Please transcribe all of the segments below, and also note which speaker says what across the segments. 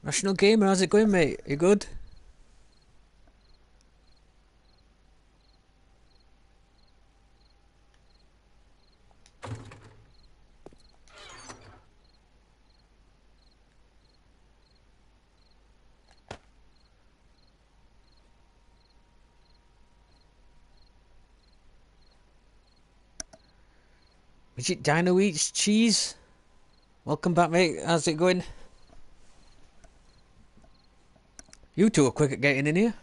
Speaker 1: Rational Gamer, how's it going, mate? You good? Is it Dino Eats Cheese? Welcome back, mate. How's it going? You two are quick at getting in here.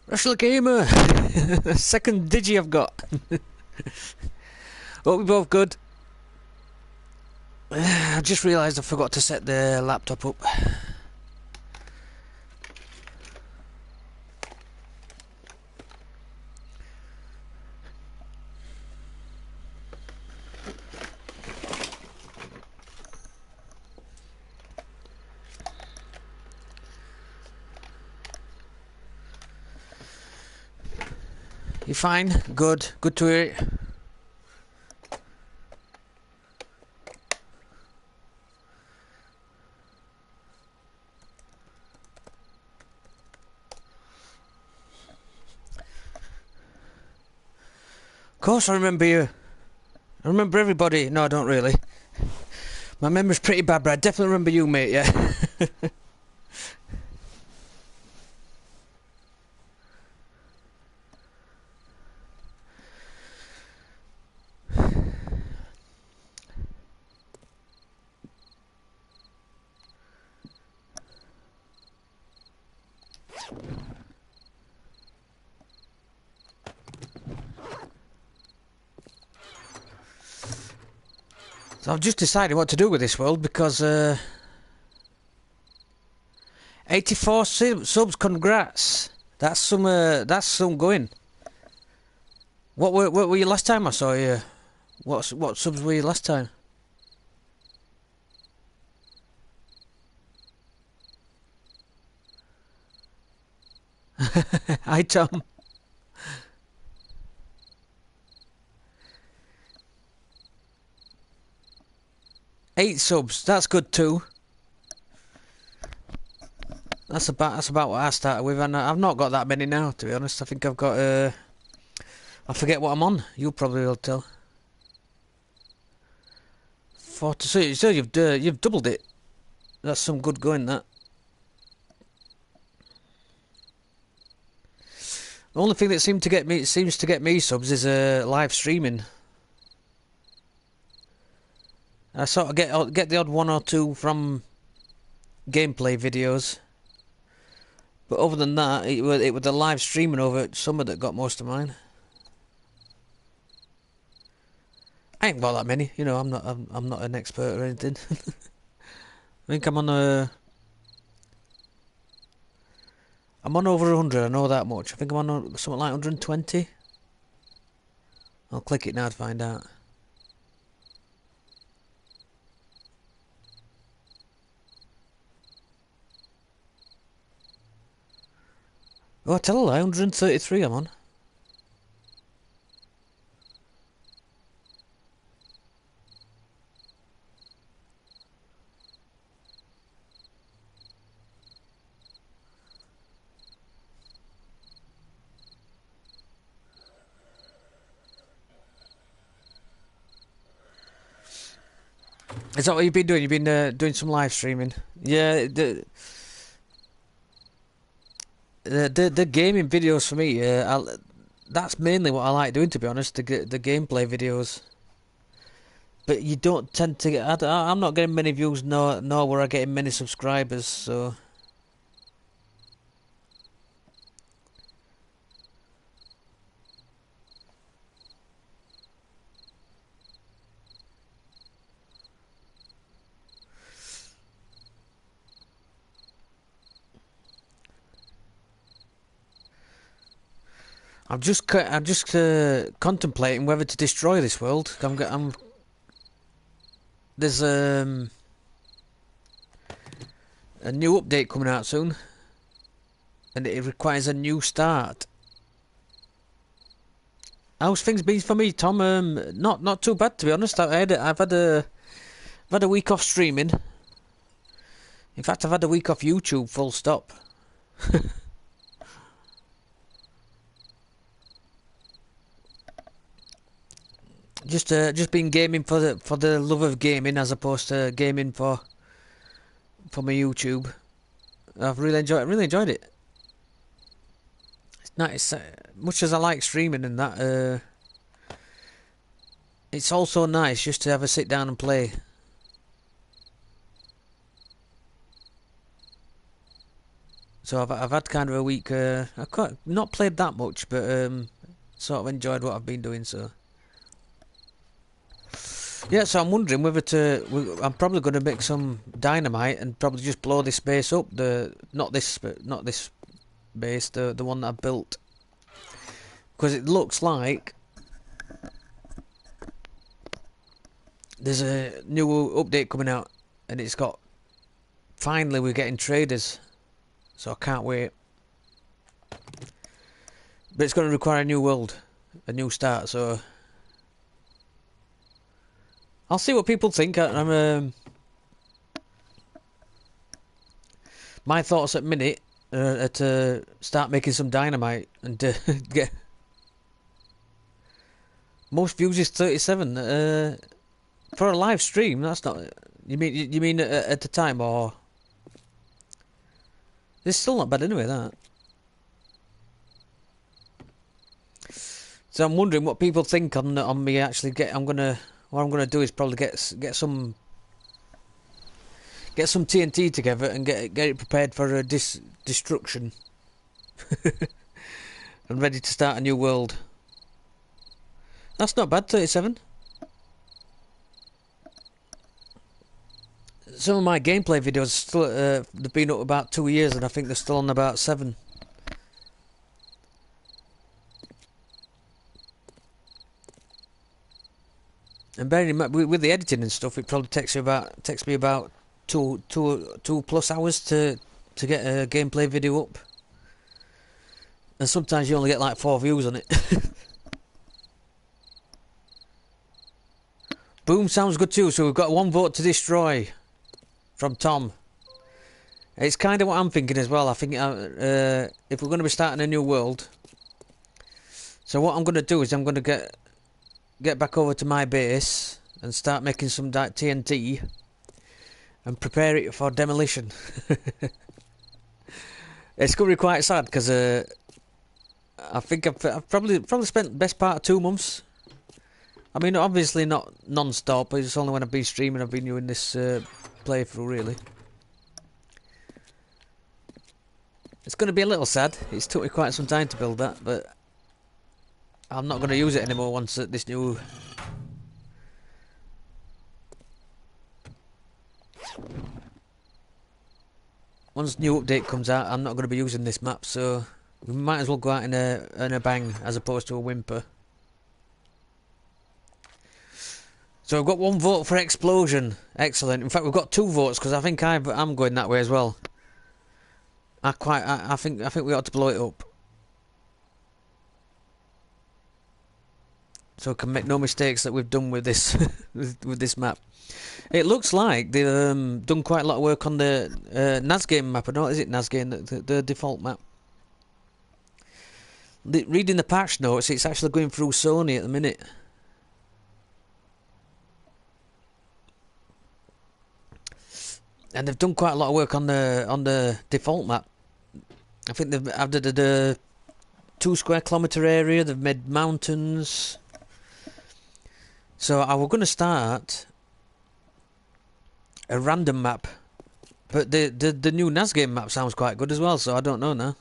Speaker 1: Rational Gamer! Second digi I've got. Hope we're both good. I just realised I forgot to set the laptop up. You fine? Good. Good to hear it. Of course I remember you. I remember everybody. No, I don't really. My memory's pretty bad, but I definitely remember you, mate, yeah. So I've just decided what to do with this world because 84 subs, congrats. That's some going. What were you last time I saw you? What subs were you last time? Hi Tom. 8 subs, that's good too. That's about what I started with, and I've not got that many now, to be honest. I think I've got I forget what I'm on. You probably will tell. 40. So you've doubled it. That's some good going. That. The only thing that seems to get me subs is live streaming. I sort of get the odd one or two from gameplay videos, but other than that, it was the live streaming over summer that got most of mine. I ain't got that many, you know. I'm not an expert or anything. I think I'm on over 100. I know that much. I think I'm on something like 120. I'll click it now to find out. Oh, I tell a lie, 133 I'm on. Is that what you've been doing? You've been doing some live streaming? Yeah, the gaming videos for me, that's mainly what I like doing, to be honest. The gameplay videos. But you don't tend to get. I'm not getting many views, nor were I getting many subscribers. So I'm just contemplating whether to destroy this world. There's a new update coming out soon, and it requires a new start. How's things been for me, Tom? Not too bad, to be honest. I've had a week off streaming. In fact, I've had a week off YouTube, full stop. Just been gaming for the love of gaming, as opposed to gaming for my YouTube. I've really enjoyed it. It's nice, much as I like streaming and that. It's also nice just to have a sit down and play. So I've had kind of a week. I've not played that much, but sort of enjoyed what I've been doing. So yeah, so I'm wondering whether I'm probably going to make some dynamite and probably just blow this base up. Not this base, the one that I built, because it looks like there's a new update coming out, and it's got, finally we're getting traders, so I can't wait. But it's going to require a new world, a new start, so I'll see what people think. My thoughts at minute are to start making some dynamite and get. Most views is 37. For a live stream, that's not. You mean at the time, or it's still not bad anyway. That. So I'm wondering what people think on me actually what I'm gonna do is probably get some TNT together and get it prepared for a destruction and ready to start a new world. That's not bad, 37. Some of my gameplay videos still they've been up about 2 years, and I think they're still on about 7. And bearing in mind, with the editing and stuff, it probably takes me about two plus hours to get a gameplay video up. And sometimes you only get like 4 views on it. Boom, sounds good too. So we've got 1 vote to destroy from Tom. It's kind of what I'm thinking as well. I think if we're going to be starting a new world, so what I'm going to do is I'm going to get back over to my base and start making some TNT and prepare it for demolition. It's going to be quite sad because I think I've probably spent the best part of 2 months. I mean, obviously not non-stop, but it's only when I've been streaming I've been doing this playthrough, really. It's going to be a little sad. It's took me quite some time to build that, but I'm not going to use it anymore once this new... Once new update comes out, I'm not going to be using this map, so we might as well go out in a bang as opposed to a whimper. So we've got 1 vote for explosion. Excellent. In fact, we've got 2 votes because I think I'm going that way as well. I think we ought to blow it up, so we can make no mistakes that we've done with this with this map. It looks like they've done quite a lot of work on the NASGame map. I don't know, is it NASGame, the default map? Reading the patch notes, it's actually going through Sony at the minute. And they've done quite a lot of work on the default map. I think they've added a 2 square kilometre area. They've made mountains. So I was going to start a random map, but the new NASGame map sounds quite good as well. So I don't know now.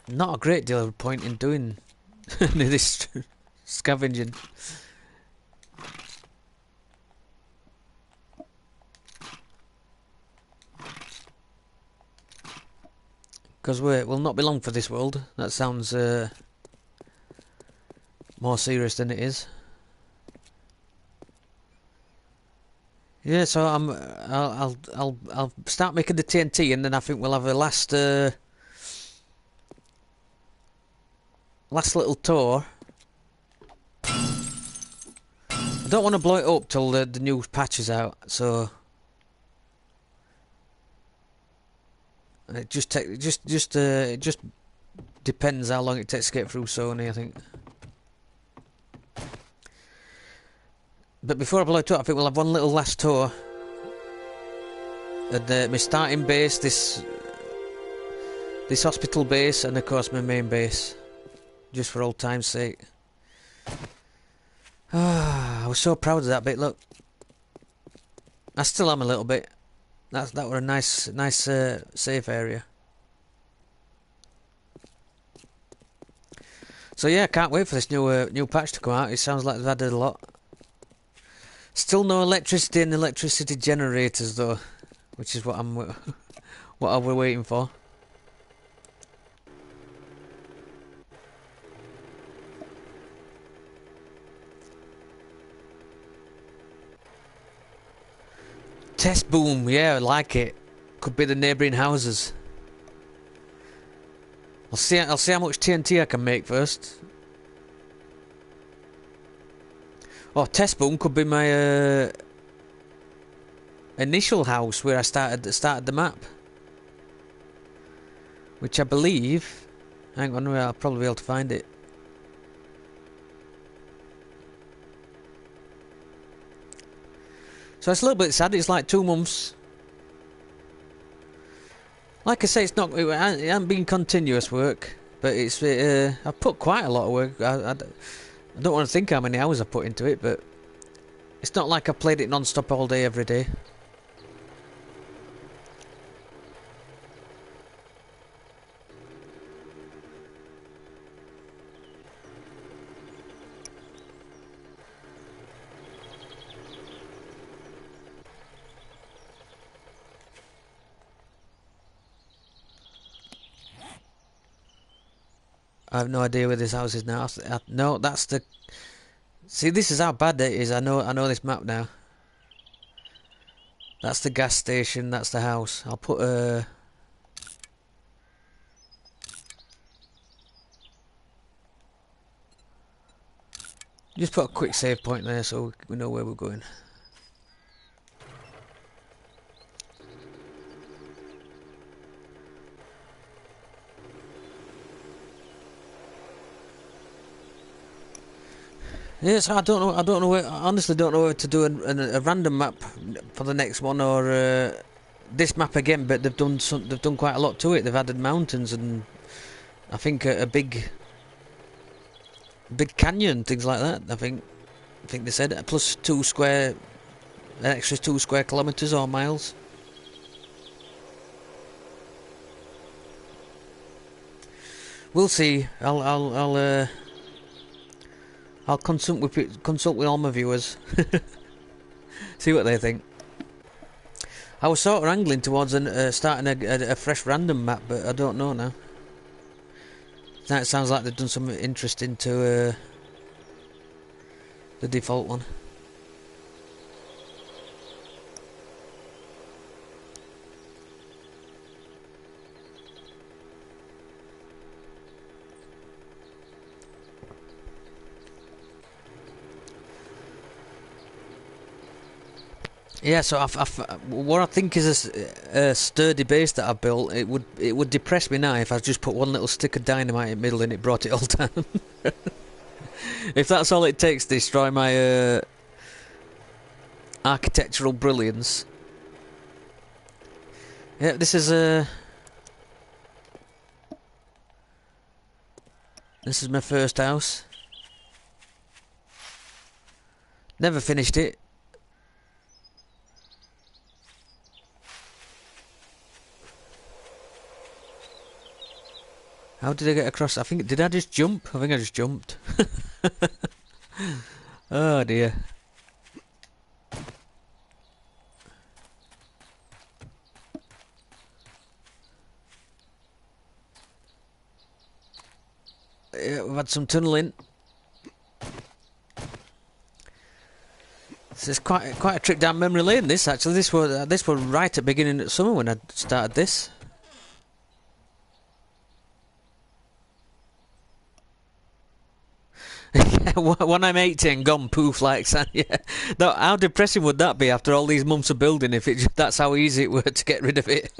Speaker 1: Not a great deal of point in doing this scavenging. because we'll not be long for this world. That sounds more serious than it is. Yeah, so I'll start making the TNT, and then I think we'll have a last little tour. I don't want to blow it up till the new patch is out, so it just depends how long it takes to get through Sony, I think. But before I blow it up, I think we'll have one little last tour at my starting base, this hospital base, and of course my main base, just for old time's sake. Ah, I was so proud of that bit. Look, I still am a little bit. That were a nice safe area. So yeah, I can't wait for this new patch to come out. It sounds like they've added a lot. Still no electricity and electricity generators though, which is what we're waiting for. Test boom, yeah, I like it. Could be the neighbouring houses. I'll see how much TNT I can make first. Oh, test boom could be my initial house where I started the map, which I believe. Hang on, I'll probably be able to find it. So it's a little bit sad. It's like 2 months. Like I say, it hasn't been continuous work, but it's I've put quite a lot of work. I don't want to think how many hours I put into it, but it's not like I played it non-stop all day every day. I have no idea where this house is now. No, that's the... See, this is how bad it is. I know this map now. That's the gas station, that's the house. I'll put just put a quick save point there so we know where we're going. Yes, I don't know. I honestly don't know where to do a random map for the next one, or this map again. But they've done quite a lot to it. They've added mountains and I think a big canyon, things like that. I think they said plus an extra 2 square kilometers or miles. We'll see. I'll consult with all my viewers, see what they think. I was sort of angling towards starting a fresh random map, but I don't know now. That sounds like they've done something interesting to the default one. Yeah, so what I think is a sturdy base that I've built, it would depress me now if I just put one little stick of dynamite in the middle and it brought it all down. If that's all it takes to destroy my architectural brilliance. Yeah, this is my first house. Never finished it. How did I get across? Did I just jump? I think I just jumped. Oh dear. had some tunnelling. So it's quite a trip down memory lane. This actually, this was right at the beginning of summer when I started this. When I'm 18, gone poof like sand. Yeah, no, how depressing would that be after all these months of building? If that's how easy it were to get rid of it.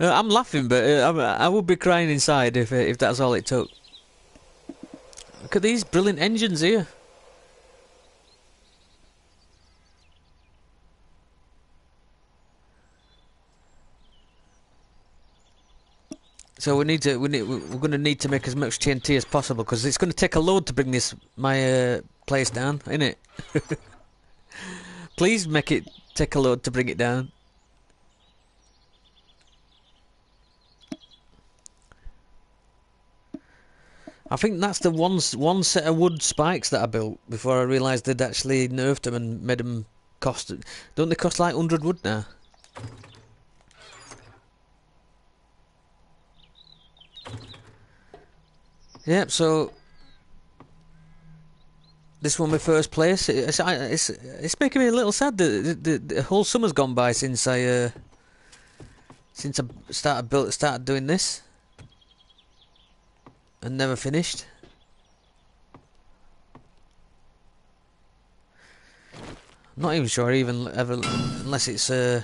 Speaker 1: I'm laughing, but I would be crying inside if that's all it took. Look at these brilliant engines here. So we're going to need to make as much TNT as possible because it's going to take a load to bring my place down, isn't it? Please make it take a load to bring it down. I think that's the one set of wood spikes that I built before I realised they'd actually nerfed them and made them cost. Don't they cost like 100 wood now? Yep. So this was my first place. It's making me a little sad that the whole summer's gone by since I started doing this. And never finished. Not even sure ever unless it's too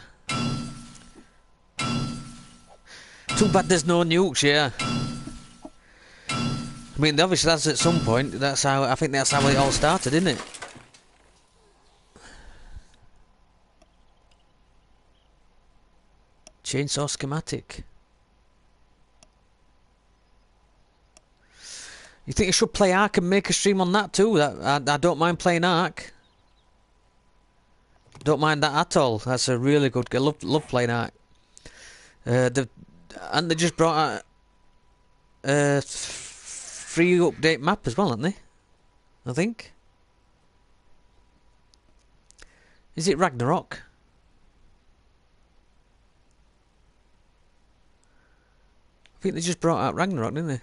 Speaker 1: bad there's no nukes, yeah. I mean obviously that's at some point, I think that's how it all started, isn't it? Chainsaw schematic. You think I should play Ark and make a stream on that too? I don't mind playing Ark. Don't mind that at all. That's a really good game. Love playing Ark. And they just brought out a free update map as well, haven't they? I think. Is it Ragnarok? I think they just brought out Ragnarok, didn't they?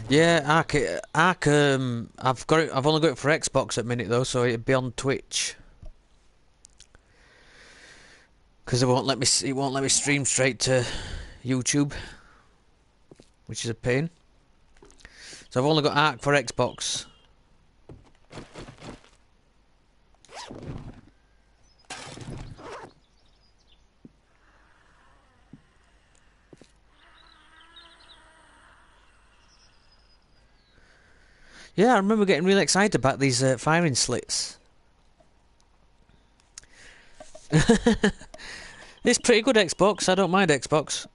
Speaker 1: Yeah, Ark. I've got it. I've only got it for Xbox at the minute though, so it'd be on Twitch. Because it won't let me stream straight to YouTube, which is a pain. So I've only got Ark for Xbox. Yeah, I remember getting really excited about these firing slits. It's pretty good Xbox. I don't mind Xbox.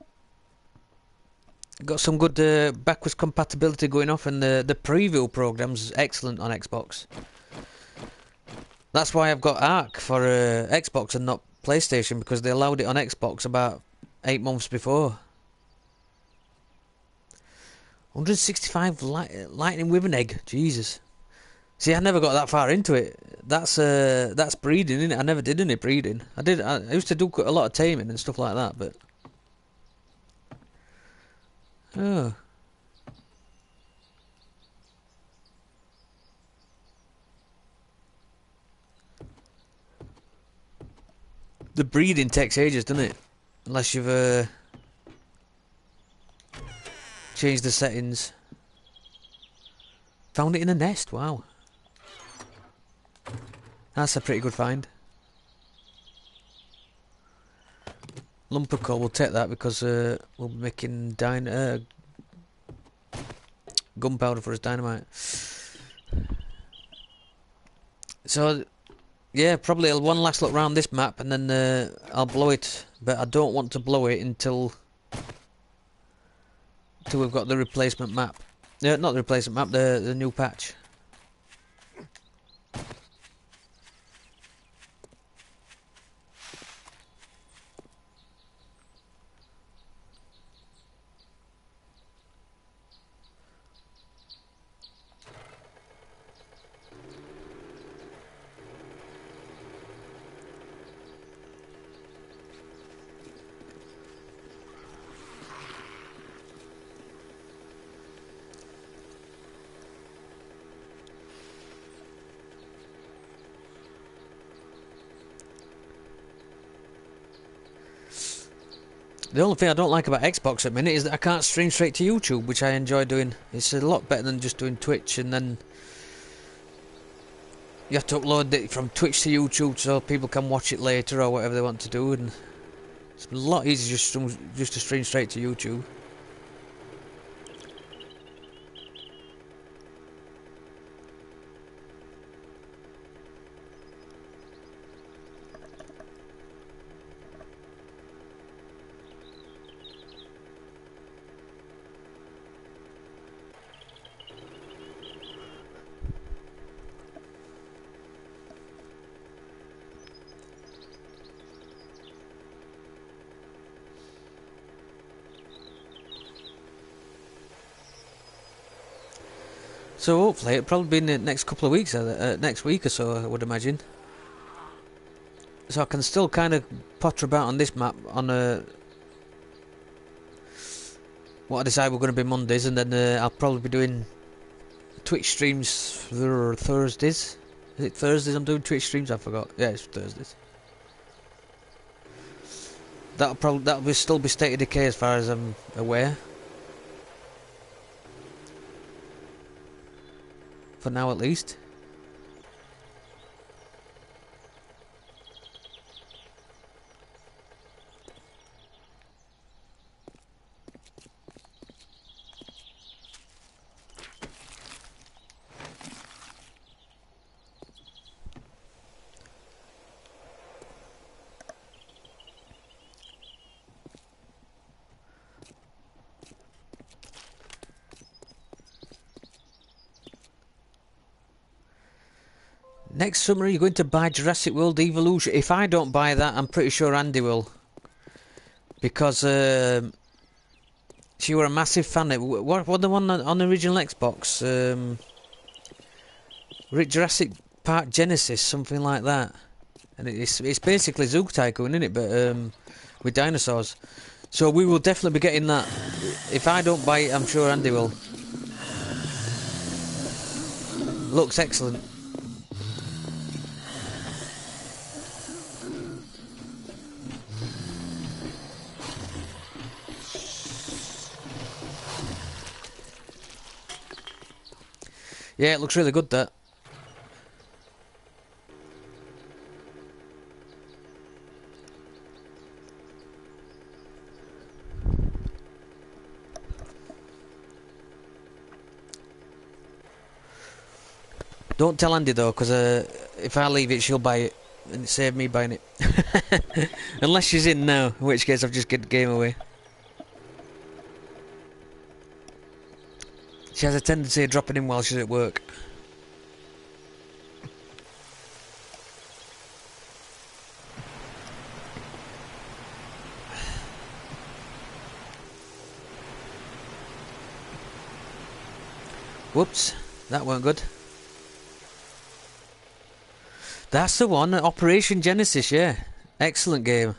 Speaker 1: Got some good backwards compatibility going off, and the preview program's excellent on Xbox. That's why I've got Ark for Xbox and not PlayStation, because they allowed it on Xbox about 8 months before. 165 lightning with an egg. Jesus. See, I never got that far into it. That's breeding, isn't it? I never did any breeding. I used to do a lot of taming and stuff like that, but oh. The breeding takes ages, doesn't it? Unless you've changed the settings. Found it in a nest, wow. That's a pretty good find. Lump of coal, we'll take that because we'll be making gunpowder for his dynamite. So, yeah, probably one last look around this map and then I'll blow it. But I don't want to blow it until we've got the replacement map. Not the replacement map, the new patch. The only thing I don't like about Xbox at the minute is that I can't stream straight to YouTube, which I enjoy doing. It's a lot better than just doing Twitch, and then you have to upload it from Twitch to YouTube so people can watch it later or whatever they want to do, and it's a lot easier just to stream straight to YouTube. So hopefully it'll probably be in the next couple of weeks, next week or so, I would imagine. So I can still kind of potter about on this map on what I decide we're going to be Mondays, and then I'll probably be doing Twitch streams for Thursdays. Is it Thursdays I'm doing Twitch streams? I forgot. Yeah, it's Thursdays. That'll still be State of Decay as far as I'm aware. For now, at least. Next summer, you're going to buy Jurassic World Evolution. If I don't buy that, I'm pretty sure Andy will. Because she were a massive fan of... What the one on the original Xbox? Jurassic Park Genesis, something like that. And it's basically Zoo Tycoon, isn't it? But with dinosaurs. So we will definitely be getting that. If I don't buy it, I'm sure Andy will. Looks excellent. Yeah, it looks really good, that. Don't tell Andy though, because if I leave it, she'll buy it, and it saved me buying it. Unless she's in now, in which case I've just get the game away. She has a tendency of dropping in while she's at work. Whoops, that weren't good. That's the one, Operation Genesis, yeah. Excellent game.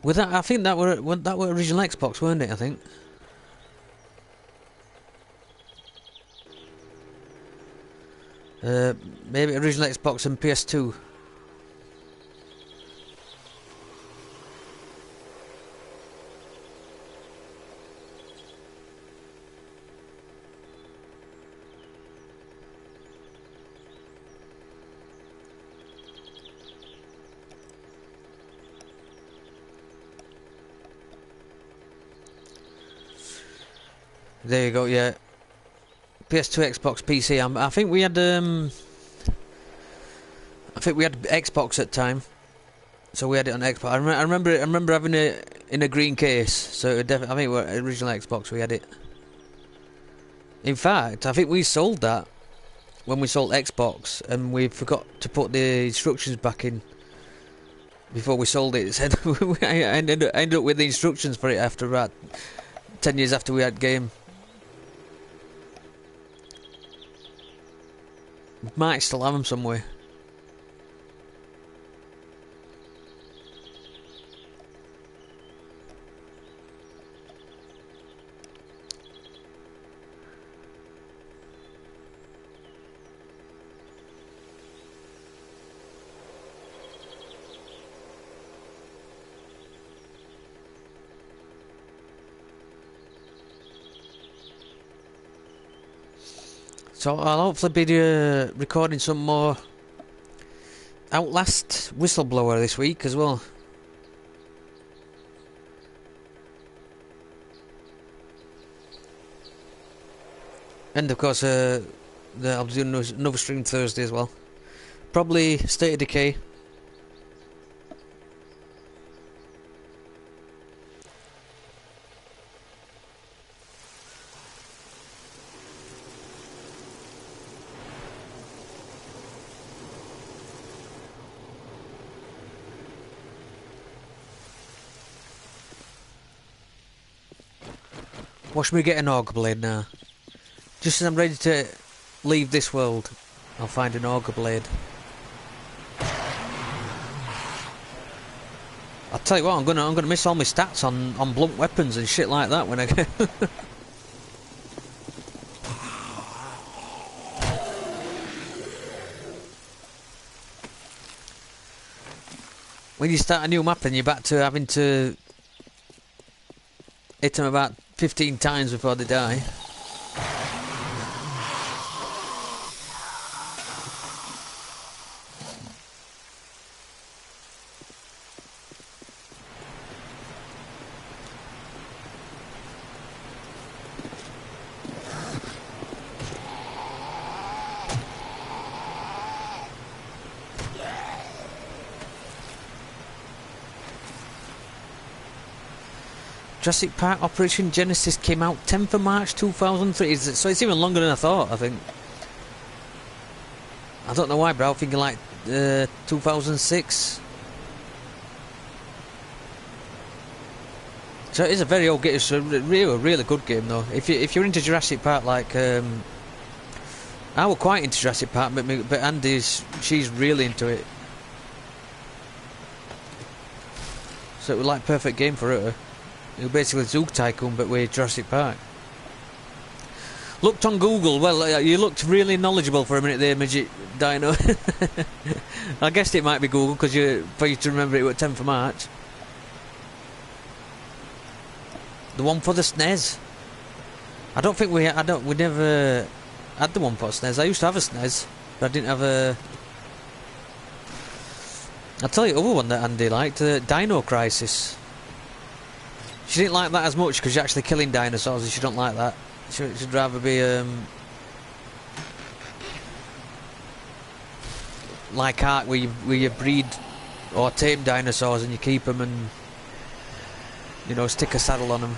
Speaker 1: With that, I think that were original Xbox, weren't it? I think. Maybe original Xbox and PS2. There you go, yeah. PS2, Xbox, PC. I think we had Xbox at the time, so we had it on Xbox. I remember having it in a green case. So it I think it was original Xbox. We had it. In fact, I think we sold that when we sold Xbox, and we forgot to put the instructions back in before we sold it. It said I ended up with the instructions for it after about 10 years after we had game. Might still have them somewhere. So I'll hopefully be recording some more Outlast Whistleblower this week as well. And of course, I'll be doing another stream Thursday as well. Probably State of Decay. Watch me get an auger blade now. Just as I'm ready to leave this world, I'll find an auger blade. I'll tell you what, I'm gonna miss all my stats on blunt weapons and shit like that when I get. When you start a new map and you're back to having to hit them about 15 times before they die. Jurassic Park Operation Genesis came out 10th of March 2003, so it's even longer than I thought, I think. I don't know why, but I was thinking like 2006. So it is a very old game. It's a really good game though. If you're into Jurassic Park, like I was quite into Jurassic Park, but she's really into it. So it was like perfect game for her. It was basically Zook Tycoon, but with Jurassic Park. Looked on Google. Well, you looked really knowledgeable for a minute there, Midget Dino. I guessed it might be Google because for you to remember it was 10th of March. The one for the SNES. I don't think we never had the one for SNES. I used to have a SNES, but I didn't have a. I'll tell you the other one that Andy liked, Dino Crisis. She didn't like that as much because you're actually killing dinosaurs and she don't like that. She'd rather be like Ark where you breed or tame dinosaurs and you keep them and, you know, stick a saddle on them.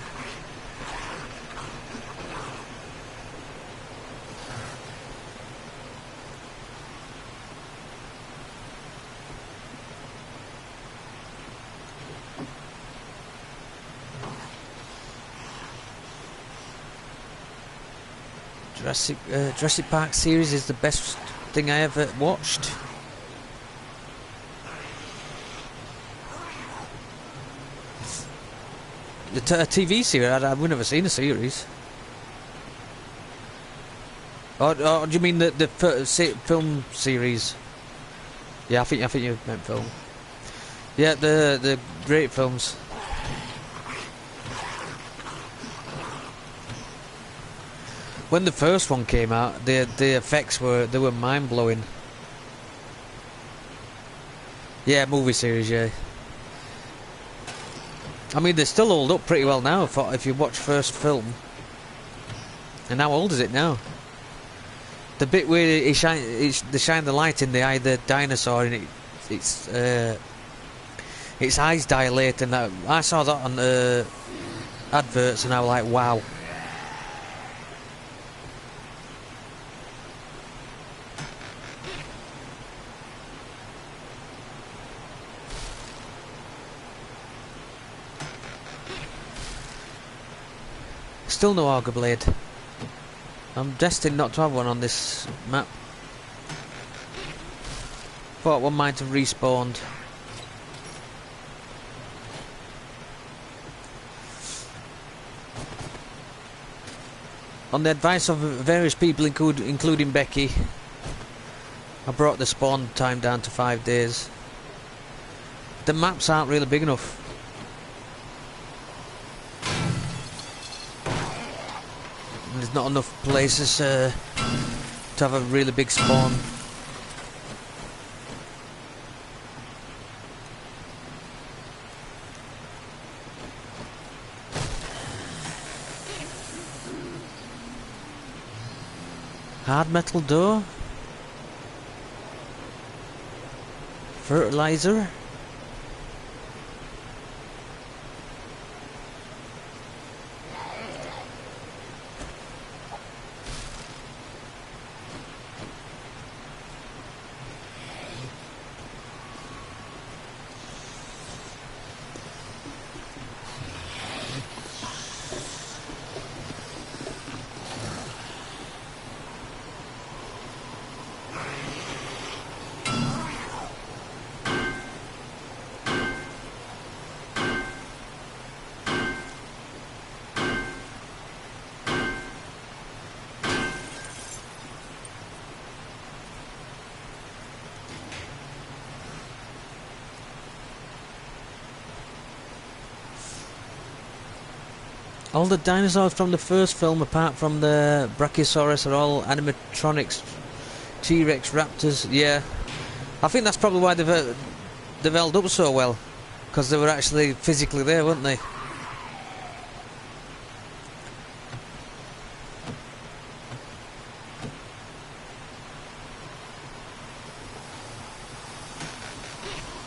Speaker 1: Jurassic Park series is the best thing I ever watched. The TV series, I've never seen a series. Or do you mean the film series? Yeah, I think you meant film. Yeah, the great films. When the first one came out, the effects were mind blowing. Yeah, movie series, yeah. I mean, they still hold up pretty well now if you watch first film. And how old is it now? The bit where they shine the light in the eye of the dinosaur and its eyes dilate, and that I saw that on adverts and I was like, wow. Still no auger blade. I'm destined not to have one on this map. Thought one might have respawned. On the advice of various people, including Becky, I brought the spawn time down to 5 days. The maps aren't really big enough. There's not enough places to have a really big spawn. Hard metal door. Fertilizer. All the dinosaurs from the first film, apart from the Brachiosaurus, are all animatronics, T-Rex, raptors. Yeah, I think that's probably why they've held up so well, because they were actually physically there, weren't they?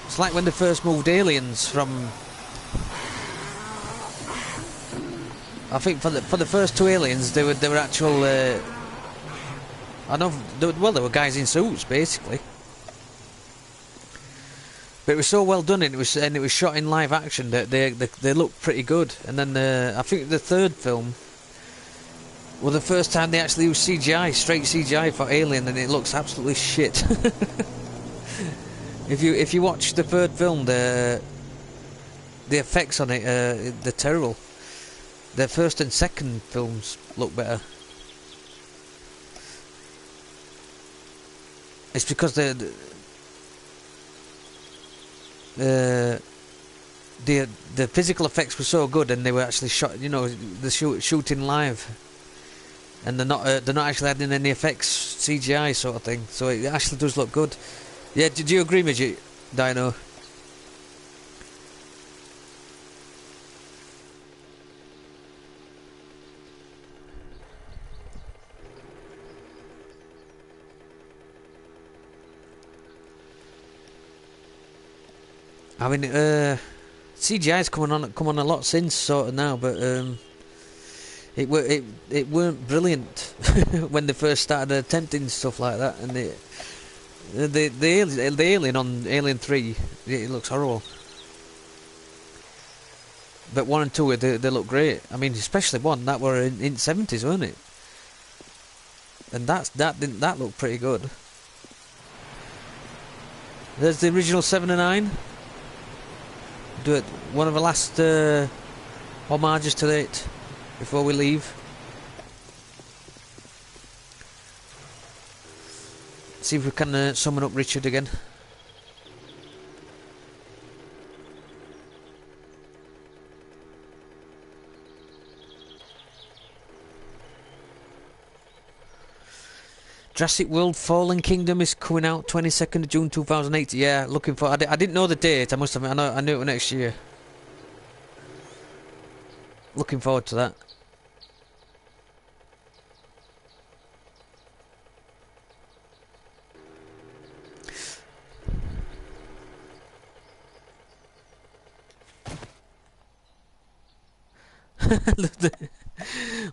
Speaker 1: It's like when they first moved aliens from. I think for the first two aliens, they were actual. I know. Well, they were guys in suits, basically. But it was so well done, and it was shot in live action that they looked pretty good. And then I think the third film, well, the first time they actually used CGI, straight CGI for Alien, and it looks absolutely shit. If you watch the third film, the effects on it, they're terrible. The first and second films look better. It's because the physical effects were so good, and they were actually shot. You know, they're shooting live, and they're not actually adding any effects, CGI sort of thing. So it actually does look good. Yeah, did you agree, Midget Dino? I mean, CGI's come on a lot since sort of now, but it weren't brilliant when they first started attempting stuff like that, and the alien on Alien 3, it looks horrible. But 1 and 2, they look great. I mean, especially 1 that were in the 70s, weren't it? And that looked pretty good. There's the original 7 and 9. Do it. One of the last homages to it before we leave. See if we can summon up Richard again. Jurassic World Fallen Kingdom is coming out 22nd of June 2008. Yeah, looking for. I didn't know the date. I must admit. I knew it was next year. Looking forward to that.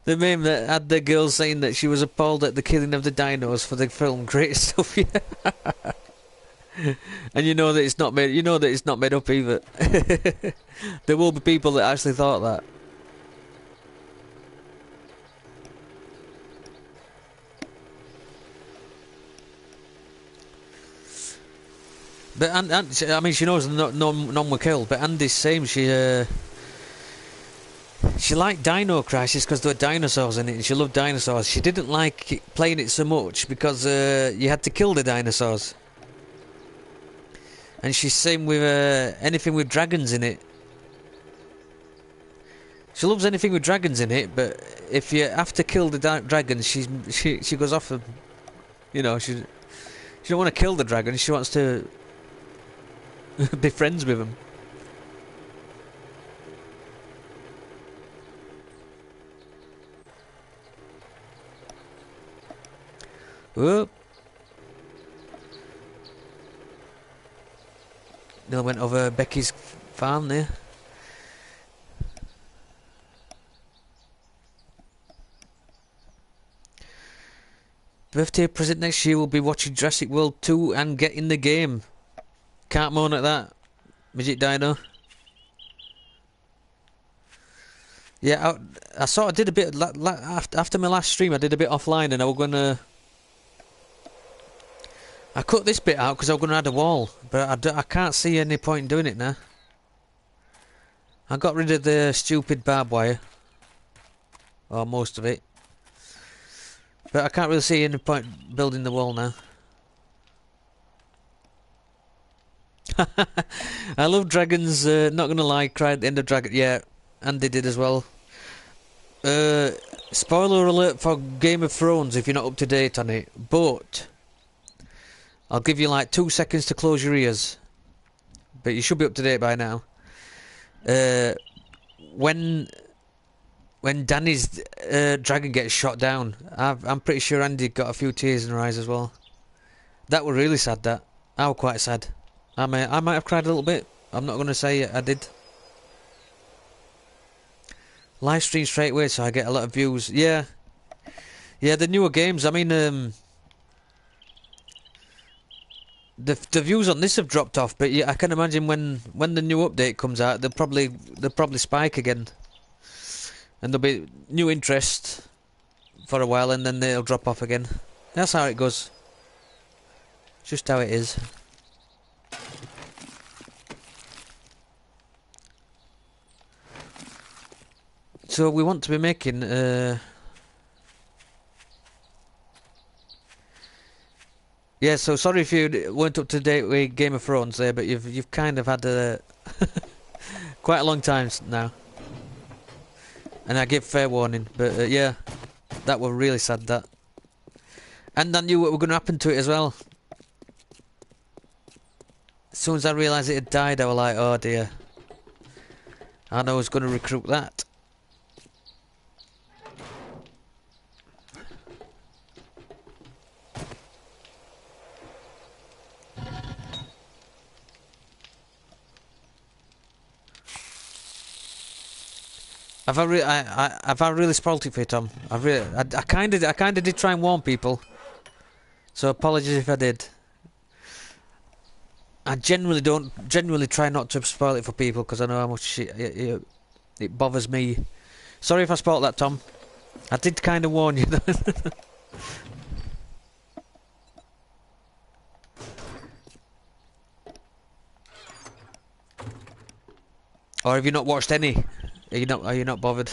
Speaker 1: The meme that had the girl saying that she was appalled at the killing of the dinos for the film. Great stuff, yeah. And you know that it's not made. You know that it's not made up either. There will be people that actually thought that. But I mean, she knows none were killed. But Andy's saying she liked Dino Crisis because there were dinosaurs in it, and she loved dinosaurs. She didn't like playing it so much because you had to kill the dinosaurs. And she's saying with anything with dragons in it. She loves anything with dragons in it, but if you have to kill the dragons, she goes off. You know, she don't want to kill the dragon. She wants to be friends with them. Whoop. Nearly went over Becky's farm there. Birthday present next year will be watching Jurassic World 2 and getting the game. Can't moan at that. Midget Dino. Yeah, I sort of did a bit after my last stream. I did a bit offline, and I was gonna. I cut this bit out because I was gonna add a wall, but I can't see any point in doing it now. I got rid of the stupid barbed wire, or most of it, but I can't really see any point building the wall now. I love dragons. Not gonna lie, cried at the end of Dragon. Yeah, Andy did as well. Spoiler alert for Game of Thrones if you're not up to date on it, but I'll give you like 2 seconds to close your ears. But you should be up to date by now. When Danny's dragon gets shot down, I'm pretty sure Andy got a few tears in her eyes as well. That was really sad. That I was quite sad. I might have cried a little bit. I'm not going to say I did. Live stream straight away, so I get a lot of views. Yeah, the newer games. I mean, the views on this have dropped off, but yeah, I can imagine when the new update comes out, they'll probably spike again, and there'll be new interest for a while, and then they'll drop off again. That's how it goes. Just how it is. So we want to be making yeah, so sorry if you weren't up to date with Game of Thrones there, but you've kind of had quite a long time now, and I give fair warning. But yeah, that was really sad. That, and I knew what was going to happen to it as well. As soon as I realised it had died, I was like, oh dear. I know I was going to recruit that. Have I really spoilt it for you, Tom? I kind of did try and warn people, so apologies if I did. I generally try not to spoil it for people because I know how much it bothers me. Sorry if I spoiled that, Tom. I did kind of warn you. Or have you not watched any? Are you not bothered?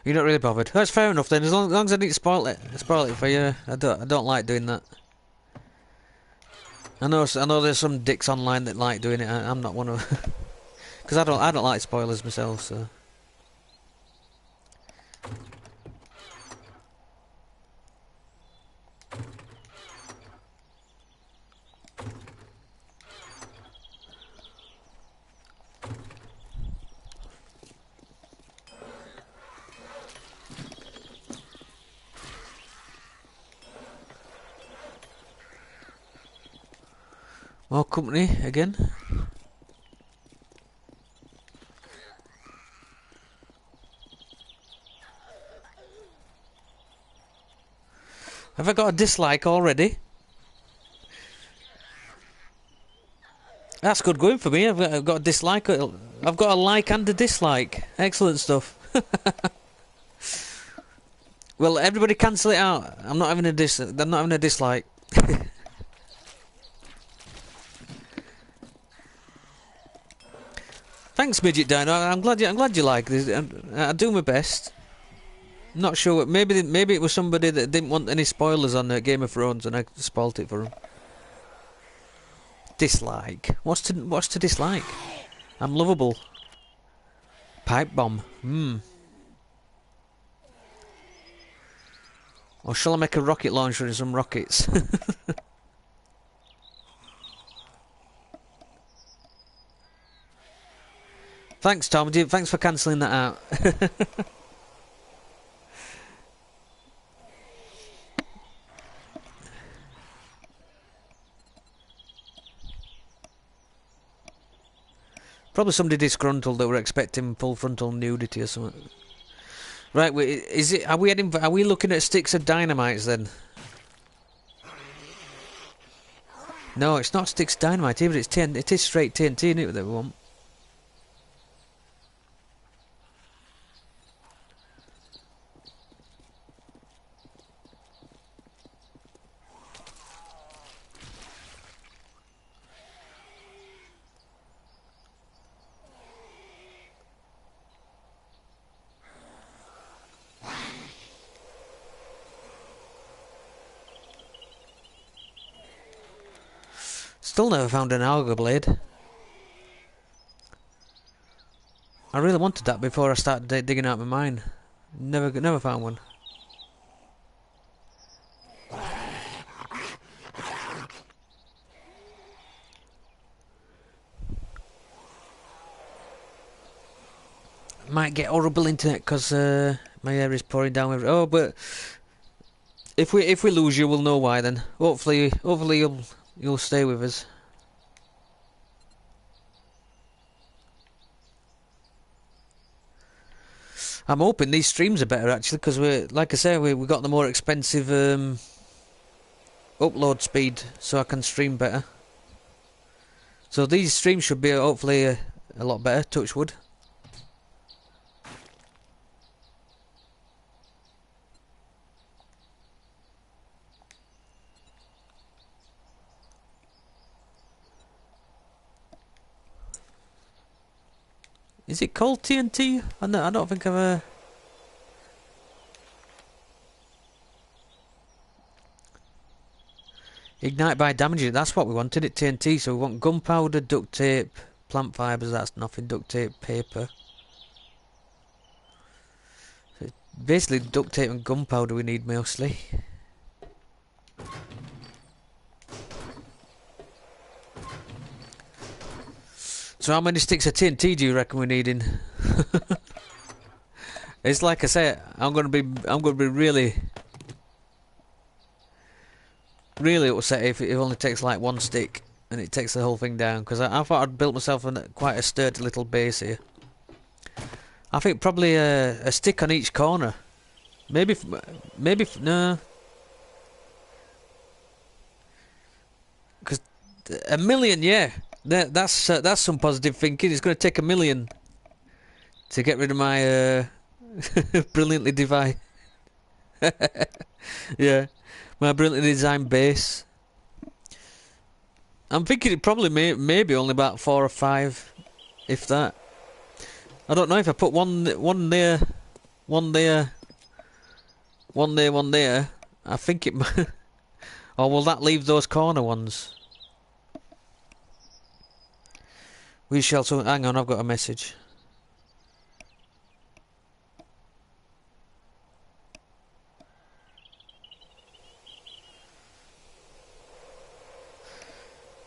Speaker 1: You're not really bothered. That's fair enough then. As long as I didn't spoil it for you. I don't like doing that. I know there's some dicks online that like doing it. I'm not one of, because I don't like spoilers myself. So. More company again. Have I got a dislike already? That's good going for me. I've got a dislike. I've got a like and a dislike. Excellent stuff. Well, everybody cancel it out. I'm not having a dislike. Thanks, Midget Dino. I'm glad you like this. I do my best. Not sure. Maybe it was somebody that didn't want any spoilers on Game of Thrones, and I spoilt it for them. Dislike. What's to dislike? I'm lovable. Pipe bomb. Or shall I make a rocket launcher and some rockets? Thanks, Tom. Thanks for cancelling that out. Probably somebody disgruntled that were expecting full frontal nudity or something. Right, is it? Are we looking at sticks of dynamites then? No, it's not sticks of dynamite here, but it is straight TNT, isn't it, that we want? Still never found an auger blade. I really wanted that before I started digging out my mine. Never found one. Might get horrible internet because my hair is pouring down. Oh, but if we lose you, we'll know why then. Hopefully you'll stay with us. I'm hoping these streams are better actually, because like I say, we got the more expensive upload speed, so I can stream better. So these streams should be hopefully a lot better. Touch wood. Is it called TNT? I don't think I've Ignite by damaging it. That's what we wanted at TNT. So we want gunpowder, duct tape, plant fibres. That's nothing. Duct tape, paper. So basically, duct tape and gunpowder we need mostly. So how many sticks of TNT do you reckon we're needing? It's like I say, I'm gonna be really upset if it only takes like one stick and it takes the whole thing down, because I thought I'd built myself quite a sturdy little base here. I think probably a stick on each corner. Maybe no. Because a million, yeah. That's some positive thinking. It's going to take a million to get rid of my brilliantly devised, yeah, my brilliantly designed base. I'm thinking it probably maybe only about 4 or 5, if that. I don't know if I put one there, one there, one there. I think it might. Or will that leave those corner ones? We shall. So hang on, I've got a message.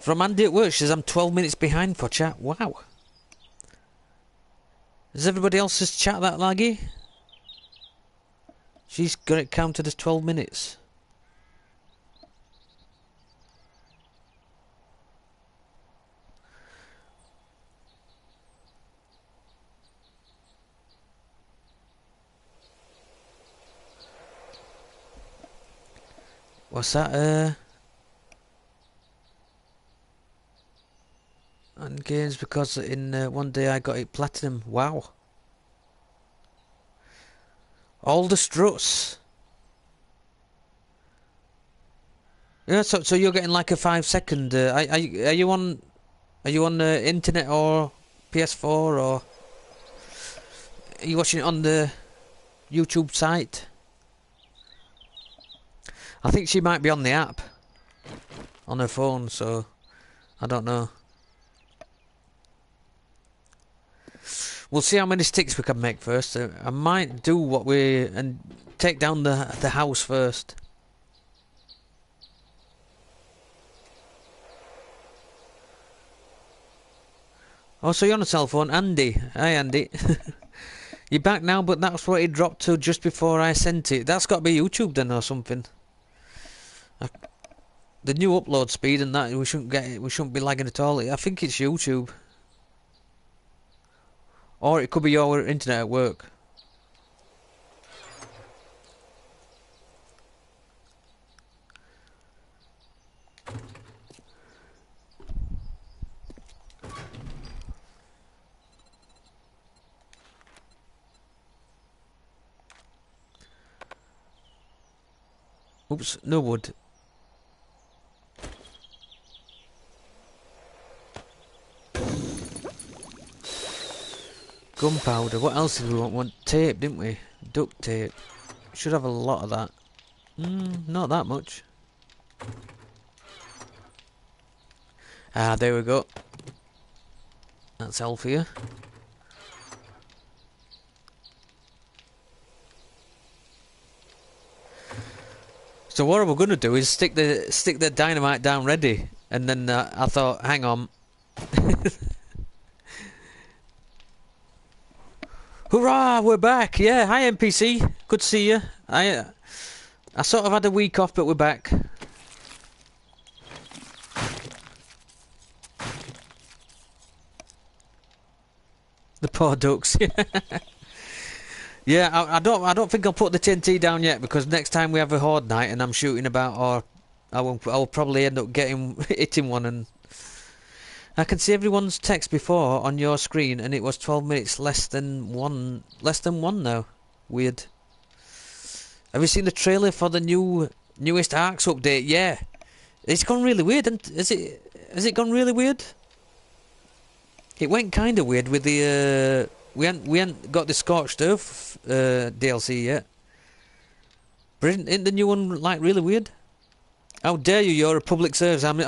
Speaker 1: From Andy at work, she says I'm 12 minutes behind for chat. Wow. Is everybody else's chat that laggy? She's got it counted as 12 minutes. What's that? And games because in one day I got it platinum. Wow. All the struts. Yeah, so you're getting like a 5 second. Are you on? Are you on the internet or PS4 or are you watching it on the YouTube site? I think she might be on the app on her phone, so I don't know. We'll see how many sticks we can make first. I might do what we and take down the house first. Oh, so you're on a cell phone, Andy. Hi, Andy. You're back now, but that's what it dropped to just before I sent it. That's got to be YouTube then or something. The new upload speed and that we shouldn't get it. We shouldn't be lagging at all. I think it's YouTube, or it could be your internet at work. Oops, no wood. Gunpowder. What else did we want? Want tape, didn't we? Duct tape. Should have a lot of that. Not that much. Ah, there we go. That's healthier. So what we're gonna do is stick the dynamite down ready, and then I thought, hang on. Hurrah! We're back. Yeah, hi NPC. Good to see you. I sort of had a week off, but we're back. The poor ducks. Yeah, I don't think I'll put the TNT down yet because next time we have a horde night and I'm shooting about, or I'll probably end up hitting one. And I can see everyone's text before on your screen, and it was 12 minutes less than one now. Weird. Have you seen the trailer for the newest Arks update? Yeah, it's gone really weird, and has it gone really weird? It went kind of weird with the we hadn't got the Scorched Earth DLC yet. But isn't the new one like really weird? How dare you? You're a public service. I'm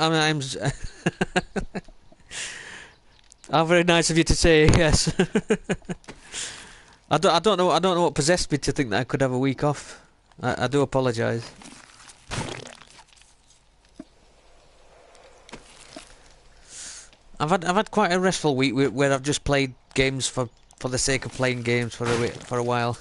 Speaker 1: How very nice of you to say. Yes. I don't know what possessed me to think that I could have a week off. I do apologise. I've had quite a restful week where I've just played games for the sake of playing games for a while.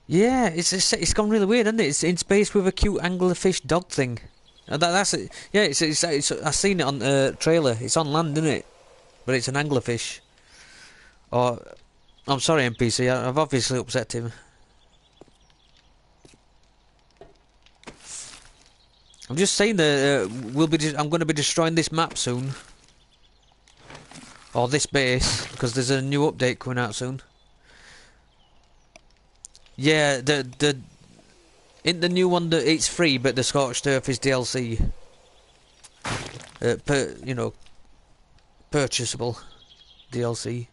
Speaker 1: Yeah, it's gone really weird, hasn't it? It's in space with a cute anglerfish dog thing. That's it. Yeah, it's I've seen it on the trailer. It's on land, isn't it? But it's an anglerfish. Or I'm sorry, NPC. I've obviously upset him. I'm just saying that I'm going to be destroying this map soon, or this base, because there's a new update coming out soon. Yeah, in the new one it's free, but the Scorched Earth is DLC. Purchasable DLC.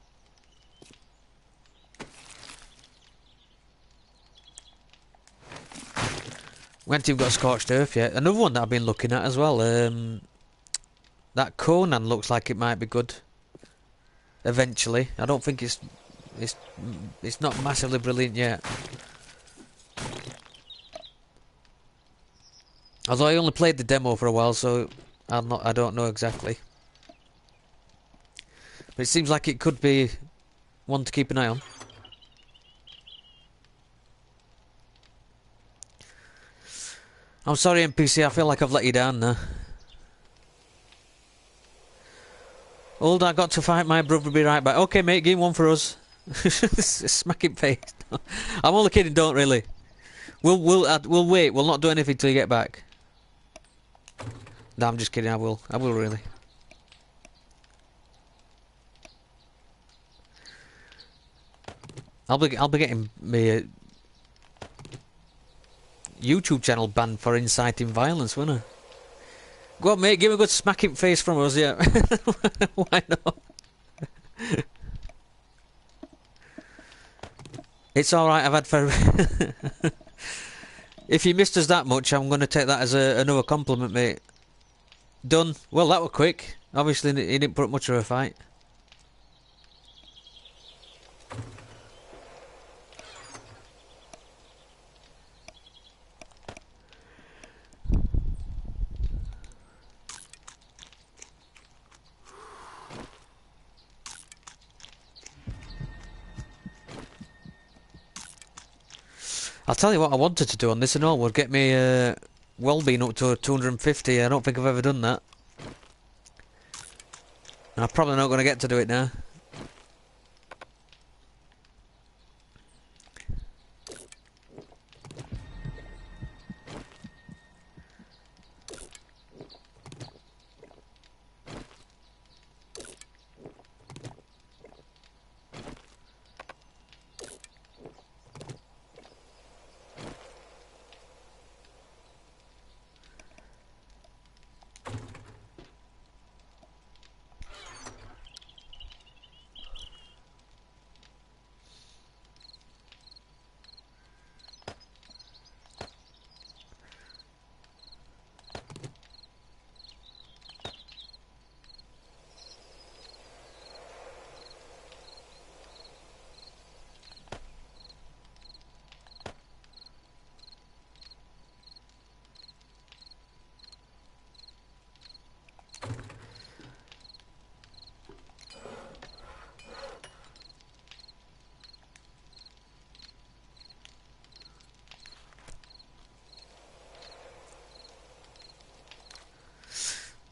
Speaker 1: We haven't even got Scorched Earth yet. Another one that I've been looking at as well. That Conan looks like it might be good. Eventually, I don't think it's not massively brilliant yet. Although I only played the demo for a while, so I don't know exactly. But it seems like it could be one to keep an eye on. I'm sorry, NPC, I feel like I've let you down now. Old, I got to fight my brother. Be right back. Okay, mate, give one for us. Smack him face. I'm only kidding. Don't really. We'll wait. We'll not do anything till you get back. No, I'm just kidding. I will. I will really. I'll be getting my YouTube channel banned for inciting violence, won't I? Go on, mate. Give me a good smacking face from us, yeah. Why not? It's all right. I've had for. If you missed us that much, I'm going to take that as another compliment, mate. Done. Well, that was quick. Obviously, he didn't put up much of a fight. I'll tell you what I wanted to do on this and all would get me well-being up to 250. I don't think I've ever done that. And I'm probably not going to get to do it now.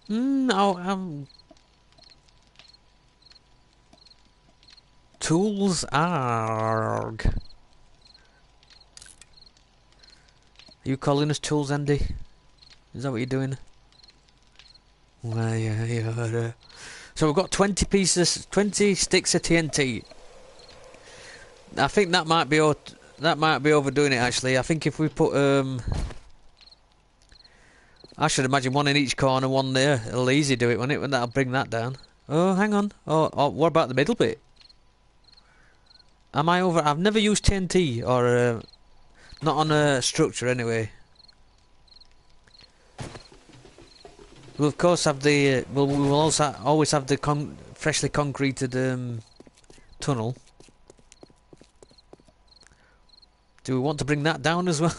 Speaker 1: No, tools arg. Are you calling us tools, Andy? Is that what you're doing? Well, yeah. So we've got 20 pieces, 20 sticks of TNT. I think that might be overdoing it. Actually, I think if we put I should imagine one in each corner, one there. It'll easy do it, won't it? When that'll bring that down. Oh, hang on. Oh, what about the middle bit? Am I over? I've never used TNT or not on a structure anyway. We'll of course have the. We will also always have the freshly concreted tunnel. Do we want to bring that down as well?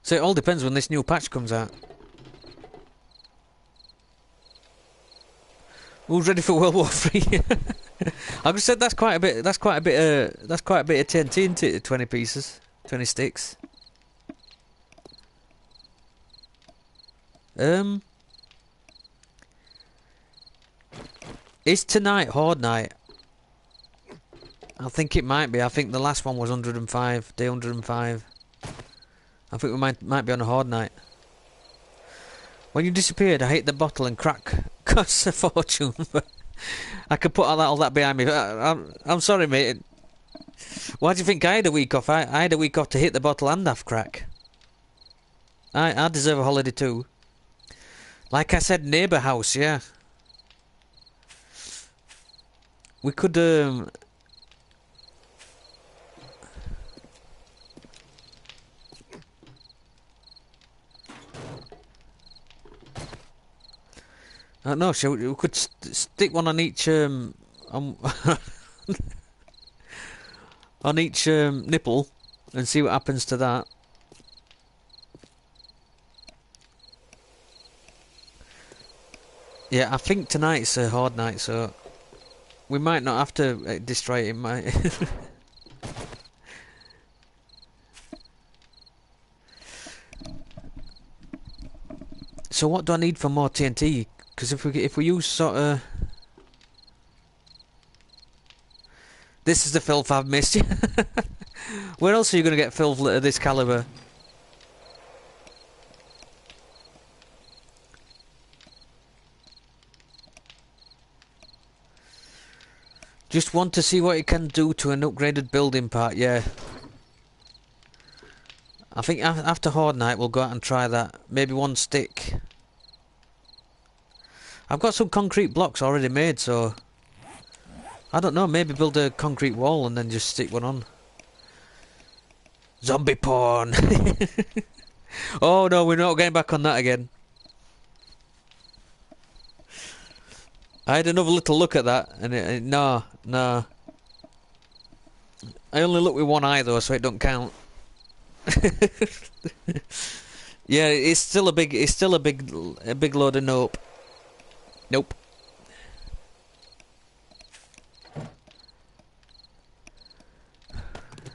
Speaker 1: So it all depends when this new patch comes out. Who's ready for World War III? I just said that's quite a bit. That's quite a bit. That's quite a bit of TNT into 20 pieces, 20 sticks. Is tonight Horde night? I think it might be. I think the last one was 105, day 105. I think we might be on a Horde night. When you disappeared, I hit the bottle and crack cost a fortune. I could put all that behind me. I'm sorry, mate. Why do you think I had a week off? I had a week off to hit the bottle and have crack. I deserve a holiday too. Like I said, neighbour house, yeah. We could no, we could stick one on each on each nipple and see what happens to that. Yeah, I think tonight's a Horde night, so we might not have to destroy it. Might. So what do I need for more TNT? Because if we use sort of... This is the filth I've missed. Where else are you going to get filth of this caliber? Just want to see what it can do to an upgraded building part, yeah. I think after Horde Night we'll go out and try that. Maybe one stick. I've got some concrete blocks already made, so... I don't know, maybe build a concrete wall and then just stick one on. Zombie porn! Oh no, we're not getting back on that again. I had another little look at that, and no. I only look with one eye though, so it don't count. Yeah, it's still a big load of nope. Nope.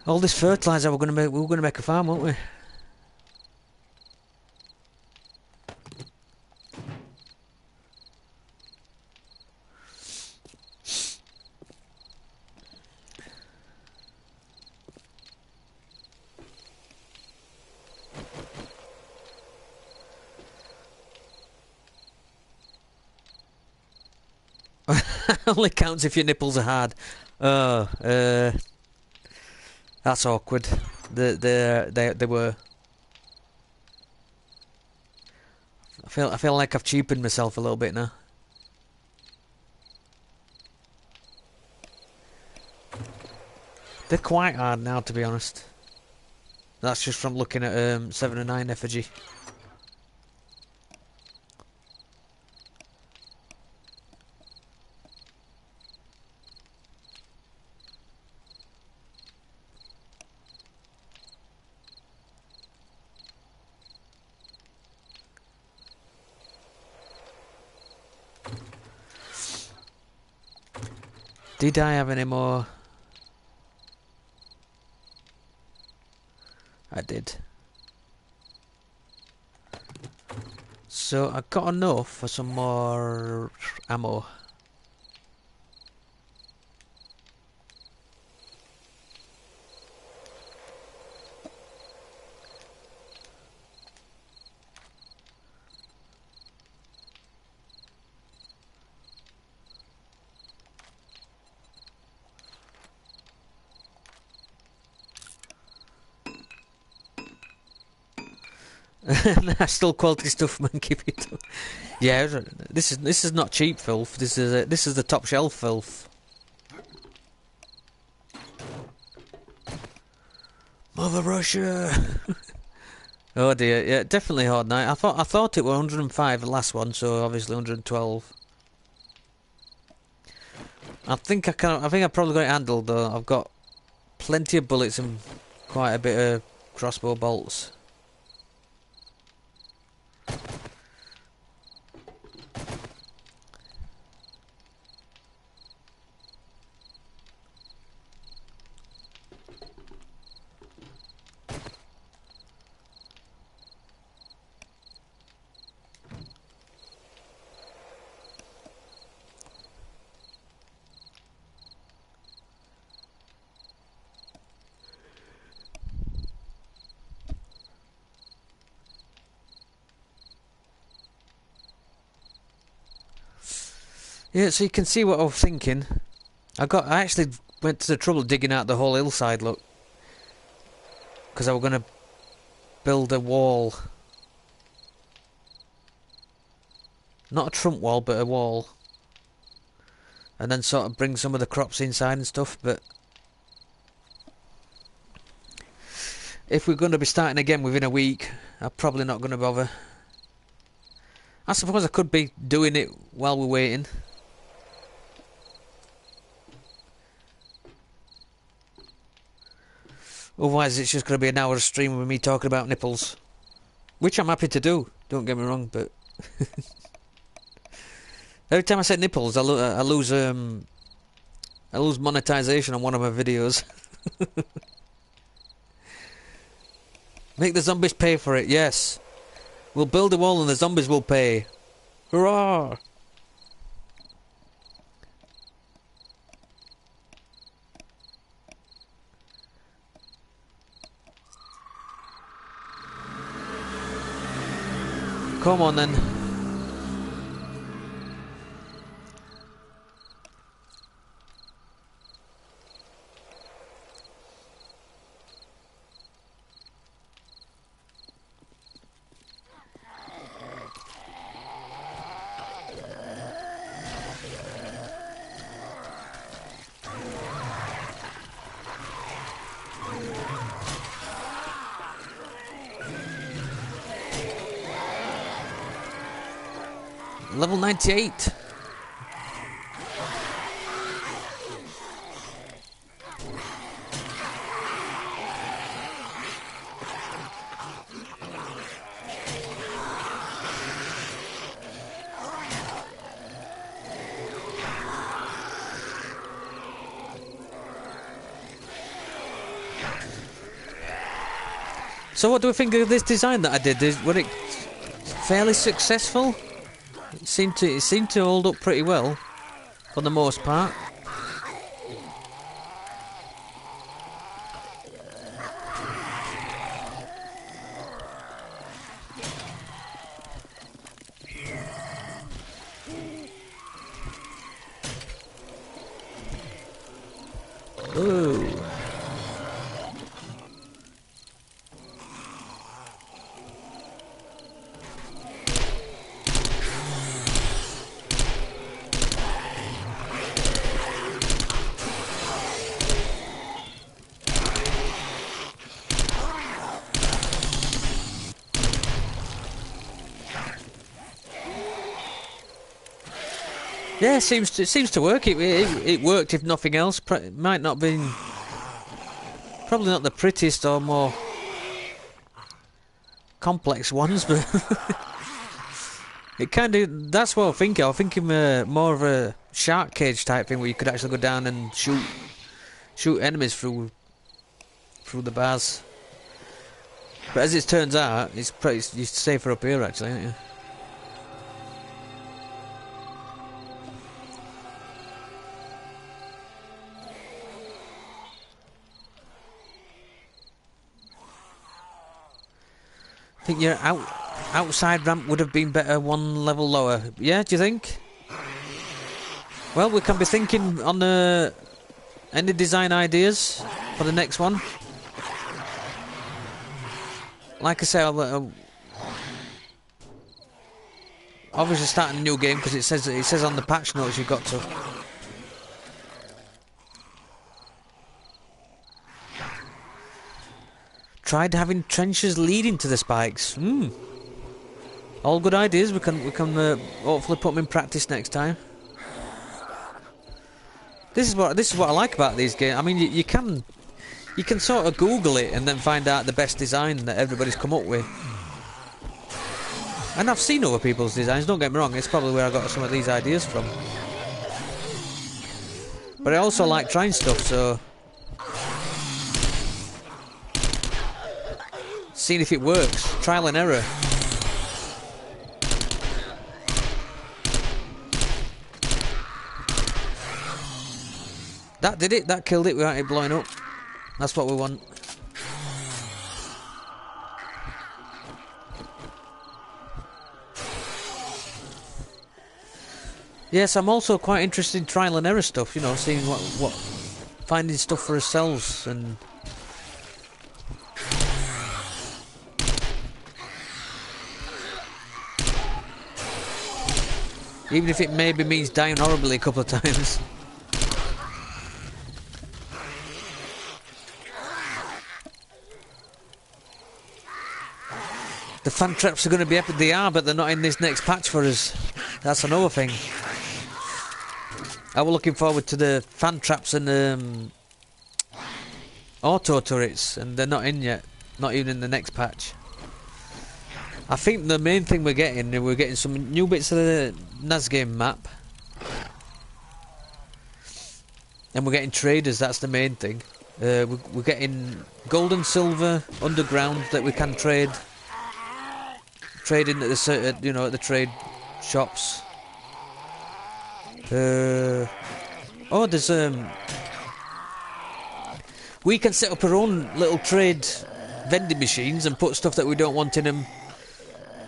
Speaker 1: All this fertilizer we were gonna make a farm, weren't we? Only counts if your nipples are hard. Oh, that's awkward. They were. I feel like I've cheapened myself a little bit now. They're quite hard now, to be honest. That's just from looking at 7 and 9 effigy. Did I have any more? I did. So I got enough for some more ammo. Nah, still quality stuff, man. Keep it up. Yeah, this is not cheap filth. This is the top shelf filth. Mother Russia. Oh dear, yeah, definitely Hard Night. I thought it was 105 the last one, so obviously 112. I think I probably got it handled though. I've got plenty of bullets and quite a bit of crossbow bolts. Yeah, so you can see what I was thinking. I actually went to the trouble of digging out the whole hillside, look. Because I was going to build a wall. Not a trunk wall, but a wall. And then sort of bring some of the crops inside and stuff, but... if we're going to be starting again within a week, I'm probably not going to bother. I suppose I could be doing it while we're waiting. Otherwise it's just going to be an hour of stream with me talking about nipples. Which I'm happy to do, don't get me wrong, but... every time I say nipples, I lose monetization on one of my videos. Make the zombies pay for it, yes. We'll build a wall and the zombies will pay. Hurrah! Come on then. Level 98. So what do we think of this design that I did? Was it fairly successful? It seemed to hold up pretty well, for the most part. Ooh. Yeah, it seems to work. It worked, if nothing else. It might not be, probably not the prettiest or more complex ones, but it kind of, that's what I'm thinking. I'm thinking more of a shark cage type thing where you could actually go down and shoot enemies through the bars. But as it turns out, it's pretty safer up here actually, aren't you? I think your outside ramp would have been better one level lower. Yeah, do you think? Well, we can be thinking on any design ideas for the next one. Like I say, I'll obviously starting a new game because it says on the patch notes you've got to. Tried having trenches leading to the spikes. All good ideas. We can hopefully put them in practice next time. This is what I like about these games. I mean, you can sort of Google it and then find out the best design that everybody's come up with. And I've seen other people's designs. Don't get me wrong. It's probably where I got some of these ideas from. But I also like trying stuff. So. Seeing if it works. Trial and error. That did it. That killed it without it blowing up. That's what we want. Yes, I'm also quite interested in trial and error stuff, you know, seeing what finding stuff for ourselves and even if it maybe means dying horribly a couple of times. The fan traps are going to be epic. They are, but they're not in this next patch for us. That's another thing. I was looking forward to the fan traps and auto turrets, and they're not in yet. Not even in the next patch. I think the main thing we're getting some new bits of the Nazgame map. And we're getting traders, that's the main thing. We're getting gold and silver underground that we can trade trading at the at the trade shops. Oh, there's we can set up our own little trade vending machines and put stuff that we don't want in them,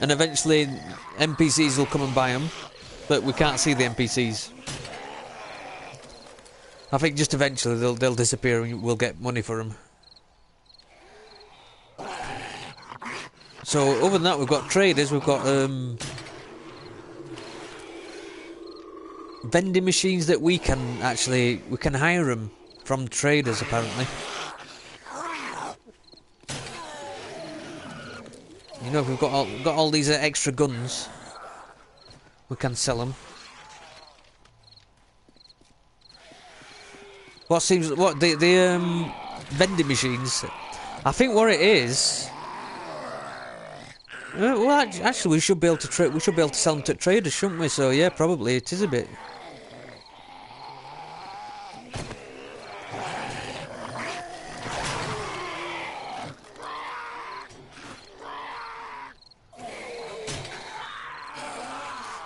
Speaker 1: and eventually NPCs will come and buy them, but we can't see the NPCs. I think just eventually they'll disappear and we'll get money for them. So other than that, we've got traders, we've got vending machines that we can hire them from traders apparently. You know, if we've got all these extra guns, we can sell them. The vending machines? I think what it is. Well, actually, we should be able to sell them to traders, shouldn't we? So yeah, probably it is a bit.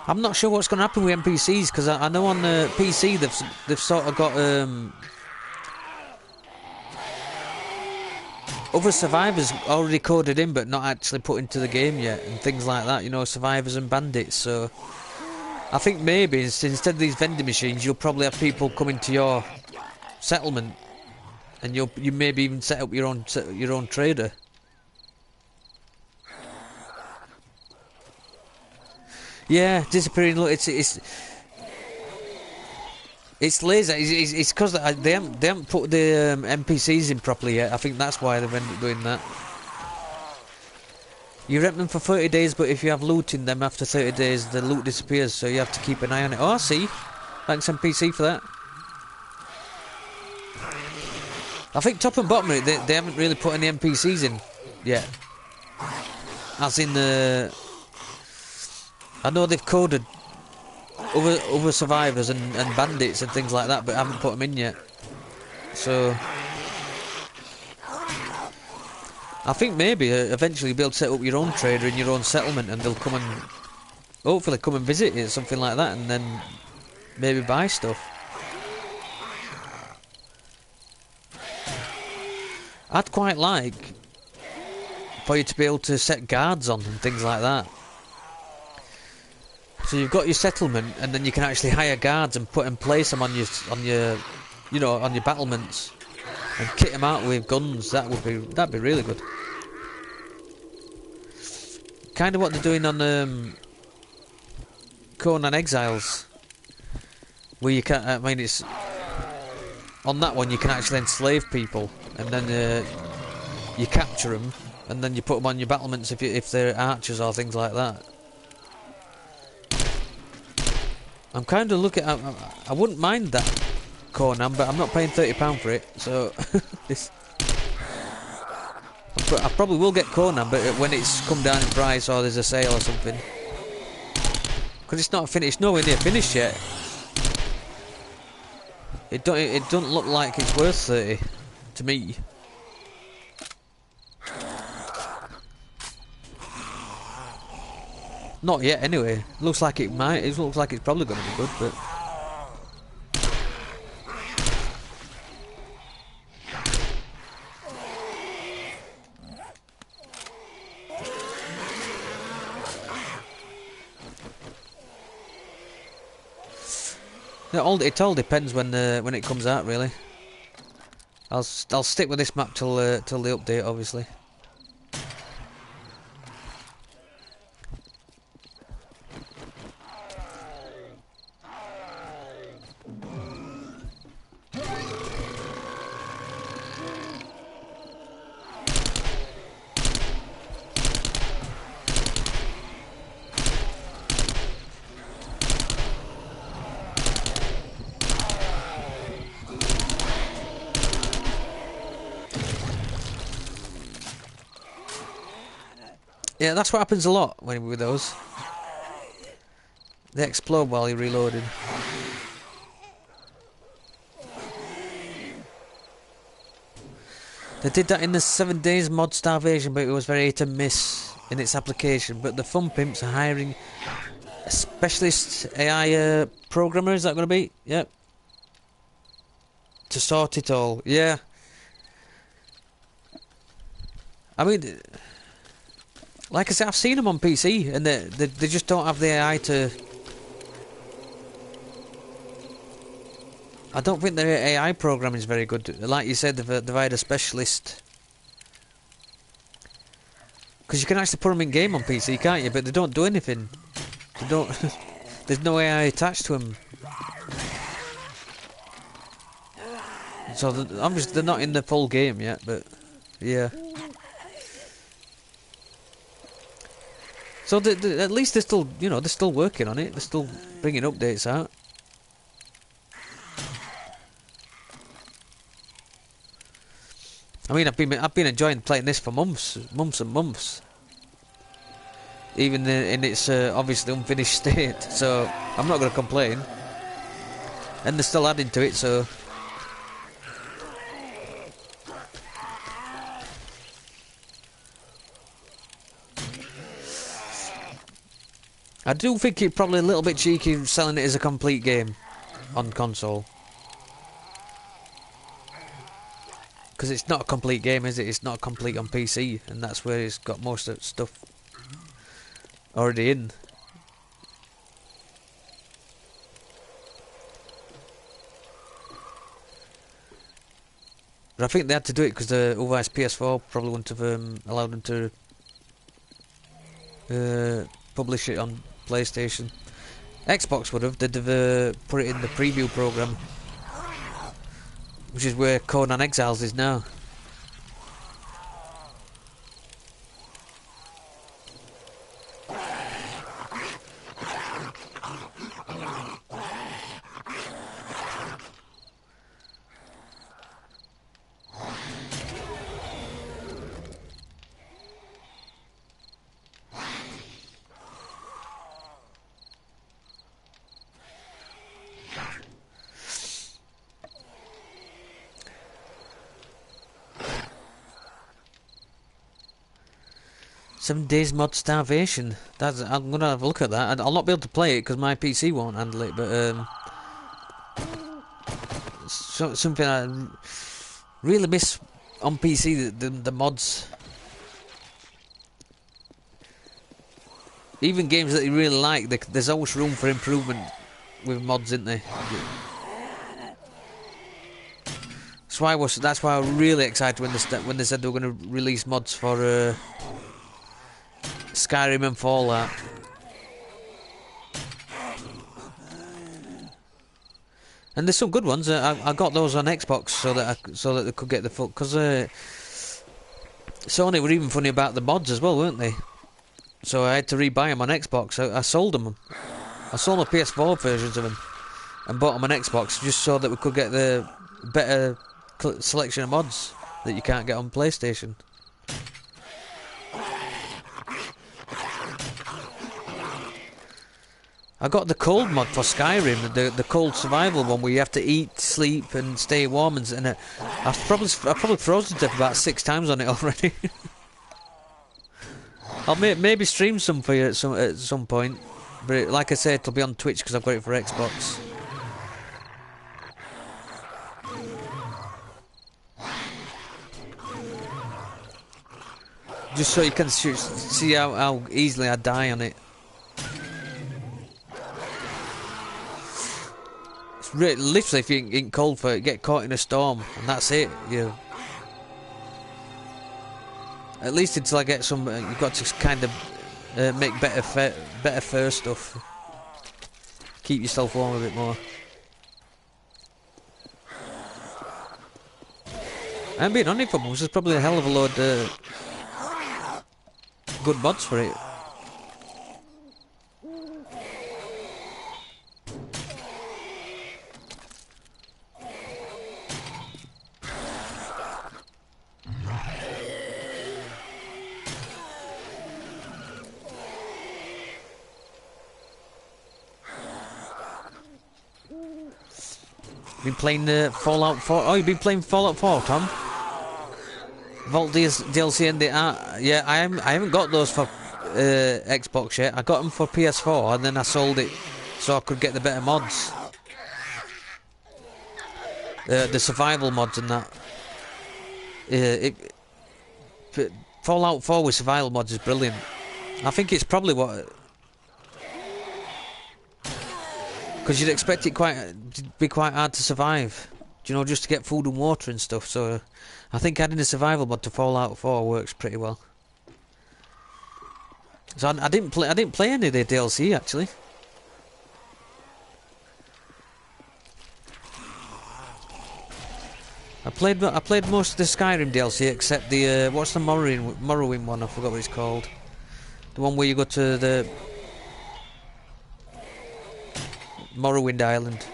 Speaker 1: I'm not sure what's going to happen with NPCs, because I know on the PC they've sort of got other survivors already coded in but not actually put into the game yet, and things like that, you know, survivors and bandits. So I think maybe instead of these vending machines, you'll probably have people coming to your settlement, and you maybe even set up your own trader. Yeah, disappearing. Look, it's lazy. It's because they haven't put the NPCs in properly yet. I think that's why they've ended up doing that. You rent them for 30 days, but if you have loot in them after 30 days, the loot disappears. So you have to keep an eye on it. Oh, I see. Thanks NPC for that. I think top and bottom of it, they haven't really put any NPCs in yet. As in the. I know they've coded other survivors and bandits and things like that, but haven't put them in yet. So I think maybe eventually you'll be able to set up your own trader in your own settlement, and they'll come and hopefully come and visit you, something like that, and then maybe buy stuff. I'd quite like for you to be able to set guards on and things like that. So you've got your settlement, and then you can actually hire guards and place them on your battlements, and kit them out with guns. That'd be really good. Kind of what they're doing on Conan Exiles, where you can. I mean, it's on that one you can actually enslave people, and then you capture them, and then you put them on your battlements if they're archers or things like that. I'm kind of looking at. I wouldn't mind that Conan, but I'm not paying £30 for it. So I probably will get Conan, but when it's come down in price or there's a sale or something, because it's not finished, nowhere near finished yet. It doesn't look like it's worth 30 to me. Not yet, anyway. Looks like it might. It looks like it's probably going to be good, but. It all depends when it comes out, really. I'll stick with this map till the update, obviously. Yeah, that's what happens a lot with those. They explode while you're reloading. They did that in the 7 days mod Starvation, but it was very hit and miss. in its application, but the fun pimps are hiring a specialist AI programmer. Is that going to be? Yep. To sort it all. Yeah. I mean, like I said, I've seen them on PC, and they just don't have the AI to. I don't think their AI programming is very good. Like you said, they've hired a specialist. Because you can actually put them in game on PC, can't you? But they don't do anything. They don't. There's no AI attached to them. So obviously they're not in the full game yet, but yeah. So at least they're still, they're still working on it. They're still bringing updates out. I mean, I've been enjoying playing this for months and months. Even in its obviously unfinished state, so I'm not going to complain. And they're still adding to it, so. I do think it's probably a little bit cheeky selling it as a complete game on console. Because it's not a complete game, is it? It's not complete on PC, and that's where it's got most of the stuff already in. But I think they had to do it because otherwise PS4 probably wouldn't have allowed them to publish it on PlayStation. Xbox would have. They'd have put it in the preview program, which is where Conan Exiles is now. Seven Days Mod Starvation. I'm gonna have a look at that. I'll not be able to play it because my PC won't handle it. But something I really miss on PC. The mods. Even games that you really like, there's always room for improvement with mods, isn't there? That's why I was really excited when they said they were going to release mods for Skyrim and Fallout. And there's some good ones. I got those on Xbox so that they could get the full. Because Sony were even funny about the mods as well, weren't they? So I had to rebuy them on Xbox. I sold them. I sold the PS4 versions of them and bought them on Xbox just so that we could get the better selection of mods that you can't get on PlayStation. I got the cold mod for Skyrim, the cold survival one where you have to eat, sleep, and stay warm, and I've probably frozen to death about 6 times on it already. I'll maybe stream some for you at some point, but like I said, it'll be on Twitch because I've got it for Xbox. Just so you can see how easily I die on it. It's literally, if you get cold for it, get caught in a storm, and that's it. At least until I get some, you've got to kind of make better fur stuff. Keep yourself warm a bit more. I'm being honest, for there's probably a hell of a load good mods for it. Been playing Fallout 4. Oh, you've been playing Fallout 4, Tom? Vault DLC and the yeah, I haven't got those for Xbox yet. I got them for PS4 and then I sold it so I could get the better mods, the survival mods and that. Fallout 4 with survival mods is brilliant. I think it's probably what, because you'd expect it to be quite hard to survive, you know, just to get food and water and stuff. So I think adding a survival mod to Fallout 4 works pretty well. So I didn't play any of the DLC actually. I played most of the Skyrim DLC except the what's the Morrowind one? I forgot what it's called. The one where you go to the Morrowind Island.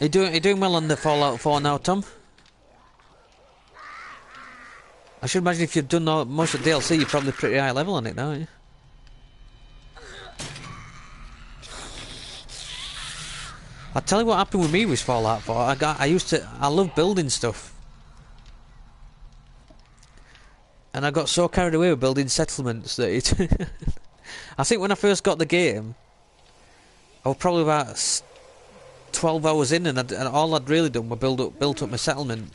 Speaker 1: Are you doing well on the Fallout 4 now, Tom? I should imagine if you've done most of the DLC, you're probably pretty high level on it now, aren't you? I'll tell you what happened with me with Fallout 4. I love building stuff. And I got so carried away with building settlements that it... I think when I first got the game, I was probably about 12 hours in, and all I'd really done was built up my settlement.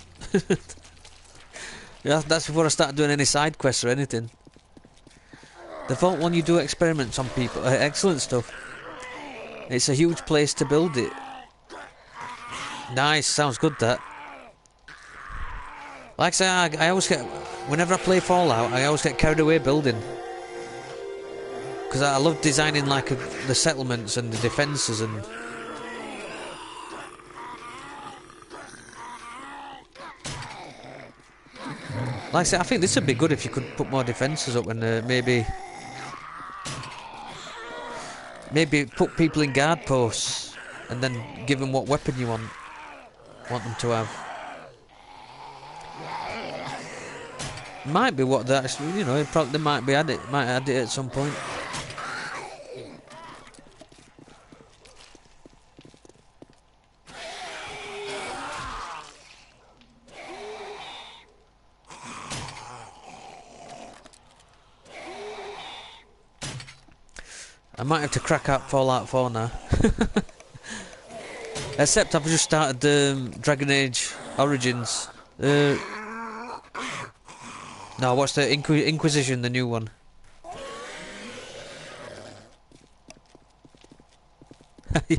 Speaker 1: Yeah, that's before I started doing any side quests or anything. The Vault one, you do experiments on people. Excellent stuff. It's a huge place to build it. Nice, sounds good that. Like I say, I always get... Whenever I play Fallout, I always get carried away building. Because I love designing like the settlements and the defences and... Like I said, I think this would be good if you could put more defences up and maybe put people in guard posts and then give them what weapon you want them to have. Might be what that, you know, they might add it at some point. I might have to crack out Fallout 4 now. Except I've just started Dragon Age Origins. No, what's the Inquisition, the new one? Yeah,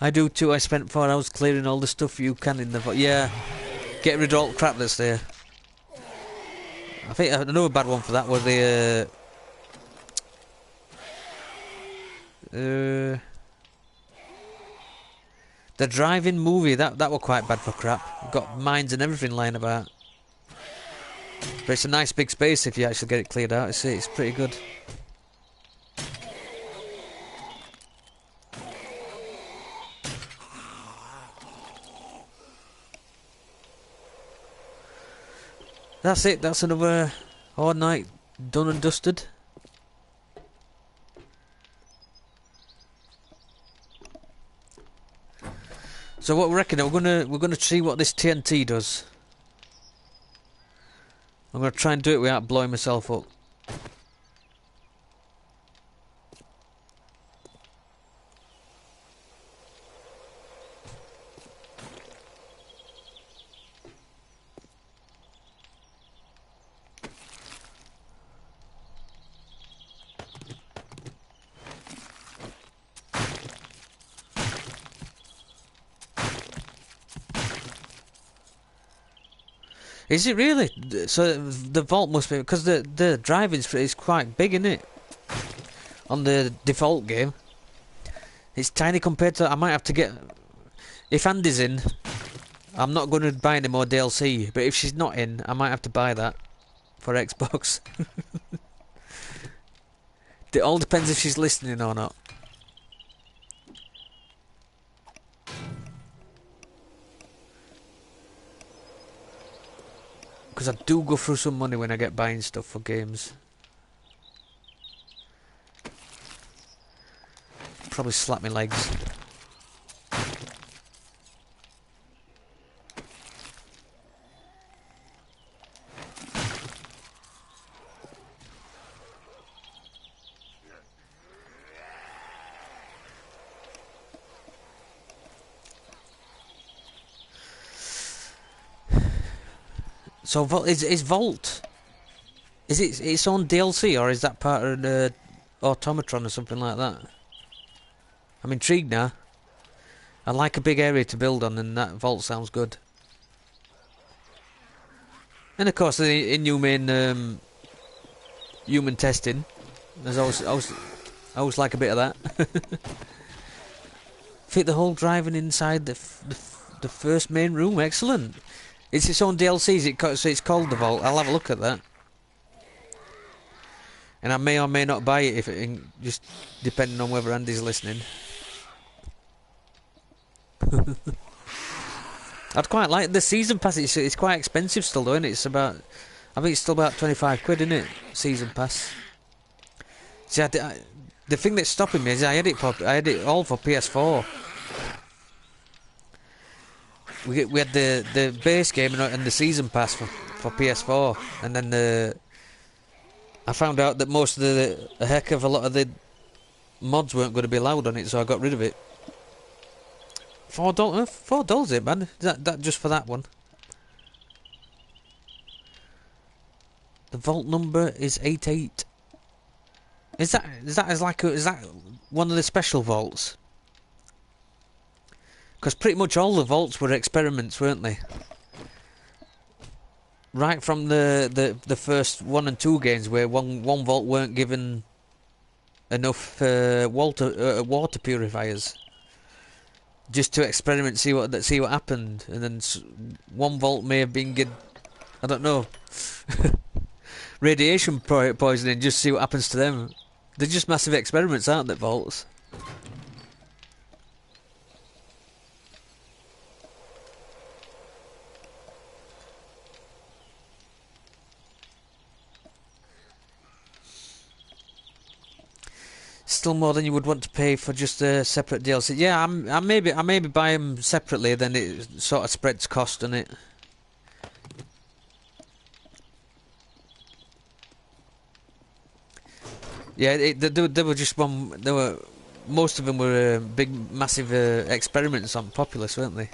Speaker 1: I do too. I spent 4 hours clearing all the stuff you can in the... Yeah, get rid of all the crap that's there. I think another bad one for that was the drive-in movie. That were quite bad for crap. Got mines and everything lying about. But it's a nice big space if you actually get it cleared out. It's pretty good. That's it. That's another hard night done and dusted. So what we reckon? We're gonna see what this TNT does. I'm gonna try and do it without blowing myself up. Is it really? So the vault must be, because the driving is quite big, isn't it? On the default game, it's tiny compared to. I might have to get. If Andy's in, I'm not going to buy any more DLC. But if she's not in, I might have to buy that for Xbox. It all depends if she's listening or not. Because I do go through some money when I get buying stuff for games. Probably slap my legs. So is Vault? Is it its own DLC or is that part of the Automatron or something like that? I'm intrigued now. I like a big area to build on, and that Vault sounds good. And of course, the inhumane human testing. There's always like a bit of that. Fit the whole driving inside the first main room. Excellent. It's its own DLC. So it's called the Vault. I'll have a look at that. And I may or may not buy it just depending on whether Andy's listening. I'd quite like the season pass. It's quite expensive still, though, isn't it? I think it's still about 25 quid, isn't it? Season pass. See, the thing that's stopping me is I had it all for PS4. We had the base game and the season pass for PS4, and then I found out that most of a heck of a lot of the mods weren't going to be allowed on it, so I got rid of it. $4, it man. Is that just for that one? The vault number is 88. Is that one of the special vaults? Because pretty much all the vaults were experiments, weren't they? Right from the first 1 and 2 games, where one vault weren't given enough water purifiers, just to experiment, see what happened, and then one vault may have been given, I don't know, radiation poisoning, just see what happens to them. They're just massive experiments, aren't they, vaults? Still more than you would want to pay for just a separate DLC. Yeah, I maybe buy them separately, then it sort of spreads cost on it. Yeah, they were just one. They were, most of them were big, massive experiments on Populous, weren't they?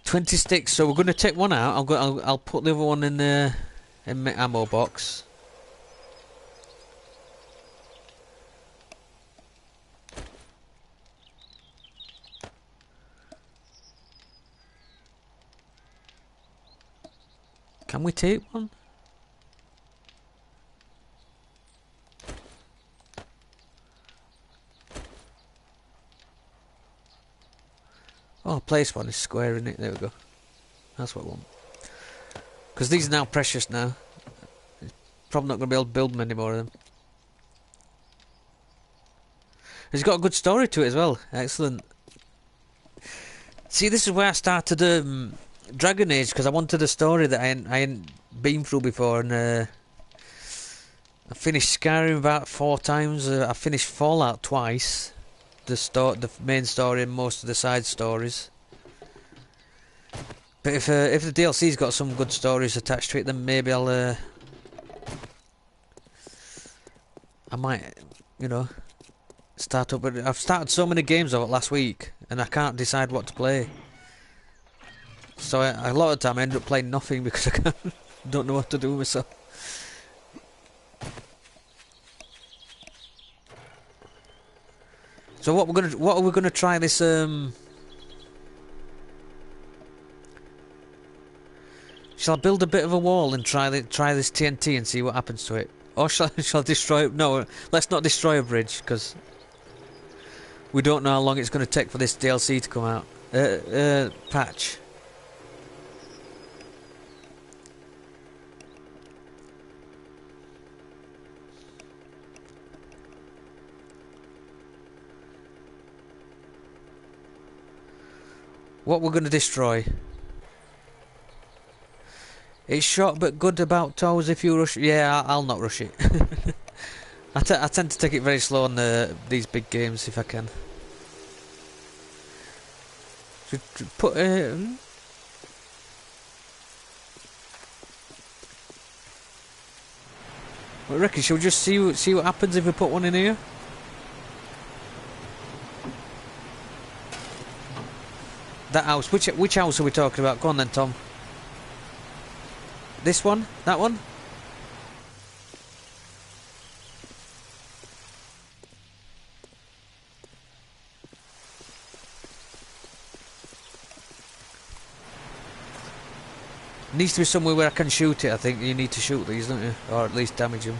Speaker 1: $20 sticks. So we're going to take one out. I'll put the other one in my ammo box. Can we take one? Oh, place one is square, isn't it? There we go. That's what I want. Because these are now precious now. Probably not going to be able to build many more of them. It's got a good story to it as well. Excellent. See, this is where I started Dragon Age, because I wanted a story that I hadn't been through before, and I finished Skyrim about 4 times. I finished Fallout twice. The main story and most of the side stories. But if the DLC's got some good stories attached to it, then maybe I might, start up. But I've started so many games over last week, and I can't decide what to play. So a lot of the time I end up playing nothing because I don't know what to do with myself. So what are we gonna try this shall I build a bit of a wall and try this TNT and see what happens to it? Or shall I destroy... No, let's not destroy a bridge, because we don't know how long it's going to take for this DLC to come out. Patch. What we're going to destroy. It's short but good about towers if you rush... Yeah, I'll not rush it. I tend to take it very slow on these big games if I can. Should put... What do you reckon? Shall we just see what happens if we put one in here? That house. Which house are we talking about? Go on then, Tom. This one? That one? Needs to be somewhere where I can shoot it. I think you need to shoot these, don't you? Or at least damage them.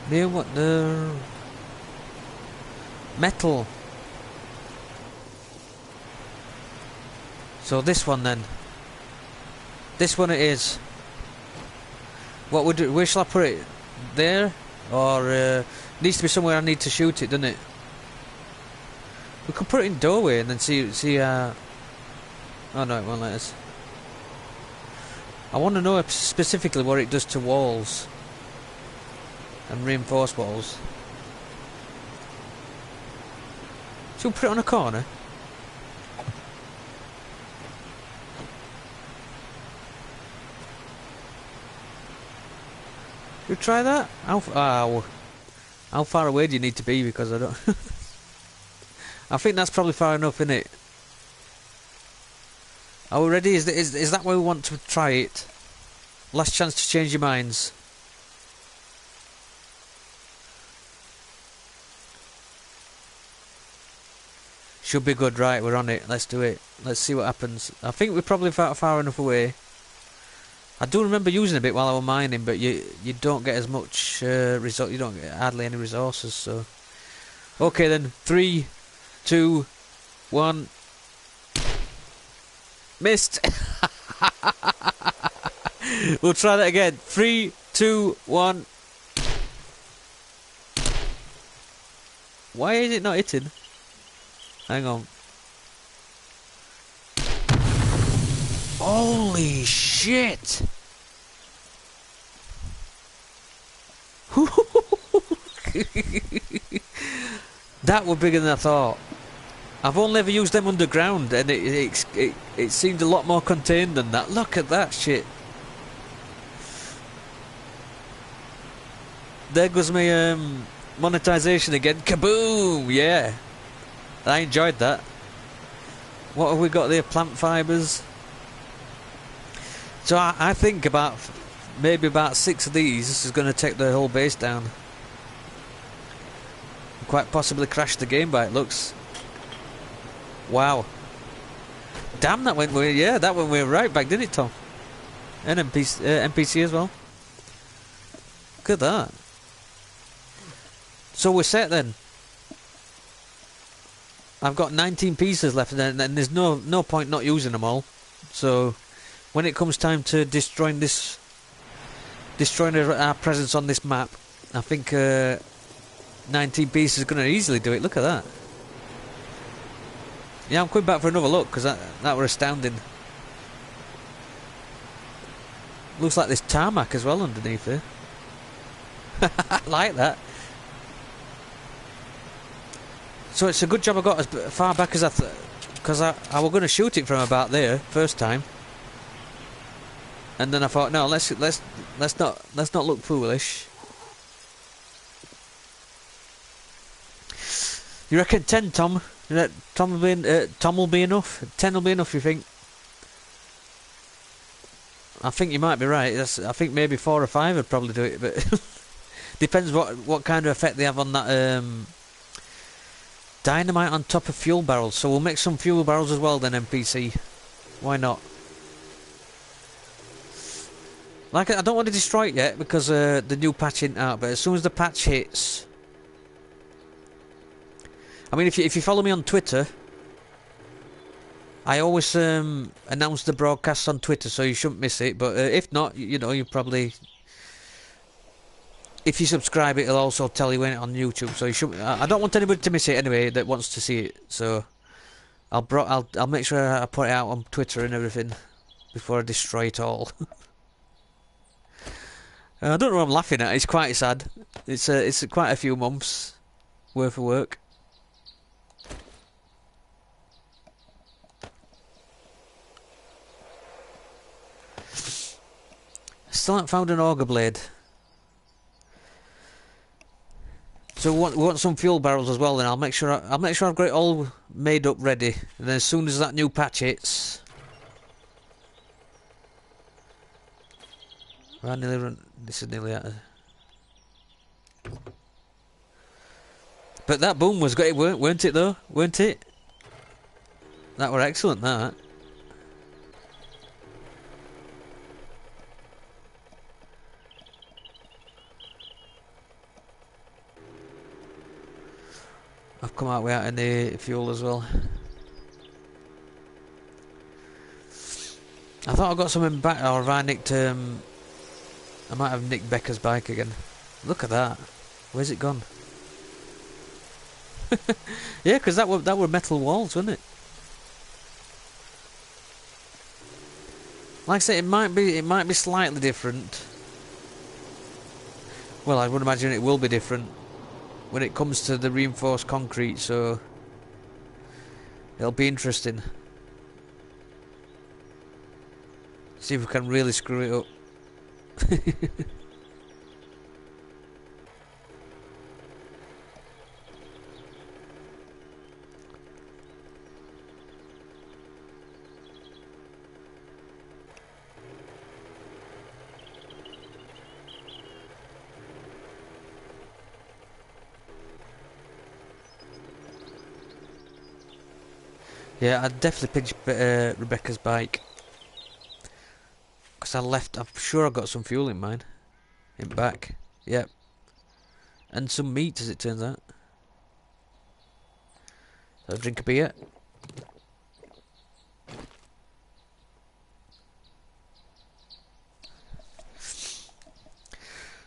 Speaker 1: Near what the metal. So this one then. This one it is. What would where shall I put it? There? Or needs to be somewhere I need to shoot it, doesn't it? We could put it in doorway and then see oh no, it won't let us. I want to know specifically what it does to walls. And reinforced walls. Should we put it on a corner? Should we try that? How far away do you need to be? Because I don't... I think that's probably far enough, isn't it? Are we ready? Is that where we want to try it? Last chance to change your minds. Should be good, right, we're on it, let's do it. Let's see what happens. I think we're probably far enough away. I do remember using a bit while I was mining, but you don't get as much result, you don't get hardly any resources, so... Okay then, 3, 2, 1... Missed! We'll try that again. 3, 2, 1... Why is it not hitting? Hang on. Holy shit! That was bigger than I thought. I've only ever used them underground, and it seemed a lot more contained than that. Look at that shit. There goes my monetization again. Kaboom! Yeah. I enjoyed that. What have we got there? Plant fibres. So I think maybe about 6 of these is going to take the whole base down. Quite possibly crash the game by it looks. Wow. Damn, that went weird. Yeah, that went weird right back, didn't it, Tom? And NPC as well. Look at that. So we're set then. I've got 19 pieces left, and there's no point not using them all. So when it comes time to destroying our presence on this map, I think 19 pieces is going to easily do it. Look at that. Yeah, I'm coming back for another look because that were astounding. Looks like there's tarmac as well underneath here. I like that. So it's a good job I got as far back as I because I was going to shoot it from about there first time, and then I thought, no, let's not look foolish. You reckon 10, Tom? Tom will be enough? 10 will be enough, you think? I think you might be right. I think maybe 4 or 5 would probably do it, but depends what kind of effect they have on that dynamite on top of fuel barrels. So we'll make some fuel barrels as well then, NPC. Why not? Like, I don't want to destroy it yet because the new patch isn't out, but as soon as the patch hits... I mean, if you follow me on Twitter, I always announce the broadcasts on Twitter, so you shouldn't miss it. But if not, you know, you probably... If you subscribe, it'll also tell you when it's on YouTube, so you shouldn't... I don't want anybody to miss it anyway that wants to see it, so... I'll make sure I put it out on Twitter and everything before I destroy it all. I don't know what I'm laughing at. It's quite sad. It's quite a few months worth of work. Still haven't found an auger blade. So we want some fuel barrels as well. Then I'll make sure I've got it all made up ready. And then as soon as that new patch hits, this is nearly out of... But that boom was great, weren't it though? Weren't it? That were excellent, that. I've come out without any fuel as well. I thought I got something back, or have I nicked... I might have nicked Becca's bike again. Look at that. Where's it gone? Yeah, because that were metal walls, wasn't it? Like I say, it might be slightly different. Well, I would imagine it will be different when it comes to the reinforced concrete, so it'll be interesting. See if we can really screw it up. Yeah, I'd definitely pinch Rebecca's bike. Because I'm sure I got some fuel in mine. In back. Yep. And some meat, as it turns out. So I'll drink a beer.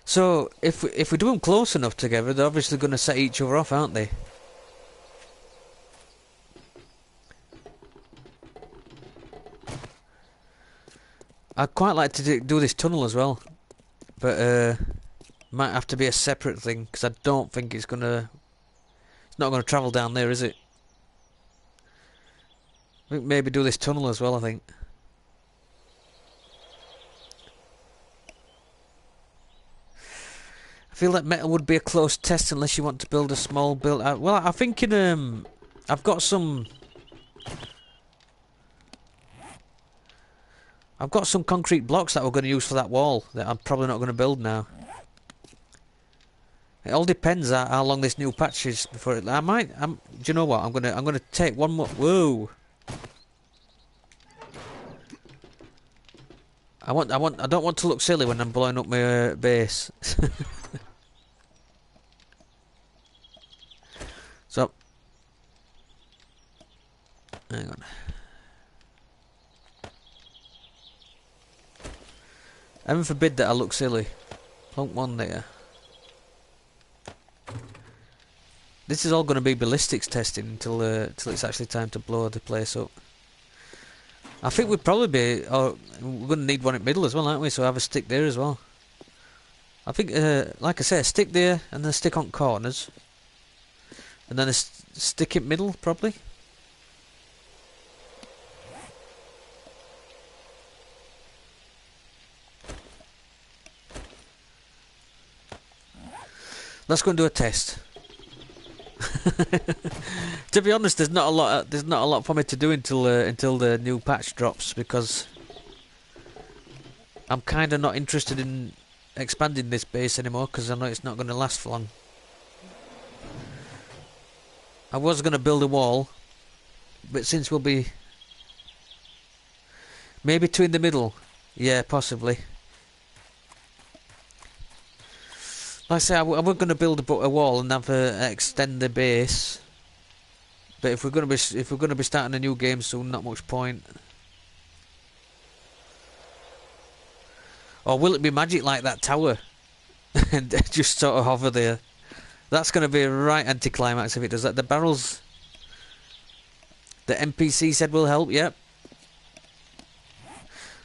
Speaker 1: So, if we do them close enough together, they're obviously going to set each other off, aren't they? I'd quite like to do this tunnel as well, but might have to be a separate thing because I don't think it's not gonna travel down there, is it? I think maybe do this tunnel as well. I think. I feel like metal would be a close test unless you want to build a small build. Well, I'm thinking I've got some concrete blocks that we're going to use for that wall that I'm probably not going to build now. It all depends how long this new patch is before it. Do you know what? I'm gonna take one more. Whoa! I don't want to look silly when I'm blowing up my base. So, hang on. Heaven forbid that I look silly. Plonk one there. This is all going to be ballistics testing until it's actually time to blow the place up. I think we'd probably be... we're going to need one in the middle as well, aren't we? So have a stick there as well. I think, like I say, a stick there and then a stick on corners. And then a stick in middle, probably. Let's go and do a test. To be honest, there's not a lot. There's not a lot for me to do until the new patch drops, because I'm kind of not interested in expanding this base anymore, because I know it's not going to last for long. I was going to build a wall, but since we'll be maybe two in the middle, yeah, possibly. Like I say, I was going to build a wall and have extend the base, but if we're going to be starting a new game soon, not much point. Or will it be magic like that tower, and just sort of hover there? That's going to be a right anticlimax if it does that. The barrels, the NPC said will help. Yep.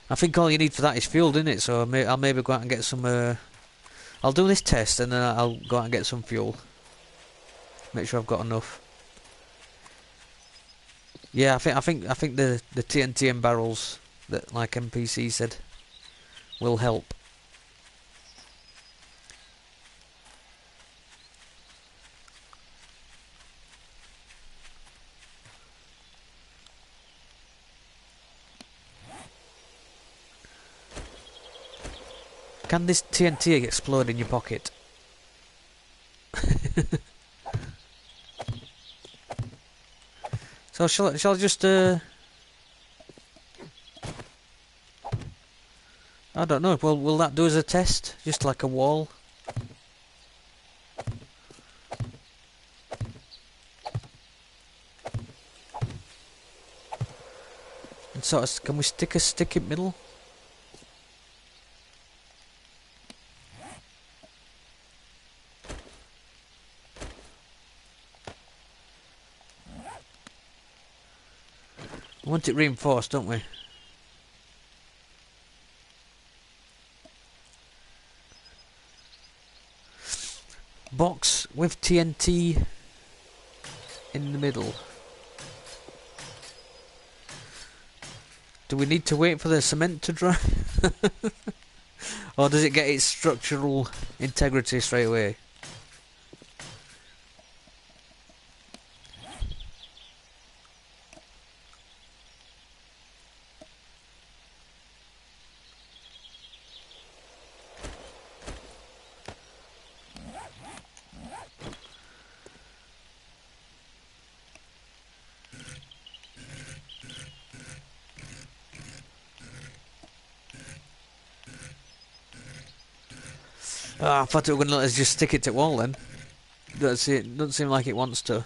Speaker 1: I think all you need for that is fuel, isn't it? So I'll maybe go out and get some. I'll do this test and then I'll go out and get some fuel. Make sure I've got enough. Yeah, I think the TNT and barrels that, like NPC said, will help. Can this TNT explode in your pocket? So shall I just I don't know. Well, will that do as a test? Just like a wall? And sort of, can we stick a stick in middle? We want it reinforced, don't we? Box with TNT in the middle. Do we need to wait for the cement to dry? Or does it get its structural integrity straight away? Oh, I thought it were going to let us just stick it to wall then. Doesn't seem like it wants to.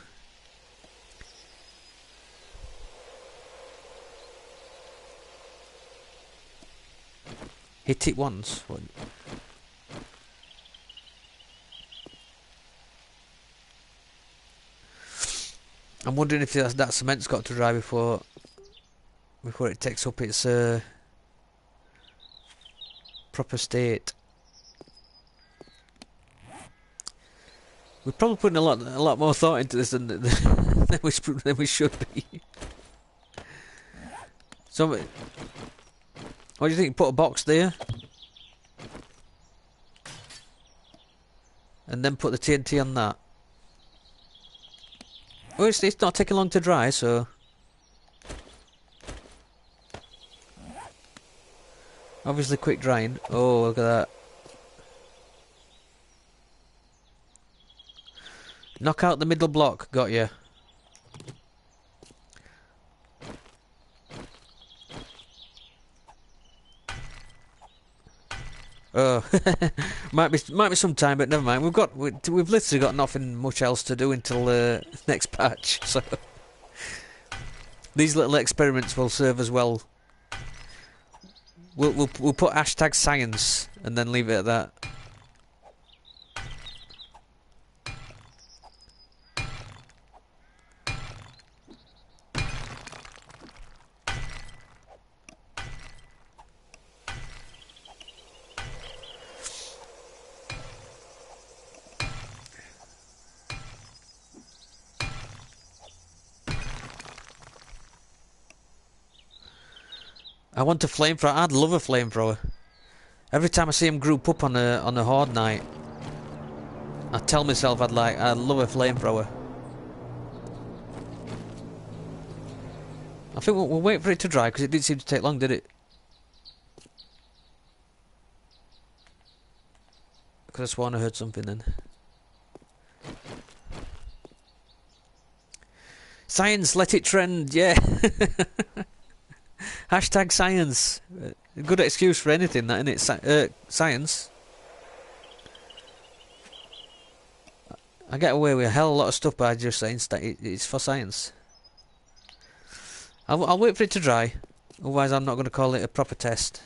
Speaker 1: Hit it once. What? I'm wondering if that cement's got to dry before it takes up its proper state. We're probably putting a lot more thought into this than we should be. So, what do you think? Put a box there, and then put the TNT on that. Oh, it's not taking long to dry, so obviously quick drying. Oh, look at that! Knock out the middle block. Got you. Oh, might be some time, but never mind. We've literally got nothing much else to do until next patch. So these little experiments will serve as well. We'll put hashtag science and then leave it at that. I want a flamethrower. I'd love a flamethrower. Every time I see them group up on a horde night, I tell myself I'd love a flamethrower. I think we'll wait for it to dry because it didn't seem to take long, did it? I could have sworn I heard something then. Science, let it trend, yeah. Hashtag science. A good excuse for anything, that, isn't it? Science. I get away with a hell of a lot of stuff by just saying it's for science. I'll wait for it to dry. Otherwise I'm not going to call it a proper test.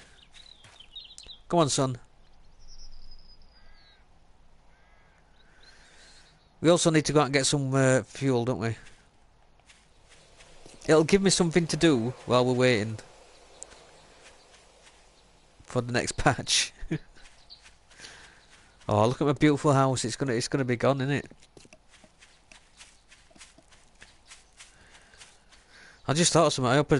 Speaker 1: Come on, son. We also need to go out and get some fuel, don't we? It'll give me something to do while we're waiting for the next patch. Oh, look at my beautiful house. It's gonna be gone, isn't it? I just thought of something. I hope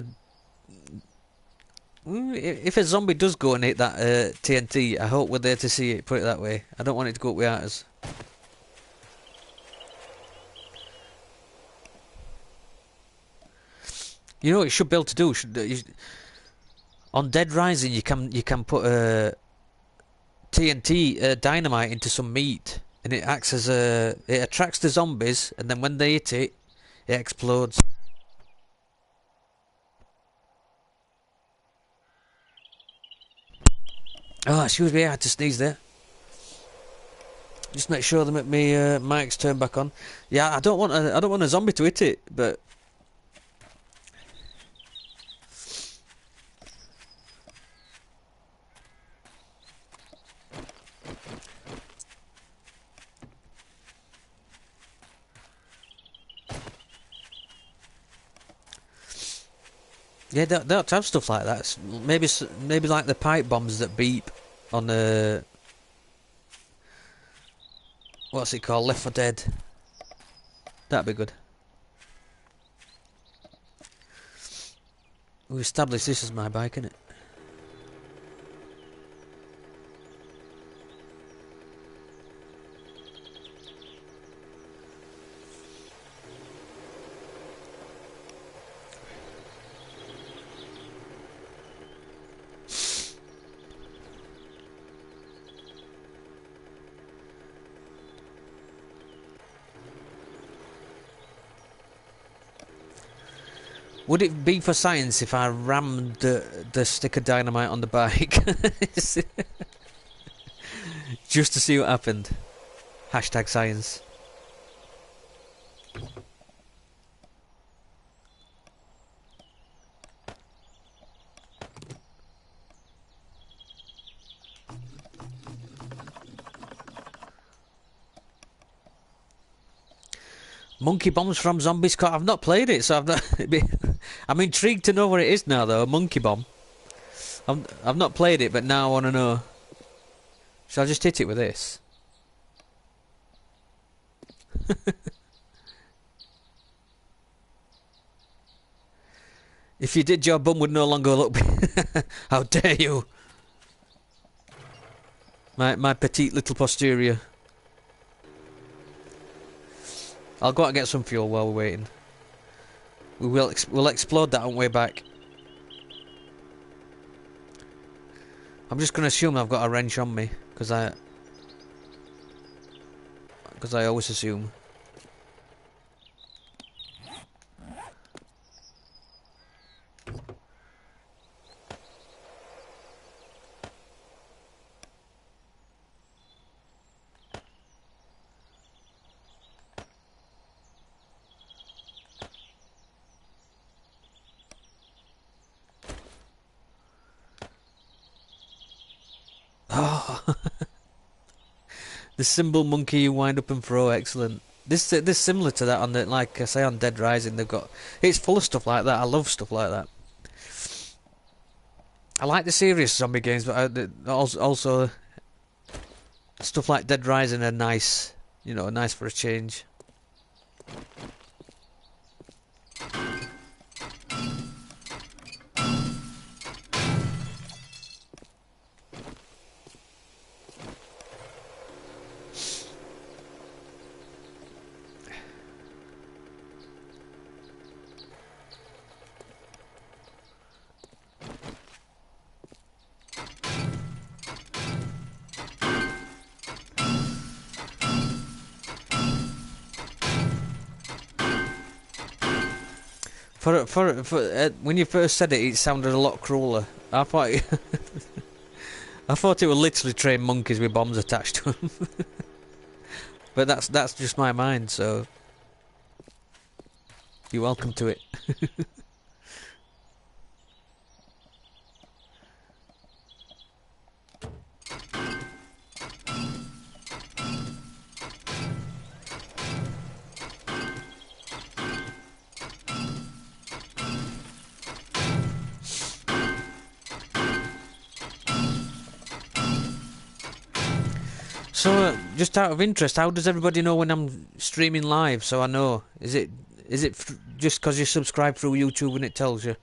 Speaker 1: if a zombie does go and hit that TNT, I hope we're there to see it. Put it that way. I don't want it to go up without us. You know what you should be able to do? On Dead Rising, you can put TNT dynamite into some meat, and it acts as it attracts the zombies, and then when they hit it, it explodes. Oh, excuse me, I had to sneeze there. Just make sure that my mic's turned back on. Yeah, I don't want a zombie to hit it, but. Yeah, they ought to have stuff like that. Maybe like the pipe bombs that beep on the what's it called, Left 4 Dead. That'd be good. We established this as my bike, innit? Would it be for science if I rammed the stick of dynamite on the bike? Just to see what happened. Hashtag science. Monkey bombs from Zombies Caught. I've not played it, so I'm intrigued to know what it is now, though. A monkey bomb. I've not played it, but now I want to know. Shall I just hit it with this? If you did, your bum would no longer look. How dare you? My petite little posterior. I'll go out and get some fuel while we're waiting. We'll explode that on the way back. I'm just going to assume I've got a wrench on me, because I always assume. Oh, the symbol monkey you wind up and throw, excellent. This similar to that on the, like I say, on Dead Rising. They've got, it's full of stuff like that. I love stuff like that. I like the serious zombie games, but also stuff like Dead Rising are nice. You know, nice for a change. When you first said it, it sounded a lot crueler. I thought I thought it were literally trained monkeys with bombs attached to them. But that's just my mind, so you're welcome to it. So, just out of interest, how does everybody know when I'm streaming live? So I know. Is it just because you subscribe through YouTube and it tells you?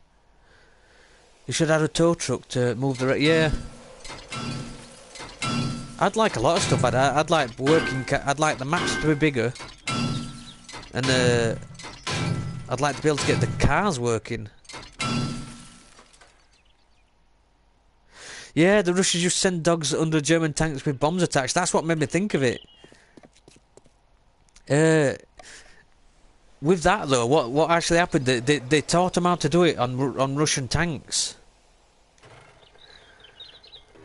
Speaker 1: You should have a tow truck to move the. Yeah, I'd like a lot of stuff. I'd like I'd like the maps to be bigger, and I'd like to be able to get the cars working. Yeah, the Russians just send dogs under German tanks with bombs attached. That's what made me think of it. With that though, what actually happened? They taught them how to do it on Russian tanks.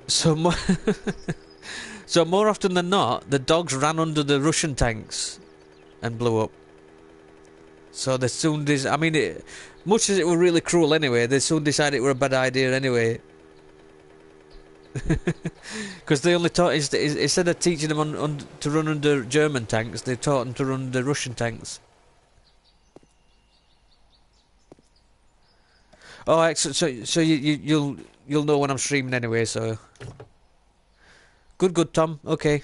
Speaker 1: So more so more often than not, the dogs ran under the Russian tanks and blew up. So they soon I mean, much as it were really cruel anyway, they soon decided it were a bad idea anyway. Because they only taught instead of teaching them to run under German tanks, they taught them to run under Russian tanks. Oh, so you'll know when I'm streaming anyway. So good, Tom. Okay.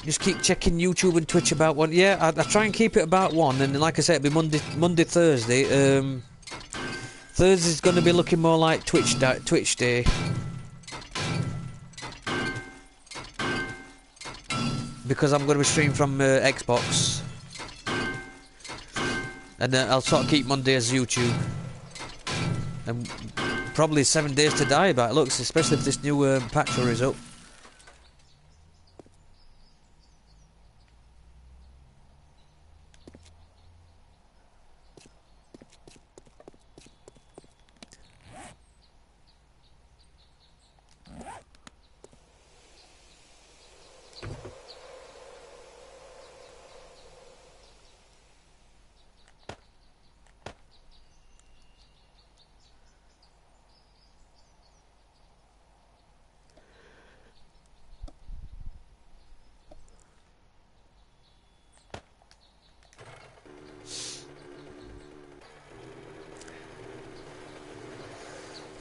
Speaker 1: Just keep checking YouTube and Twitch about one. Yeah, I try and keep it about one, and like I said, it'll be Monday, Thursday. Thursday's going to be looking more like Twitch day. Because I'm going to be streaming from Xbox. And I'll sort of keep Monday as YouTube. And probably 7 days to die by it looks, especially if this new patch is up.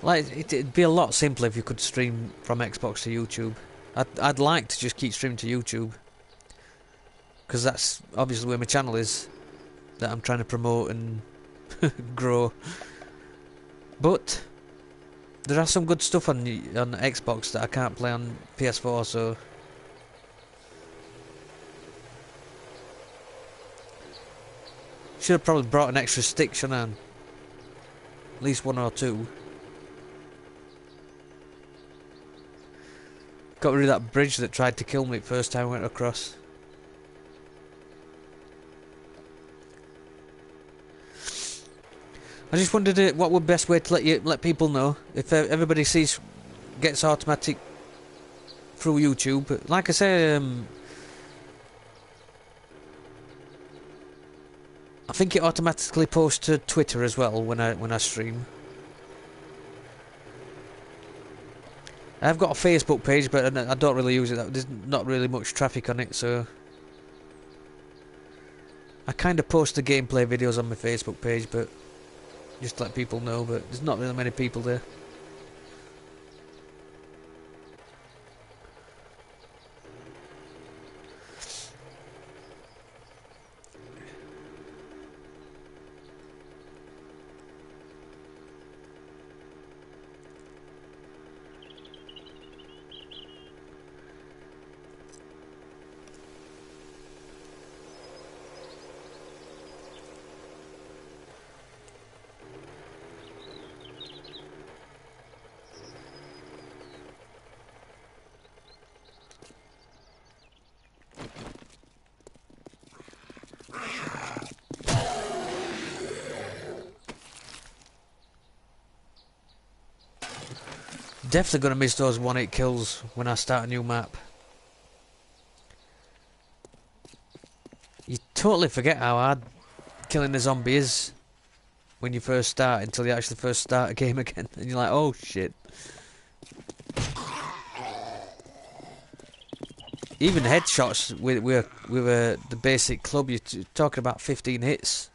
Speaker 1: Like, it'd be a lot simpler if you could stream from Xbox to YouTube. I'd like to just keep streaming to YouTube. Because that's obviously where my channel is. That I'm trying to promote and grow. But there are some good stuff on Xbox that I can't play on PS4, so... Should have probably brought an extra stick, shouldn't I? At least one or two. Got rid of that bridge that tried to kill me the first time I went across. I just wondered what would best way to let people know if everybody gets automatic through YouTube. But like I say, I think it automatically posts to Twitter as well when I stream. I've got a Facebook page, but I don't really use it. There's not really much traffic on it, so I kind of post the gameplay videos on my Facebook page, but just to let people know. But there's not really many people there. Definitely gonna miss those 1-hit kills when I start a new map. You totally forget how hard killing a zombie is when you first start until you actually first start a game again, and you're like, oh shit. Even headshots with the basic club, you're talking about 15 hits.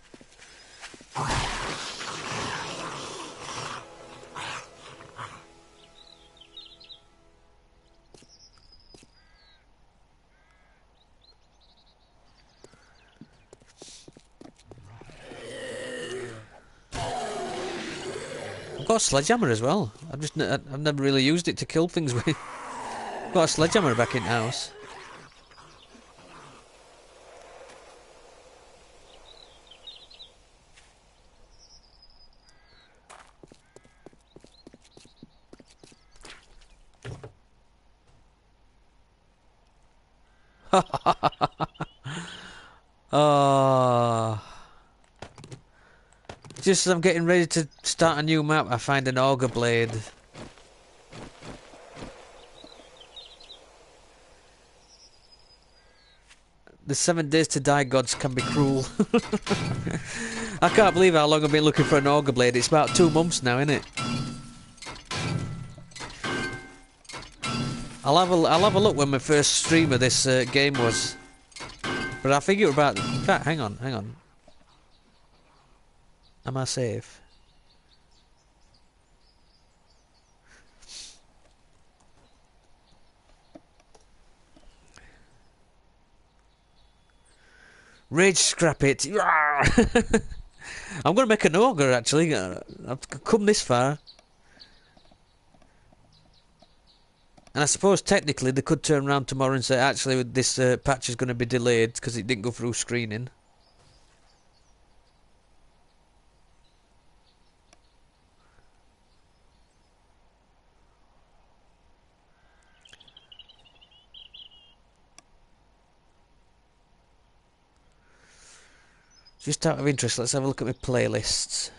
Speaker 1: I've got a sledgehammer as well. I've never really used it to kill things with. I've got a sledgehammer back in the house. Oh. Just as I'm getting ready to start a new map, I find an auger blade. The 7 days to die gods can be cruel. I can't believe how long I've been looking for an auger blade. It's about 2 months now, isn't it? I'll have a look when my first stream of this game was. But I think it was about. In fact, hang on. Am I safe? Rage scrap it. I'm gonna make an ogre actually. I've come this far. And I suppose technically they could turn around tomorrow and say actually this patch is going to be delayed because it didn't go through screening. Just out of interest, let's have a look at my playlists.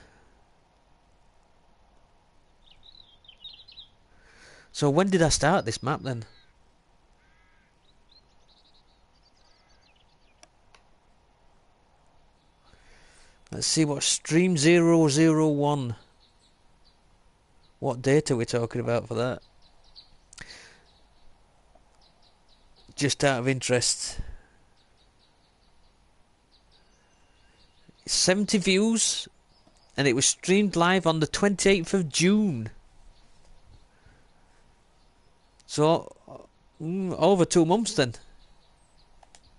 Speaker 1: So when did I start this map then? Let's see what stream 001. What date are we talking about for that? Just out of interest. 70 views, and it was streamed live on the 28th of June. So, over 2 months then.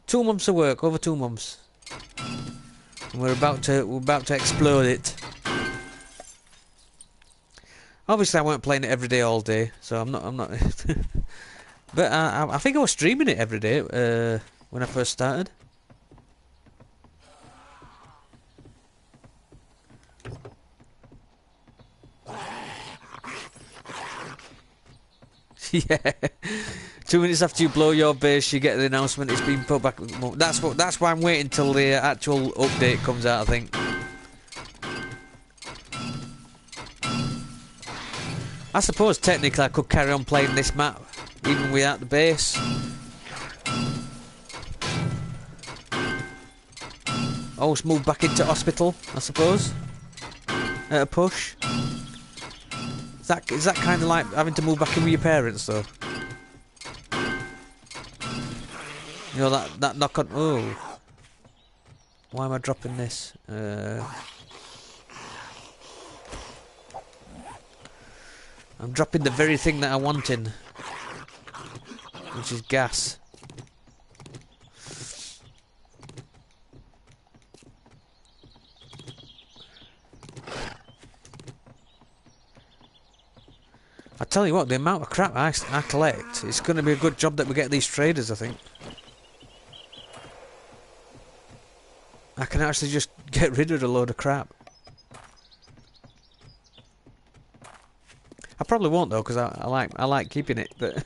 Speaker 1: 2 months of work, over 2 months. And we're about to explode it. Obviously, I weren't playing it every day, all day, so I'm not. But I think I was streaming it every day when I first started. Yeah. 2 minutes after you blow your base, you get the announcement it's been put back. That's why I'm waiting till the actual update comes out, I think. I suppose technically I could carry on playing this map even without the base. Always move back into hospital, I suppose. At a push. Is that kind of like having to move back in with your parents, though? You know, that knock on... Oh. Why am I dropping this? I'm dropping the very thing that I wanted. Which is gas. I tell you what, the amount of crap I collect, it's going to be a good job that we get these traders, I think. I can actually just get rid of a load of crap. I probably won't though, because I like keeping it, but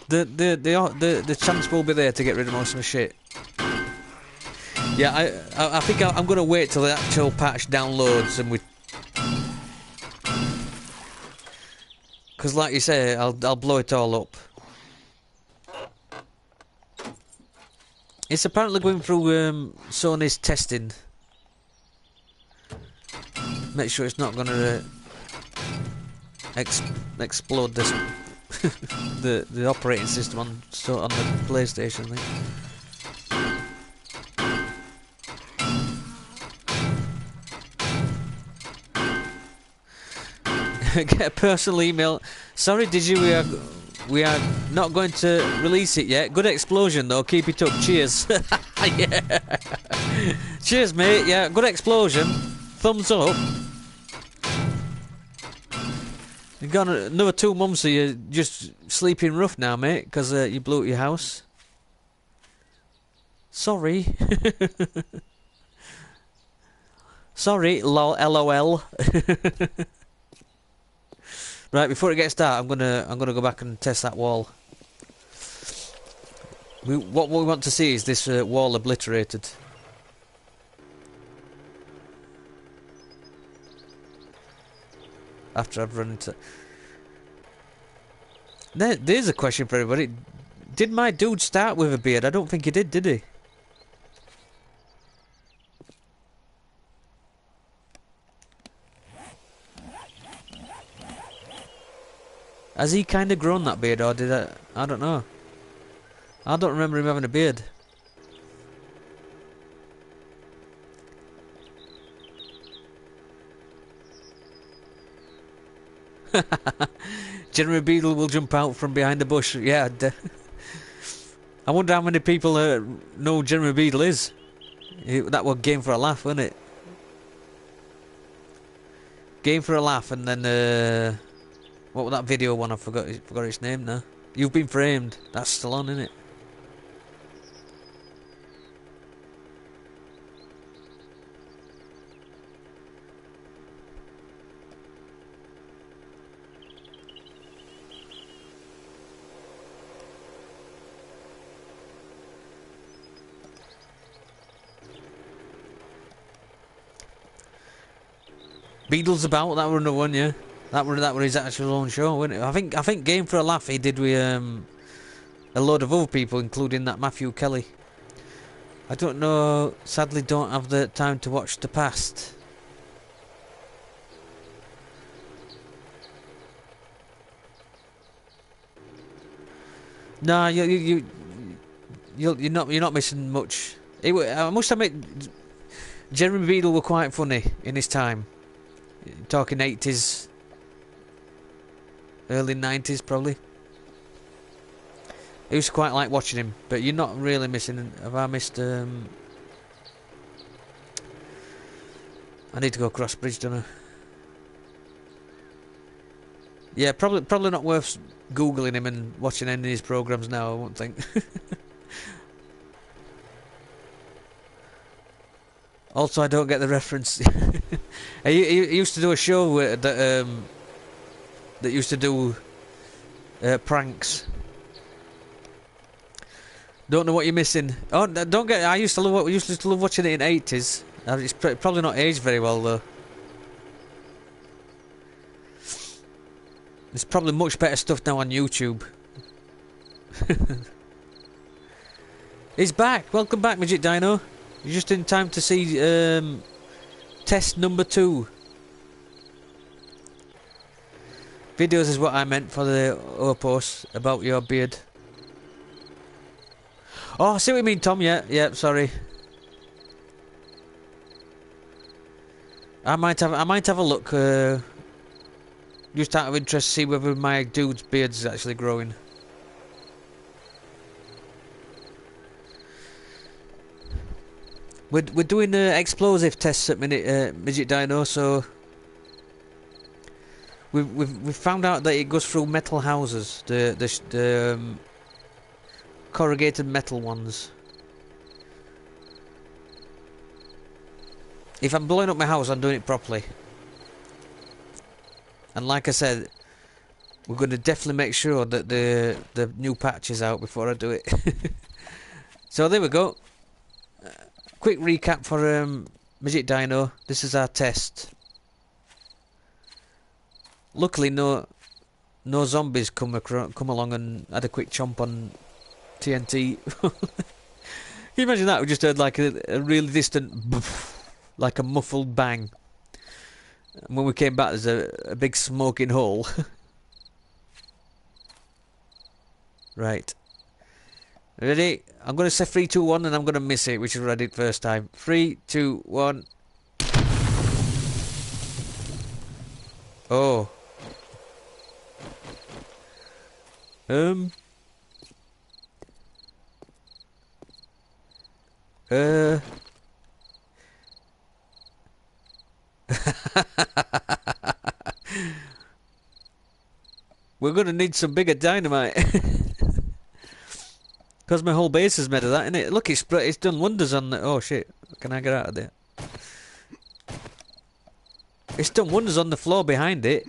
Speaker 1: the chance will be there to get rid of most of my shit. Yeah, I think I'm going to wait till the actual patch downloads and we Because like you say, I'll blow it all up. It's apparently going through Sony's testing. Make sure it's not going to explode this the operating system on the PlayStation thing. Get a personal email. Sorry, we are not going to release it yet. Good explosion though. Keep it up. Cheers. Yeah. Cheers, mate. Yeah, good explosion. Thumbs up. You've got another 2 months, so you're just sleeping rough now, mate, because you blew up your house. Sorry. Sorry, LOL. Right, before it gets dark, I'm gonna go back and test that wall. What we want to see is this wall obliterated. After I've run into... There's a question for everybody. Did my dude start with a beard? I don't think he did he? Has he kind of grown that beard, or did I don't know. I don't remember him having a beard. Jeremy Beadle will jump out from behind the bush. Yeah. I wonder how many people know Jeremy Beadle is. That was Game for a Laugh, wasn't it? Game for a Laugh, and then what was that video one? I forgot its name now. You've Been Framed. That's still on, isn't it? Beadle's About, that were another one, yeah. That were his actual own show, wasn't it? I think Game for a Laugh he did with a load of other people, including that Matthew Kelly. I don't know, sadly don't have the time to watch the past. Nah, you're not missing much. I must admit, Jeremy Beadle were quite funny in his time. Talking 80s, early 90s probably. I used to quite like watching him, but you're not really missing. Have I missed? I need to go across bridge, don't I? Yeah, probably not worth googling him and watching any of his programs now. I won't think. Also, I don't get the reference. He used to do a show that used to do pranks. Don't know what you're missing. Oh, don't get. I used to love watching it in '80s. It's probably not aged very well though. There's probably much better stuff now on YouTube. He's back. Welcome back, Midget Dino. You're just in time to see test number 2. Videos is what I meant for the post about your beard. Oh, I see what you mean, Tom. Yeah, sorry. I might have a look. Just out of interest, see whether my dude's beard is actually growing. We're doing explosive tests at minute, Midget Dino. So we've found out that it goes through metal houses, the corrugated metal ones. If I'm blowing up my house, I'm doing it properly. And like I said, we're going to definitely make sure that the new patch is out before I do it. So there we go. Quick recap for Midget Dino. This is our test. Luckily, no no zombies come along and had a quick chomp on TNT. Can you imagine that? We just heard like a really distant, boof, like a muffled bang. And when we came back, there's a big smoking hole. Right. Ready? I'm going to say 3, 2, 1 and I'm going to miss it, which is what I did first time. 3, 2, 1. Oh. We're going to need some bigger dynamite. Because my whole base is made of that, innit? Look, it's done wonders on the... Oh, shit. Can I get out of there? It's done wonders on the floor behind it.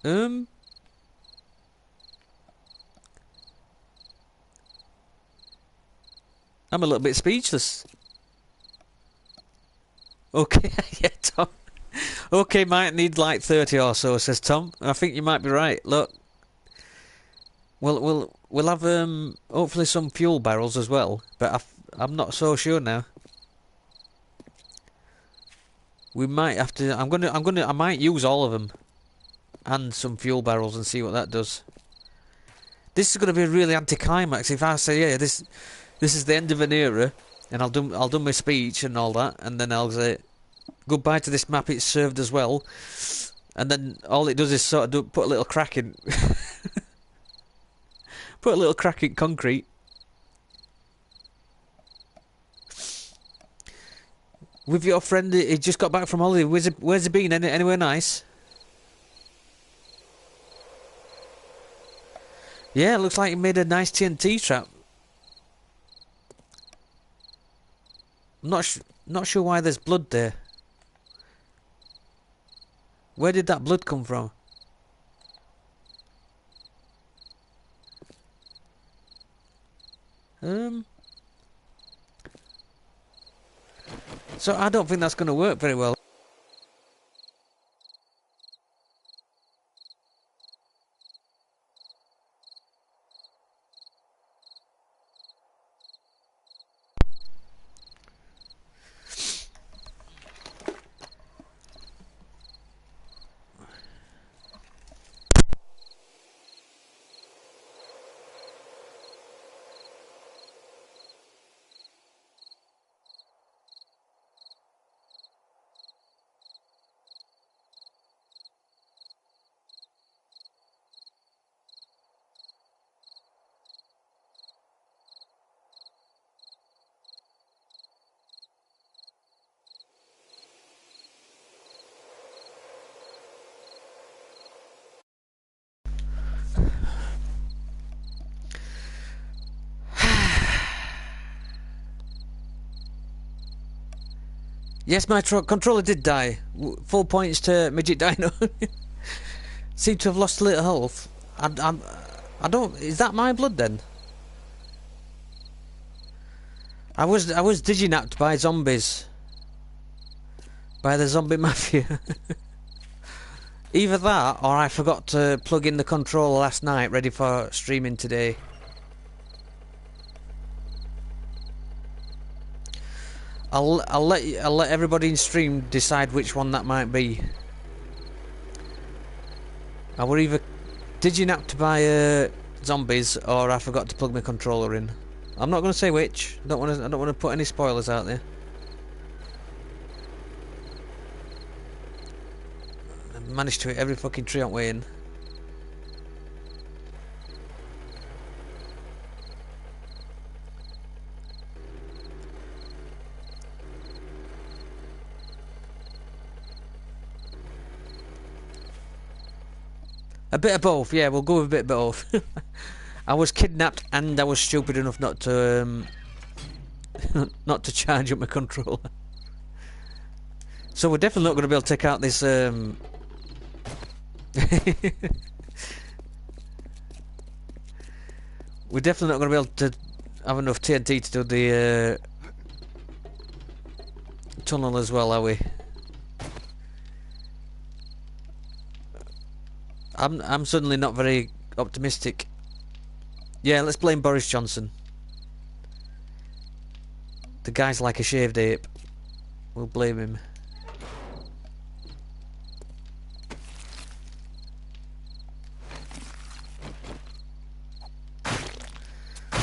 Speaker 1: I'm a little bit speechless. Okay, yeah, Tom. Okay, might need like 30 or so, says Tom. I think you might be right. Look, we'll have hopefully some fuel barrels as well, but I'm not so sure now. We might have to. I might use all of them and some fuel barrels and see what that does. This is going to be a really anticlimax if I say, yeah, this is the end of an era, and I'll do my speech and all that, and then I'll say goodbye to this map. It's served as well, and then all it does is sort of put a little crack in, put a little crack in concrete. With your friend, he just got back from holiday. Where's he been? Anywhere nice? Yeah, looks like he made a nice TNT trap. I'm not sure why there's blood there. Where did that blood come from? So I don't think that's going to work very well. Yes, my controller did die. Full points to Midget Dino. Seem to have lost a little health. I don't... Is that my blood then? I was diginapped by zombies. By the zombie mafia. Either that, or I forgot to plug in the controller last night, ready for streaming today. I'll let everybody in stream decide which one that might be. I were either diginapped by zombies, or I forgot to plug my controller in. I'm not going to say which. I don't want to put any spoilers out there. I managed to hit every fucking tree on way in. A bit of both, yeah, we'll go with a bit of both. I was kidnapped and I was stupid enough not to not to charge up my controller. So we're definitely not going to be able to take out this we're definitely not going to be able to have enough TNT to do the tunnel as well, are we? I'm suddenly not very optimistic. Yeah, let's blame Boris Johnson. The guy's like a shaved ape. We'll blame him.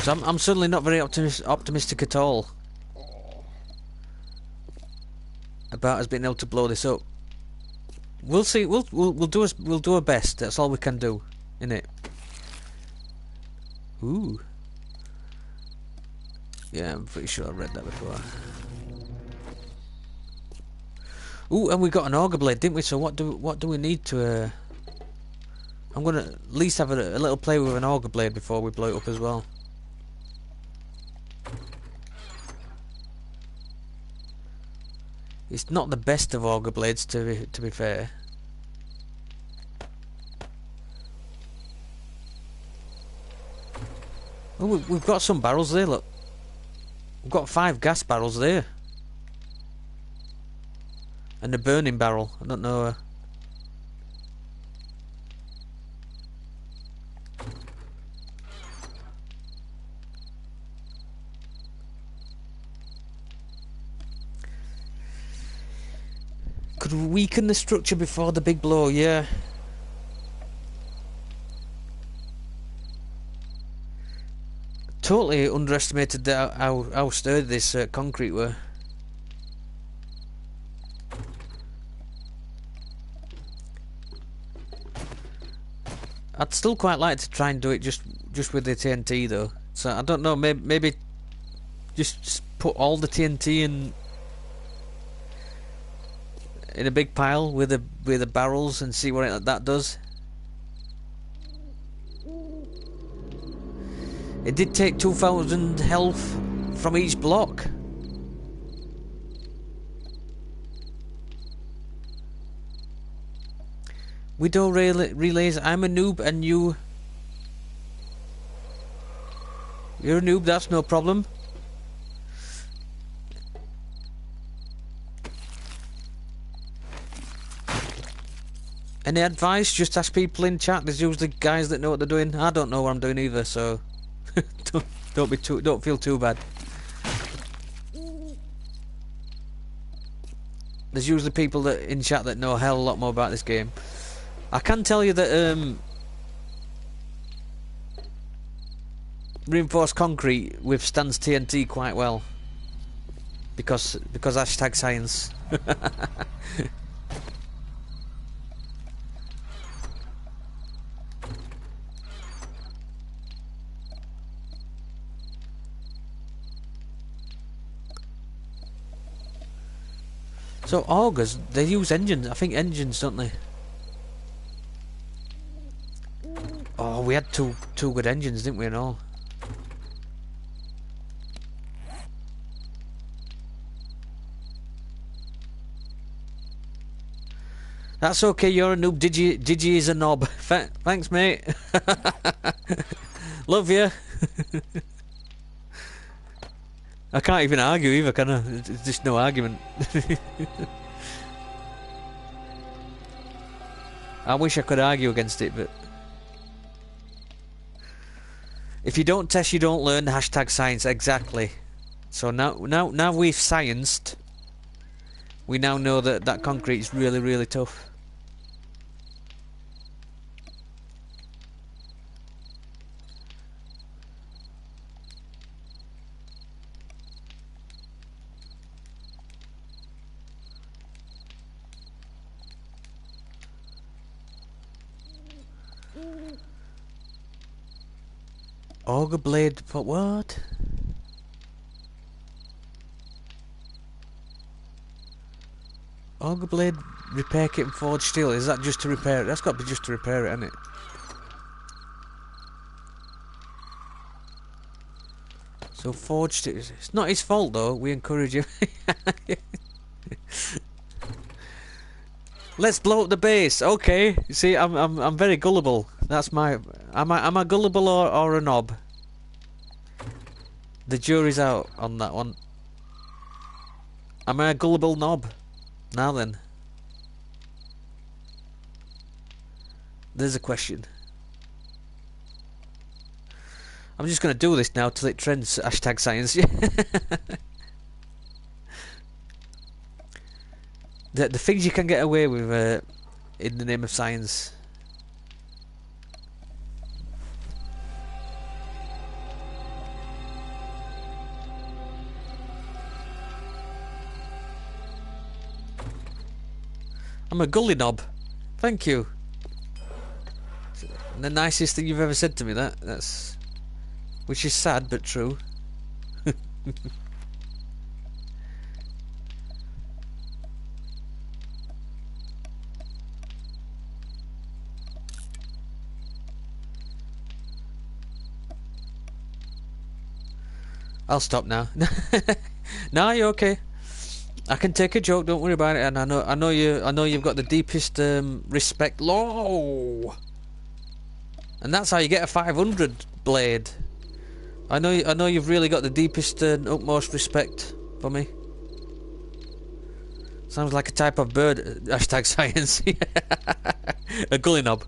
Speaker 1: So I'm suddenly not very optimistic at all about us being able to blow this up. We'll see. We'll do our best. That's all we can do, innit? Ooh. Yeah, I'm pretty sure I read that before. Ooh, and we got an auger blade, didn't we? So what do we need to? I'm gonna at least have a little play with an auger blade before we blow it up as well. It's not the best of auger blades, to be fair. Oh, we've got some barrels there. Look, we've got 5 gas barrels there, and a burning barrel. I don't know. Could we weaken the structure before the big blow? Yeah. Totally underestimated how sturdy this concrete were. I'd still quite like to try and do it just with the TNT though. So I don't know. Maybe just put all the TNT in a big pile with the barrels and see what that does. It did take 2,000 health from each block. Widow relays. I'm a noob and you're a noob. That's no problem. Any advice? Just ask people in chat. There's usually guys that know what they're doing. I don't know what I'm doing either, so don't feel too bad. There's usually people that in chat that know a hell of a lot more about this game. I can tell you that reinforced concrete withstands TNT quite well because hashtag science. So augers, they use engines. I think engines, don't they? Oh, we had two good engines, didn't we, and all? That's okay, you're a noob. Digi is a knob. Thanks, mate. Love you. I can't even argue either, can I? There's just no argument. I wish I could argue against it, but if you don't test, you don't learn. Hashtag science, exactly. So now we've scienced. We now know that concrete is really, really tough. Auger blade for what? Auger blade repair kit and forged steel. Is that just to repair it? That's got to be just to repair it, hasn't it? So forged it. It's not his fault though. We encourage him. Let's blow up the base. Okay. See, I'm very gullible. That's my. Am I gullible or a knob? The jury's out on that one. Am I a gullible knob? Now then. There's a question. I'm just going to do this now till it trends. Hashtag science. the things you can get away with in the name of science. I'm a gully knob. Thank you. The nicest thing you've ever said to me. That's which is sad but true. I'll stop now. No, you're okay. I can take a joke. Don't worry about it. And I know you've got the deepest respect. Low. And that's how you get a 500 blade. I know you've really got the deepest and utmost respect for me. Sounds like a type of bird. Hashtag science. A gully knob.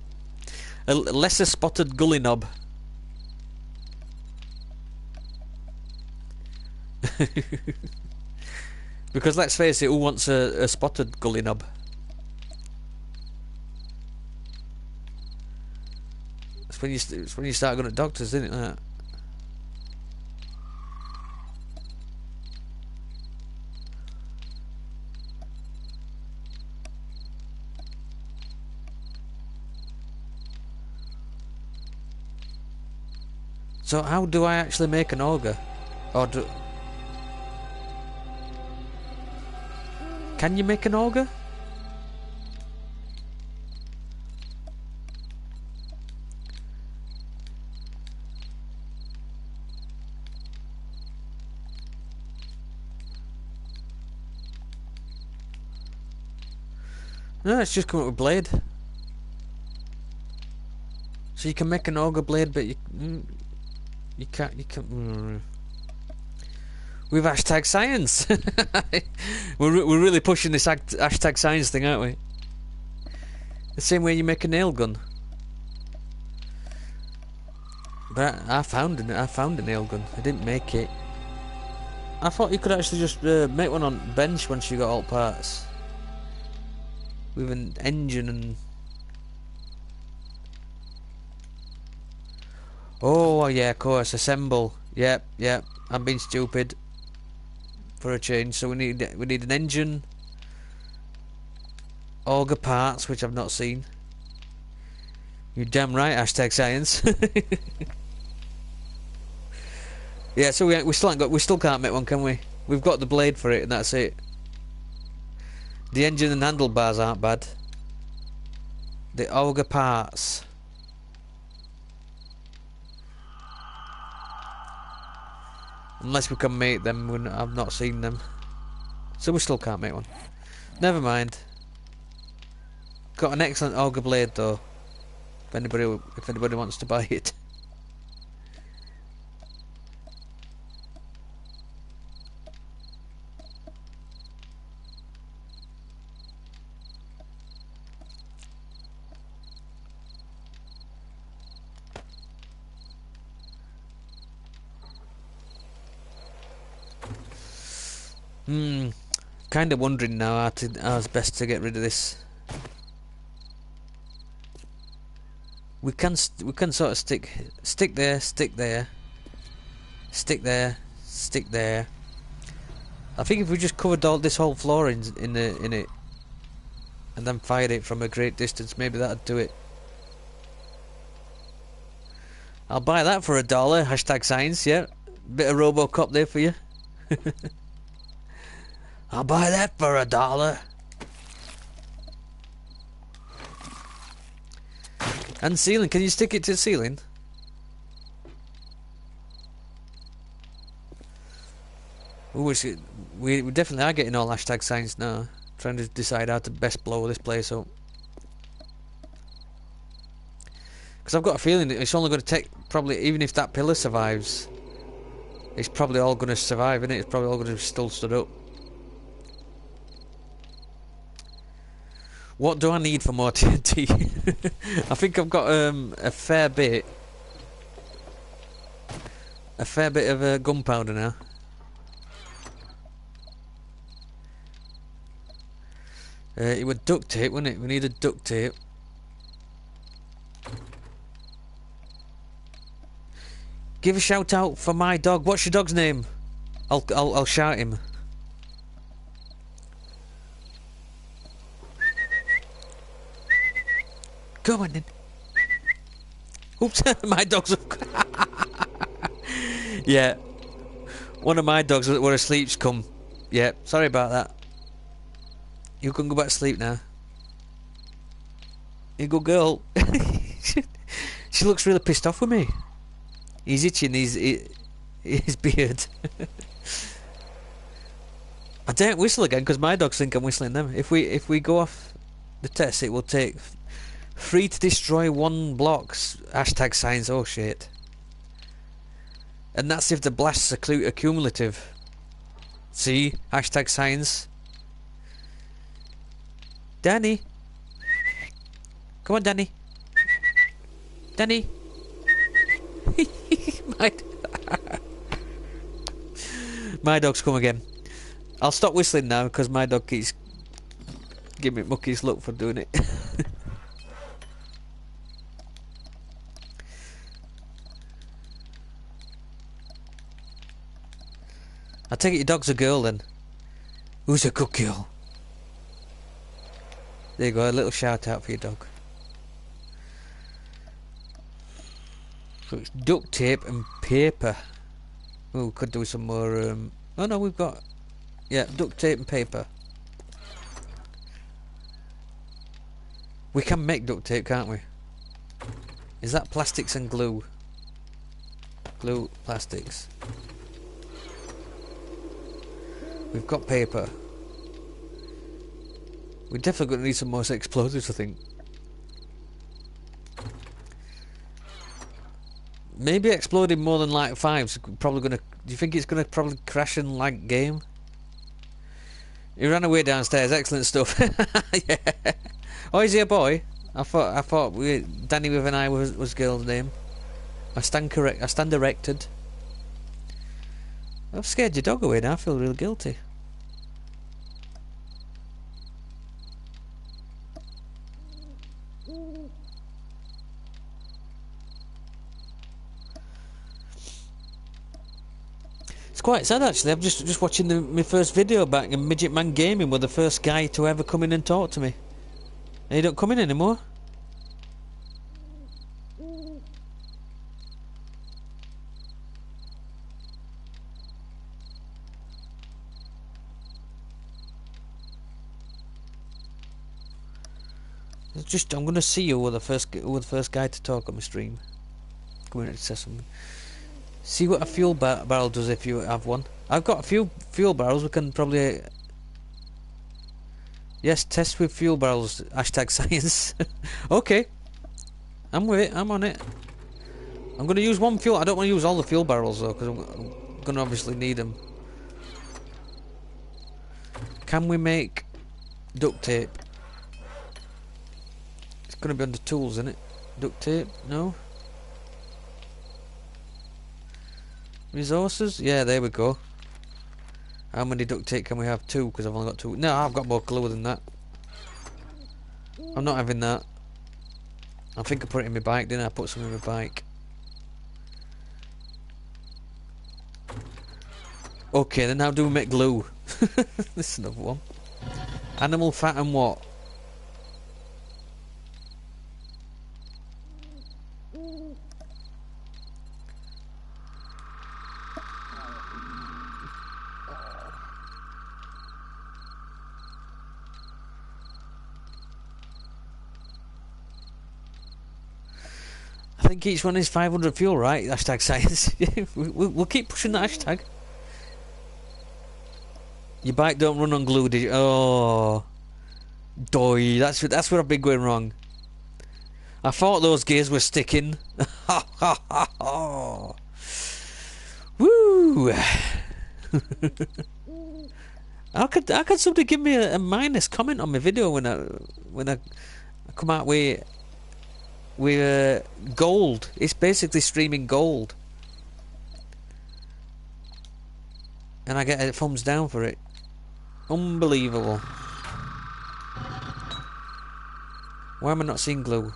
Speaker 1: A lesser spotted gully knob. Because let's face it, who wants a spotted gully knob? It's when you start going to doctors, isn't it? That? So how do I actually make an auger? Or do... Can you make an auger? No, it's just come up with blade. So you can make an auger blade, but you can't. With hashtag science. we're really pushing this hashtag science thing, aren't we? The same way you make a nail gun. But I found a nail gun. I didn't make it. I thought you could actually just make one on bench once you got all parts. With an engine and... Oh yeah, of course, assemble. Yep. I'm being stupid. For a change, so we need an engine, auger parts, which I've not seen. You're damn right, hashtag science. Yeah, so we still can't make one, can we? We've got the blade for it, and that's it. The engine and handlebars aren't bad. The auger parts. Unless we can make them, I've not seen them. So we still can't make one. Never mind. Got an excellent auger blade though. If anybody wants to buy it. Kind of wondering now how's best to get rid of this. We can sort of stick there, stick there, stick there, stick there. I think if we just covered this whole floor in it, and then fired it from a great distance, maybe that'd do it. I'll buy that for $1. Hashtag science, yeah. Bit of RoboCop there for you. I'll buy that for $1. And ceiling, can you stick it to the ceiling? Ooh, we definitely are getting all hashtag science now. Trying to decide how to best blow this place up. Because I've got a feeling that it's only going to take, probably, even if that pillar survives, it's probably all going to survive, isn't it? It's probably all going to be still stood up. What do I need for more TNT? I think I've got a fair bit. A fair bit of gunpowder now. It would duct tape, wouldn't it? We needed duct tape. Give a shout out for my dog. What's your dog's name? I'll shout him. Come on then. Oops, my dog's. Yeah, one of my dogs that were asleep's come. Yeah, sorry about that. You can go back to sleep now. You good girl. She looks really pissed off with me. He's itching his beard. I don't whistle again because my dogs think I'm whistling them. If we go off the test, it will take 3 to destroy 1 blocks. Hashtag science. Oh shit. And that's if the blasts are cumulative. See? Hashtag science. Danny. Come on, Danny. Danny. My dog's come again. I'll stop whistling now because my dog keeps giving me mucky's look for doing it. I take it your dog's a girl then. Who's a good girl? There you go, a little shout out for your dog. So it's duct tape and paper. Oh, we could do some more. Oh no, we've got. Yeah, duct tape and paper. We can make duct tape, can't we? Is that plastics and glue? Glue, plastics. We've got paper. We're definitely going to need some more explosives, I think. Maybe exploding more than like 5's probably going to... Do you think it's going to probably crash and lag game? He ran away downstairs. Excellent stuff. Yeah. Oh, is he a boy? I thought Danny with an I was girl's name. I stand correct. I stand erected. I've scared your dog away now. I feel real guilty. It's quite sad actually. I'm just watching my first video back, and Midget Man Gaming were the first guy to ever come in and talk to me. And he don't come in anymore. I'm gonna see you with the first guy to talk on my stream. Come in and say something. See what a fuel barrel does if you have one. I've got a few fuel barrels. We can probably yes, test with fuel barrels. Hashtag science. Okay, I'm with it. I'm on it. I'm gonna use one fuel. I don't want to use all the fuel barrels though, because I'm gonna obviously need them. Can we make duct tape? It's gonna be under tools, isn't it? Duct tape? No. Resources? Yeah, there we go. How many duct tape can we have? 2, because I've only got 2. No, I've got more glue than that. I'm not having that. I think I put it in my bike, didn't I? Put some in my bike. Okay, then how do we make glue? This is another one. Animal fat and what? I think each one is 500 fuel, right? Hashtag science. We'll keep pushing that hashtag. Your bike don't run on glue, did you? Oh, doy. That's where I've been going wrong. I thought those gears were sticking. Woo! How could somebody give me a minus comment on my video when I come out with gold? It's basically streaming gold, and I get a thumbs down for it. Unbelievable. Why am I not seeing glue?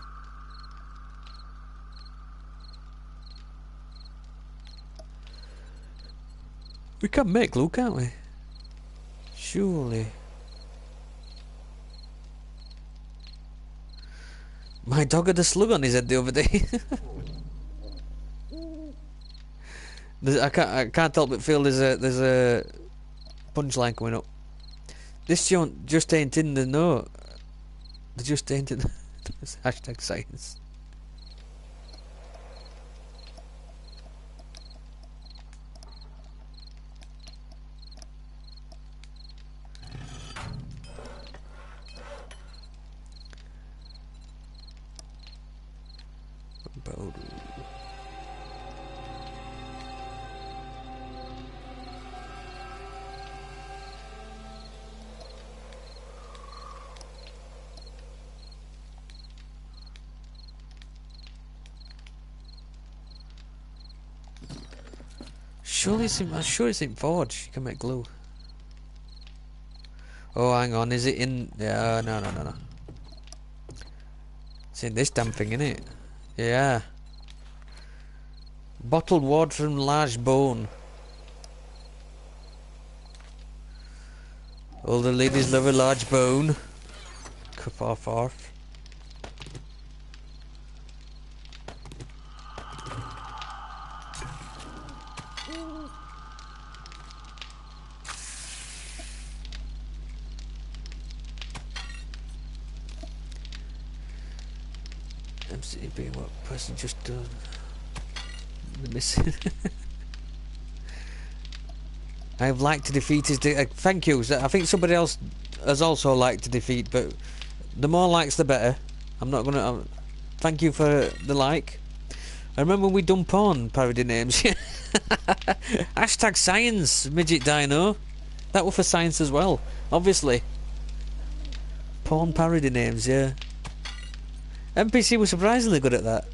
Speaker 1: We can make glue, can't we? Surely. My dog had a slug on his head the other day. I can't help but feel there's a punchline coming up. This just ain't in the note. They just ain't in the hashtag science. I'm sure it's in Forge. You can make glue. Oh, hang on. Is it in? Yeah, no. It's in this damn thing, innit? Yeah. Bottled water from large bone. All the ladies love a large bone. Kafarfarf. MCB, what person just done? The missing. I've liked to defeat his. Thank you. I think somebody else has also liked to defeat, but the more likes, the better. I'm not gonna. Thank you for the like. I remember when we done porn parody names. Hashtag science, midget dino. That was for science as well, obviously. Porn parody names, yeah. NPC was surprisingly good at that.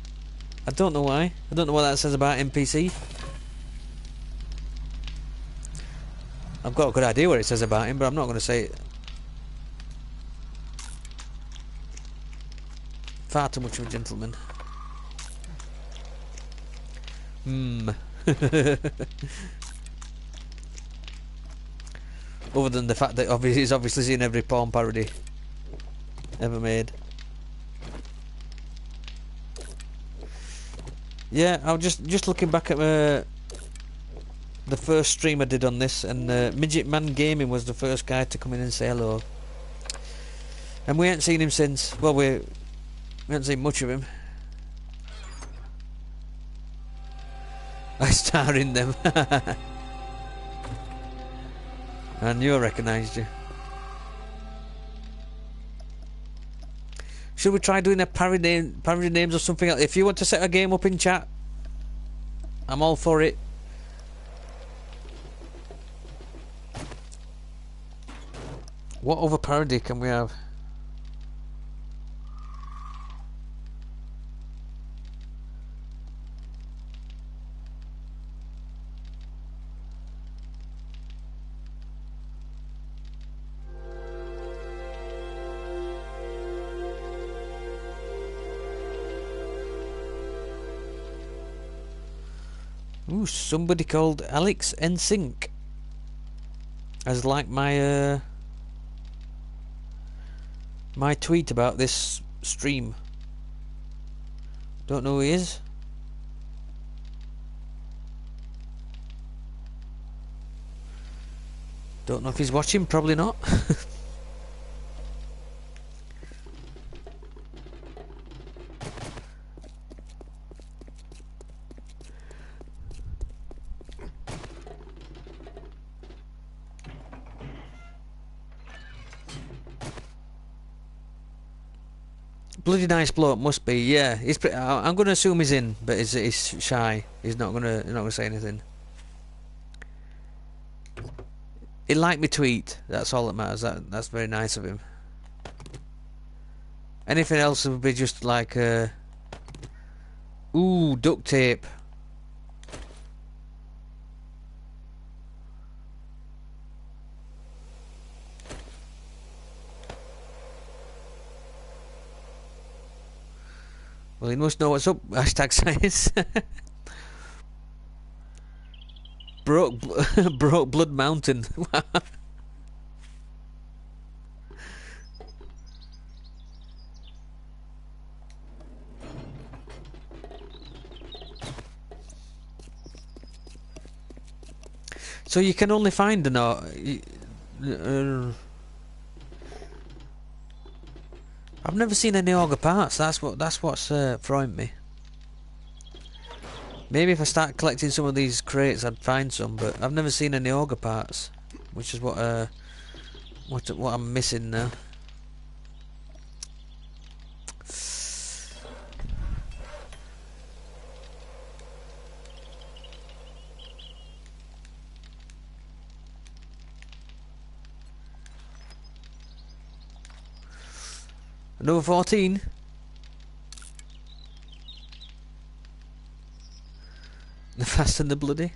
Speaker 1: I don't know why. I don't know what that says about NPC. I've got a good idea what it says about him, but I'm not going to say it. Far too much of a gentleman. Other than the fact that he's obviously seen every porn parody ever made. Yeah, I was just looking back at the first stream I did on this, and Midget Man Gaming was the first guy to come in and say hello. And we ain't seen him since. Well, we haven't seen much of him. I star in them. I knew I recognised you. Should we try doing a parody names or something else? If you want to set a game up in chat, I'm all for it. What other parody can we have? Ooh, somebody called Alex NSync has liked my my tweet about this stream. Don't know who he is. Don't know if he's watching, probably not. Bloody nice bloke, must be. Yeah, I'm going to assume he's in, but he's shy. He's not gonna say anything. He liked me tweet. That's all that matters. That's very nice of him. Anything else would be just like, ooh, duct tape. Well, he must know what's up. Hashtag science. broke Blood Mountain. So you can only find an I've never seen any auger parts. That's what's throwing me. Maybe if I start collecting some of these crates, I'd find some, but I've never seen any auger parts, which is what I'm missing now. Another 14. The fast and the bloody.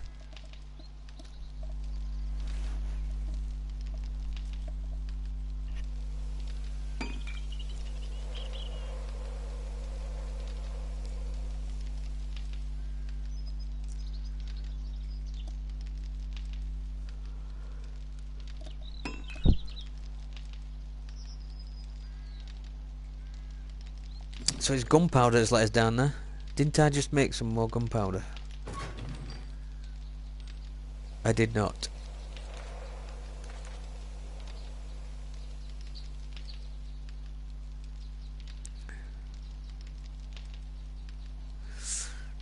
Speaker 1: So it's gunpowder that's let us down there. Didn't I just make some more gunpowder? I did not.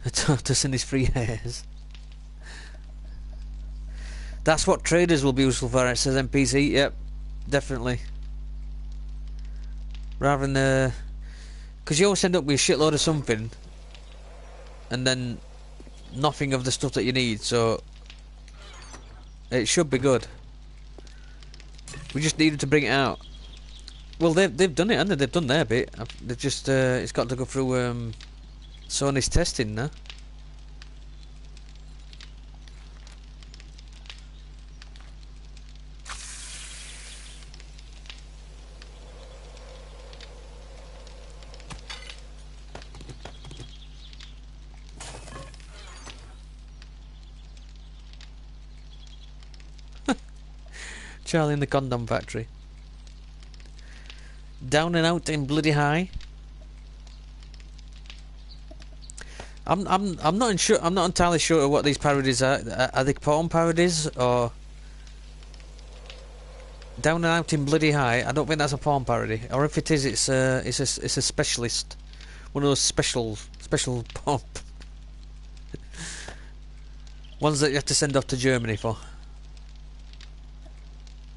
Speaker 1: A tortoise and his free hairs. That's what traders will be useful for, it says NPC. Yep, definitely. Rather than because you always end up with a shitload of something and then nothing of the stuff that you need, so it should be good. We just needed to bring it out. Well, they've done it, haven't they? They've done their bit. They've just it's got to go through Sony's testing now. Charlie in the condom factory. Down and out in bloody high. I'm not sure. I'm not entirely sure of what these parodies are. Are they porn parodies or down and out in bloody high? I don't think that's a porn parody. Or if it is, it's a specialist, one of those special porn ones that you have to send off to Germany for.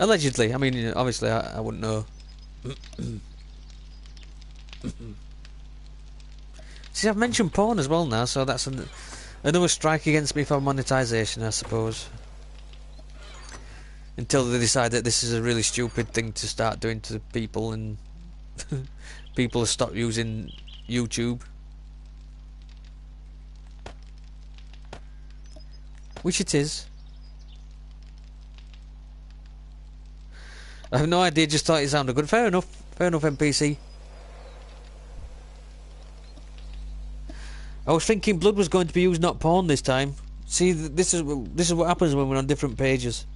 Speaker 1: Allegedly. I mean, obviously, I wouldn't know. See, I've mentioned porn as well now, so that's another strike against me for monetization, I suppose. Until they decide that this is a really stupid thing to start doing to people, and people stop using YouTube. Which it is. I have no idea, just thought it sounded good. Fair enough, NPC. I was thinking blood was going to be used, not porn this time. See, this is what happens when we're on different pages.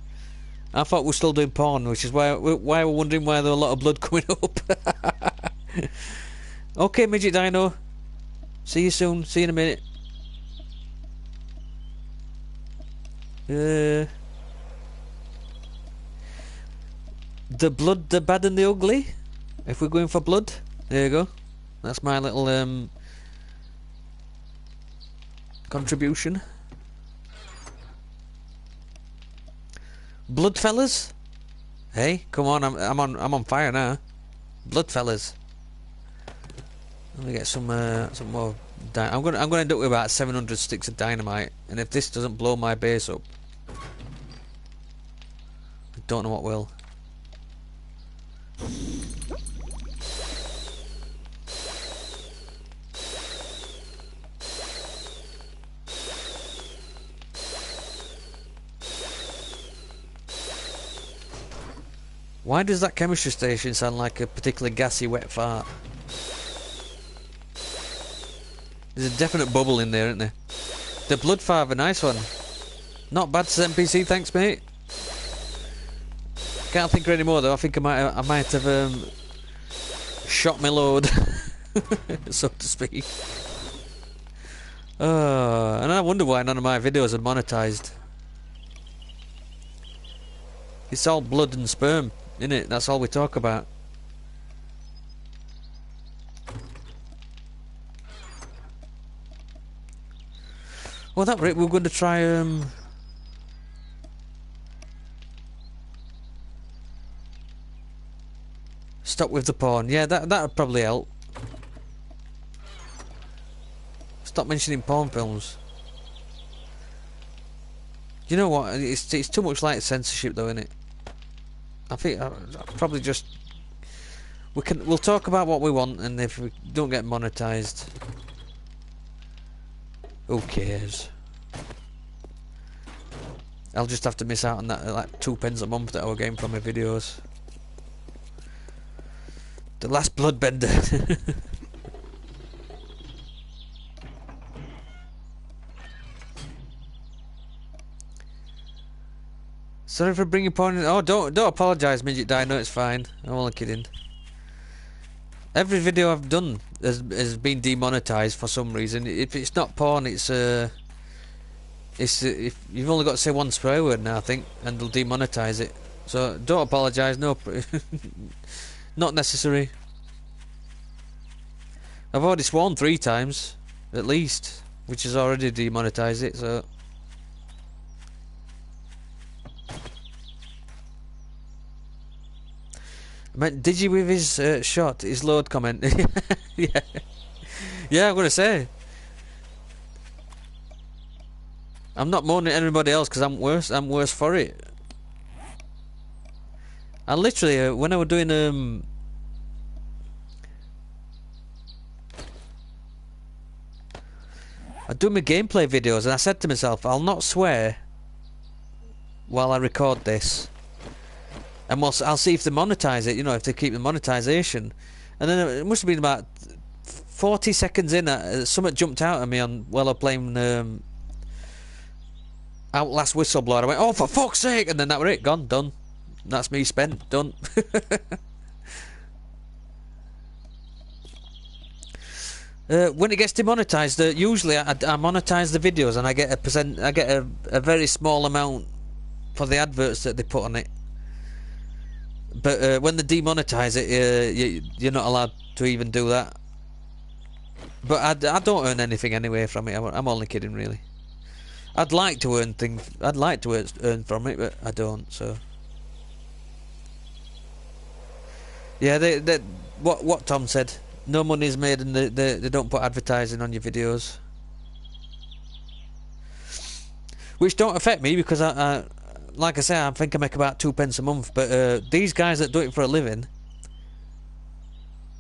Speaker 1: I thought we're still doing porn, which is why we're wondering why there are a lot of blood coming up. Okay, Midget Dino. See you soon. See you in a minute. The blood, the bad and the ugly. If we're going for blood, there you go. That's my little contribution. Blood fellas. Hey, come on! I'm on fire now. Blood fellas. Let me get some more. I'm gonna end up with about 700 sticks of dynamite, and if this doesn't blow my base up, don't know what will. Why does that chemistry station sound like a particularly gassy wet fart? There's a definite bubble in there, isn't there? The blood fart, a nice one. Not bad to NPC, thanks mate. Can't think of any more though. I think I might have shot my load, so to speak. And I wonder why none of my videos are monetized. It's all blood and sperm, isn't it? That's all we talk about. Well, that we're going to try stop with the porn. Yeah, that would probably help. Stop mentioning porn films. You know what? It's too much like censorship, though, isn't it? I think I'll probably just we'll talk about what we want, and if we don't get monetized, who cares? I'll just have to miss out on that like 2p a month that I was getting from my videos. The last bloodbender. Sorry for bringing porn in. Oh, don't apologise, Midget Die. No, it's fine. I'm only kidding. Every video I've done has been demonetized for some reason. If it's not porn, it's if you've only got to say one swear word now, I think, and they'll demonetize it. So don't apologise. No, not necessary. I've already sworn 3 times, at least, which has already demonetized it. So. I meant Digi with his shot, his load comment. Yeah, yeah. I'm gonna say. I'm not moaning at anybody else because I'm worse. I'm worse for it. I literally, when I was doing I do my gameplay videos, and I said to myself, I'll not swear while I record this. And I'll see if they monetize it, you know, if they keep the monetization. And then it must have been about 40 seconds in, something jumped out at me while I was playing Outlast Whistleblower. I went, oh, for fuck's sake! And then that was it, gone, done. That's me spent, done. When it gets demonetized, usually I monetize the videos and I get a very small amount for the adverts that they put on it. But when they demonetize it, you're not allowed to even do that. But I don't earn anything anyway from it. I'm only kidding, really. I'd like to earn things. I'd like to earn from it, but I don't. So yeah, what Tom said. No money's made, and they don't put advertising on your videos, which don't affect me because I like I say, I think I make about 2p a month. But these guys that do it for a living,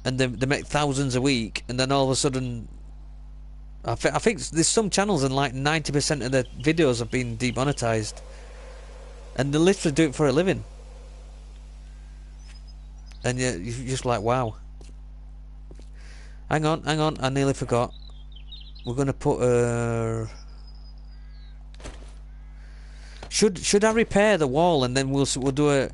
Speaker 1: and they make thousands a week, and then all of a sudden, I think there's some channels and like 90% of their videos have been demonetized, and they literally do it for a living, and you're just like, wow. Hang on, I nearly forgot. We're gonna put Should I repair the wall and then we'll do a...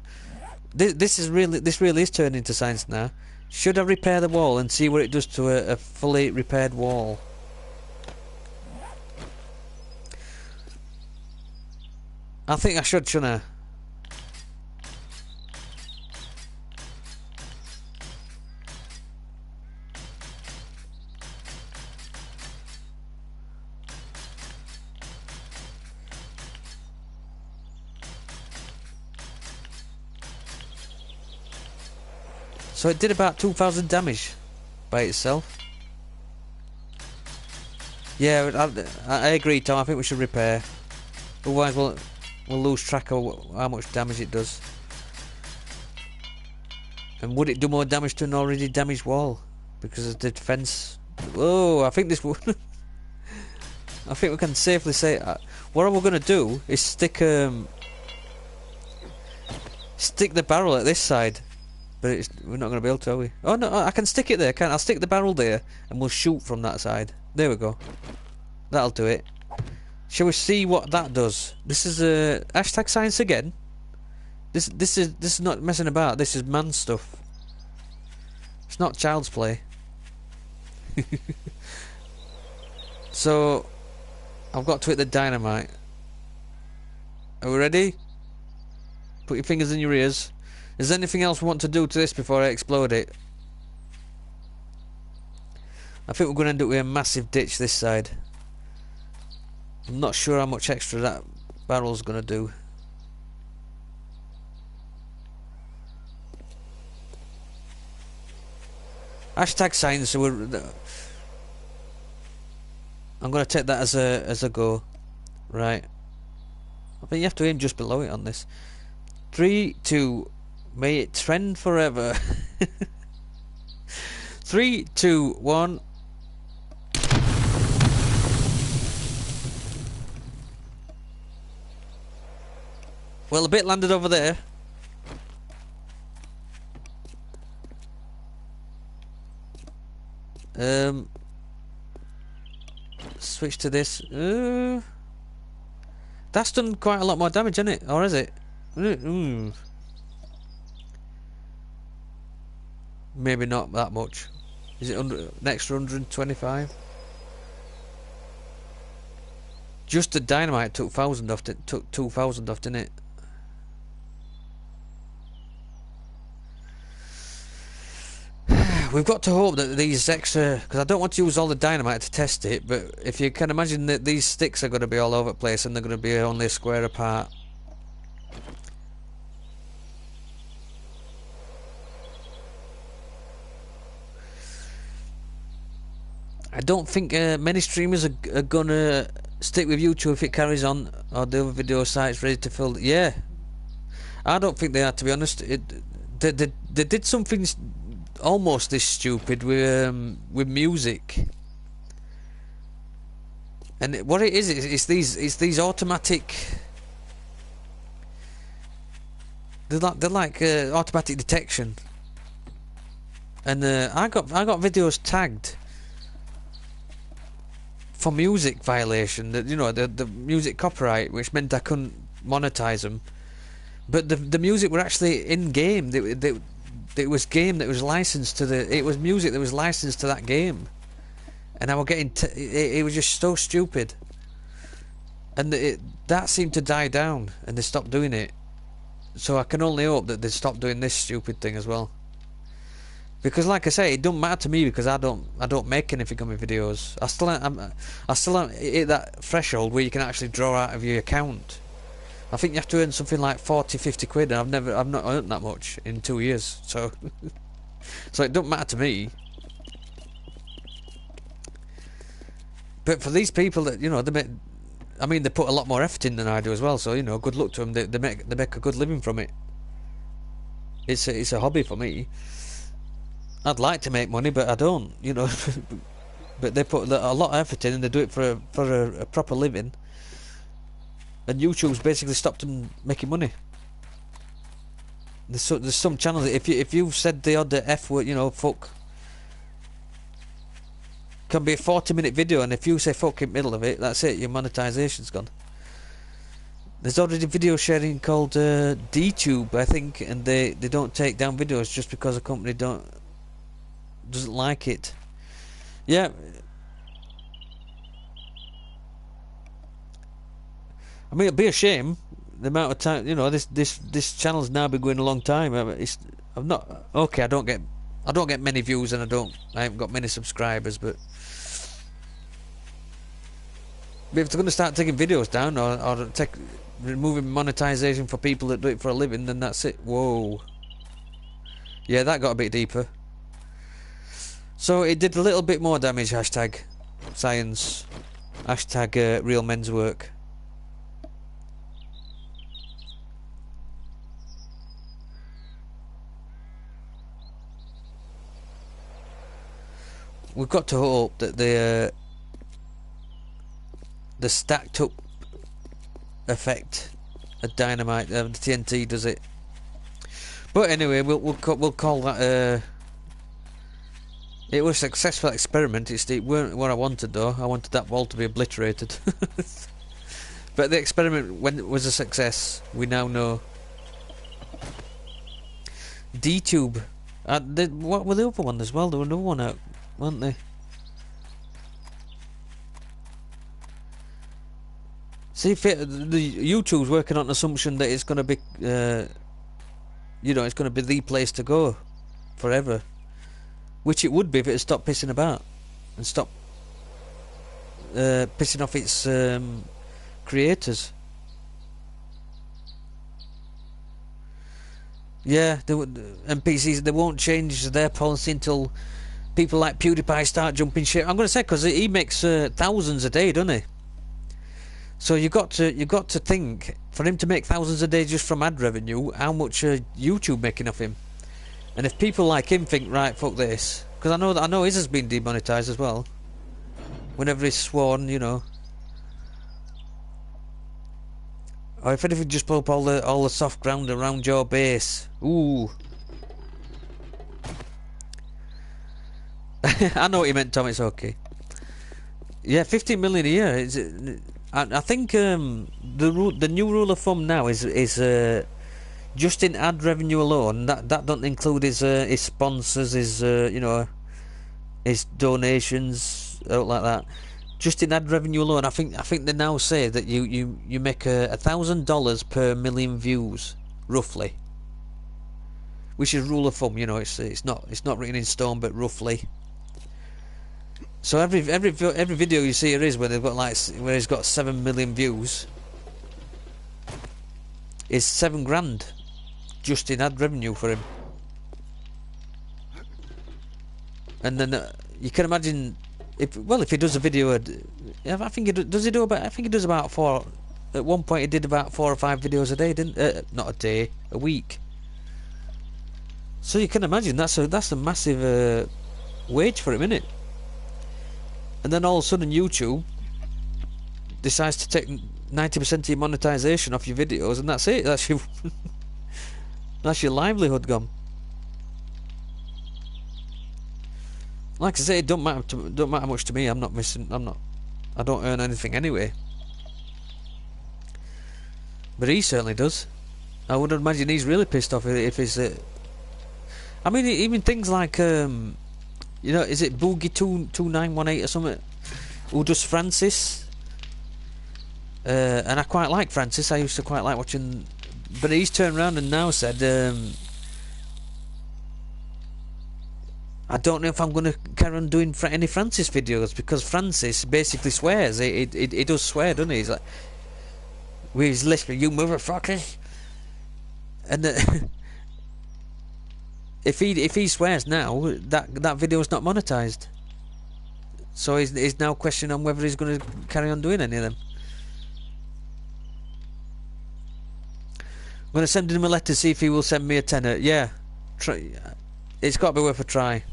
Speaker 1: This really is turning into science now. Should I repair the wall and see what it does to a fully repaired wall? I think I should, shouldn't I? So it did about 2,000 damage by itself. Yeah, I agree, Tom. I think we should repair. Otherwise, we'll lose track of how much damage it does. And would it do more damage to an already damaged wall? Because of the defense. Oh, I think this would. I think we can safely say what we're gonna do is stick the barrel at this side, but we're not gonna be able to, are we? Oh no, I can stick it there. Can't I? I'll stick the barrel there, and we'll shoot from that side. There we go. That'll do it. Shall we see what that does? This is hashtag science again. This is not messing about. This is man stuff. It's not child's play. So I've got to hit the dynamite. Are we ready? Put your fingers in your ears. Is there anything else we want to do to this before I explode it? I think we're going to end up with a massive ditch this side. I'm not sure how much extra that barrel's going to do. Hashtag science. So I'm going to take that as a go. Right. I think you have to aim just below it on this. 3, 2, may it trend forever. 3, 2, 1. Well, a bit landed over there. Switch to this. That's done quite a lot more damage, hasn't it? Or is it? Maybe not that much. Is it an extra 125? Just the dynamite took 2,000 off, didn't it? We've got to hope that these extra, because I don't want to use all the dynamite to test it, but if you can imagine that these sticks are going to be all over the place and they're going to be only a square apart. I don't think many streamers are going to stick with YouTube if it carries on, or the other video sites ready to fill. Yeah, I don't think they are, to be honest. They did something almost this stupid with music, and what it is, it's these automatic. They're like automatic detection, and I got videos tagged for music violation. That, you know, the music copyright, which meant I couldn't monetize them. But the music were actually in game. It was game that was licensed to the. It was music that was licensed to that game, and I was getting. It was just so stupid. And that seemed to die down, and they stopped doing it. So I can only hope that they stop doing this stupid thing as well. Because, like I say, it don't matter to me because I don't make anything on my videos. I still haven't hit that threshold where you can actually draw out of your account. I think you have to earn something like 40, 50 quid, and I've not earned that much in 2 years, so so it don't matter to me. But for these people that, you know, they put a lot more effort in than I do as well, so, you know, good luck to them. They make a good living from it. It's a hobby for me. I'd like to make money, but I don't, you know. But they put a lot of effort in, and they do it for a proper living. And YouTube's basically stopped them making money. There's some channels that if you've said the odd F word, you know, fuck, can be a 40-minute video, and if you say fuck in the middle of it, that's it, your monetization's gone. There's already video sharing called DTube, I think, and they don't take down videos just because a company doesn't like it. Yeah. I mean, it'd be a shame the amount of time, you know. This channel's now been going a long time. I'm not okay. I don't get many views, and I haven't got many subscribers. But if they're going to start taking videos down or removing monetization for people that do it for a living, then that's it. Whoa. Yeah, that got a bit deeper. So it did a little bit more damage. Hashtag science. Hashtag real men's work. we've got to hope that the stacked up effect of dynamite, the TNT does it. But anyway, we'll call that. It was a successful experiment. It weren't what I wanted though. I wanted that wall to be obliterated. But the experiment, when it was a success, we now know. D-Tube. What were the other one as well? There was another one out, weren't they? See, if the YouTube's working on an assumption that it's going to be, you know, it's going to be the place to go forever. Which it would be if it had stopped pissing about and stopped pissing off its creators. Yeah, NPCs, they won't change their policy until people like PewDiePie start jumping shit. I'm going to say, because he makes thousands a day, doesn't he? So you got to think, for him to make thousands a day just from ad revenue, how much YouTube making off him? And if people like him think, right, fuck this, because I know his has been demonetized as well. Whenever he's sworn, you know. Or if anything, just pull up all the soft ground around your base. Ooh. I know what you meant, Tom. It's okay. Yeah, 15 million a year. I think the new rule of thumb now is just in ad revenue alone. That don't include his sponsors, his you know, his donations, like that. Just in ad revenue alone, I think they now say that you make $1,000 per million views, roughly. Which is rule of thumb, you know. It's not written in stone, but roughly. So every video you see here is where they've got where he's got 7 million views. Is $7,000 just in ad revenue for him. And then you can imagine if he does a video, I think he does about 4. At one point he did about 4 or 5 videos a day, didn't? Not a day, a week. So you can imagine that's a massive wage for him, isn't it? And then all of a sudden YouTube decides to take 90% of your monetization off your videos, and that's it. That's your that's your livelihood gone. Like I say, it don't matter much to me. I don't earn anything anyway. But he certainly does. I would imagine he's really pissed off if he's. I mean, even things like you know, is it Boogie 2918 or something? Who does Francis? And I quite like Francis. I used to quite like watching, but he's turned around and now said, I don't know if I'm going to carry on doing any Francis videos, because Francis basically swears. He does swear, doesn't he? He's like, with his lisp, you motherfuckers. And if he swears now, that video's not monetized. So he's now questioning on whether he's going to carry on doing any of them. I'm going to send him a letter to see if he will send me a tenner. Yeah, it's got to be worth a try.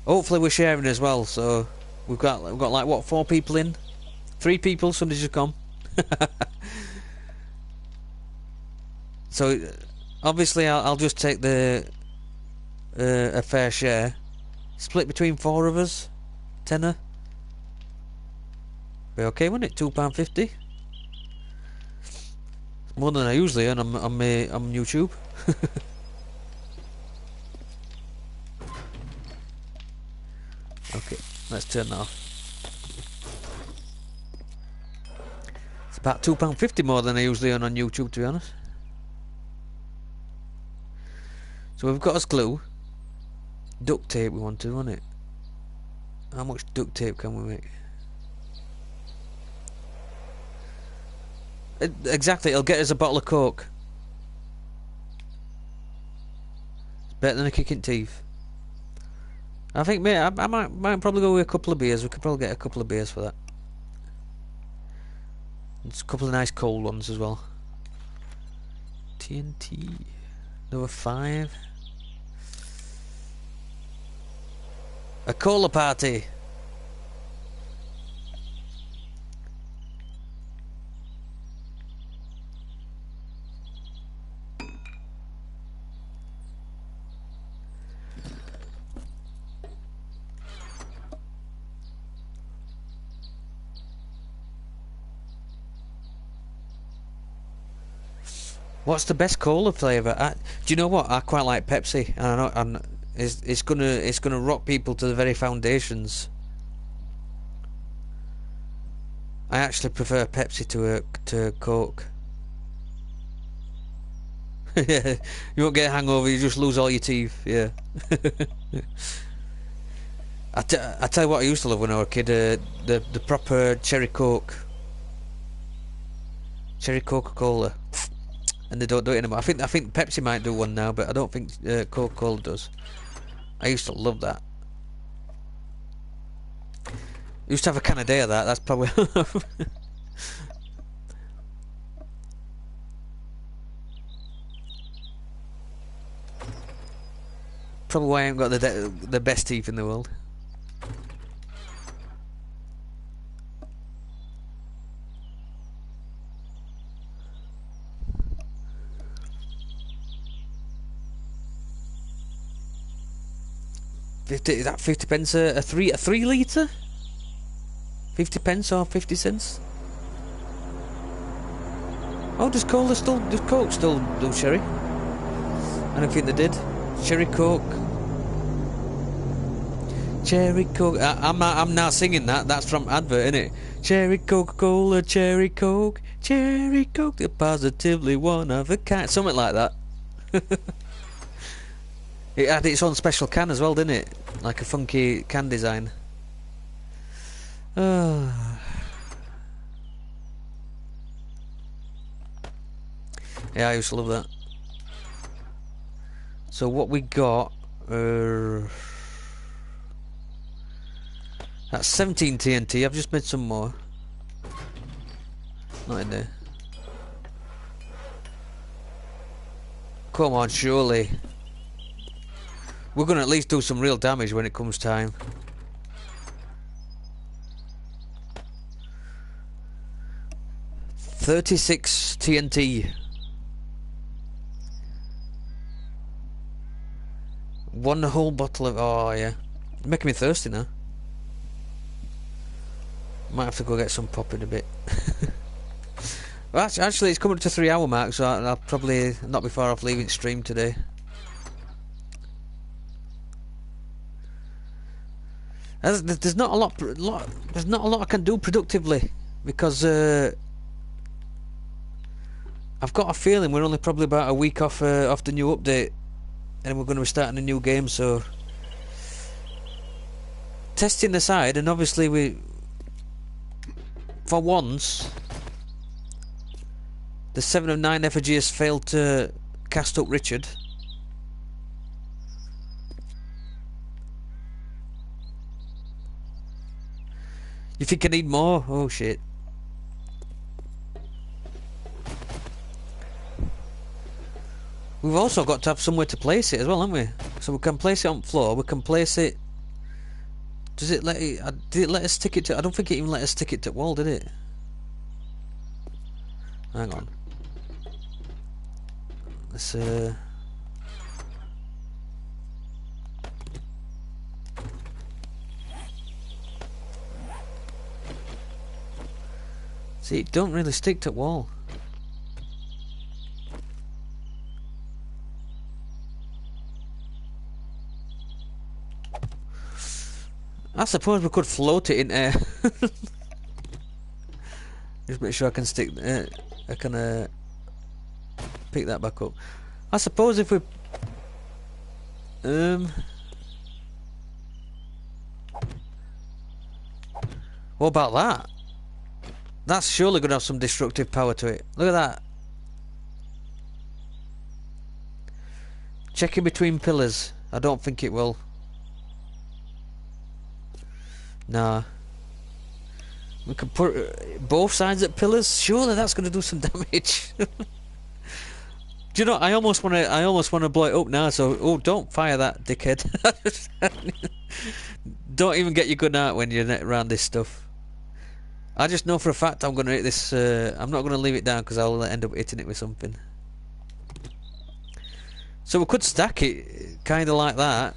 Speaker 1: Hopefully we're sharing as well. So we've got like what, 4 people in, 3 people. Somebody's just come. So obviously I'll just take the a fair share, split between 4 of us, tenner. Be okay, wouldn't it? £2.50. More than I usually earn on YouTube. Okay, let's turn that off. It's about £2.50 more than I usually earn on YouTube, to be honest. So we've got us glue. Duct tape we wanted, wasn't it? How much duct tape can we make? Exactly, it'll get us a bottle of Coke. It's better than a kicking teeth. I think, mate, I might probably go with a couple of beers. We could probably get a couple of beers for that. Just a couple of nice cold ones as well. TNT. 5. A cola party. What's the best cola flavour? Do you know what? I quite like Pepsi, and I know it's gonna rock people to the very foundations. I actually prefer Pepsi to Coke. Yeah, you won't get a hangover. You just lose all your teeth. Yeah. I tell you what, I used to love when I was a kid. The proper cherry Coke, cherry Coca-Cola. And they don't do it anymore. I think Pepsi might do one now, but I don't think Coca-Cola does. I used to love that. Used to have a can a day of that. That's probably probably why I haven't got the best teeth in the world. Is that 50 pence a 3 litre? 50 pence or 50 cents? Oh, does Coke still do cherry? I don't think they did. Cherry Coke. Cherry Coke. I'm now singing that. That's from advert, innit? Cherry Coca-Cola, Cherry Coke, Cherry Coke. They're positively one of a kind. Something like that. It had its own special can as well, didn't it? Like a funky can design. Yeah, I used to love that. So what we got... that's 17 TNT. I've just made some more. Not in there. Come on, surely. We're going to at least do some real damage when it comes time. $36 TNT. One whole bottle of... Oh, yeah. You're making me thirsty now. Might have to go get some pop in a bit. Well, actually, it's coming up to 3-hour mark, so I'll probably not be far off leaving stream today. There's not a lot. There's not a lot I can do productively because I've got a feeling we're only probably about a week off the new update, and we're going to be starting a new game. So testing aside, and obviously for once, the 7 of 9 effigy has failed to cast up Richard. You think I need more? Oh shit. We've also got to have somewhere to place it as well, haven't we? So we can place it on the floor, we can place it... Does it let it... Did it let us stick it to... I don't think it even let us stick it to the wall, did it? Hang on. Let's see, it don't really stick to the wall. I suppose we could float it in air. Just make sure I can stick. I can pick that back up. I suppose if we what about that? That's surely going to have some destructive power to it. Look at that. Checking between pillars. I don't think it will. Nah. We can put both sides at pillars. Surely that's going to do some damage. Do you know? I almost want to blow it up now. So, oh, don't fire that, dickhead. Don't even get your gun out when you're around this stuff. I just know for a fact I'm going to hit this. I'm not going to leave it down because I'll end up hitting it with something. So we could stack it kind of like that.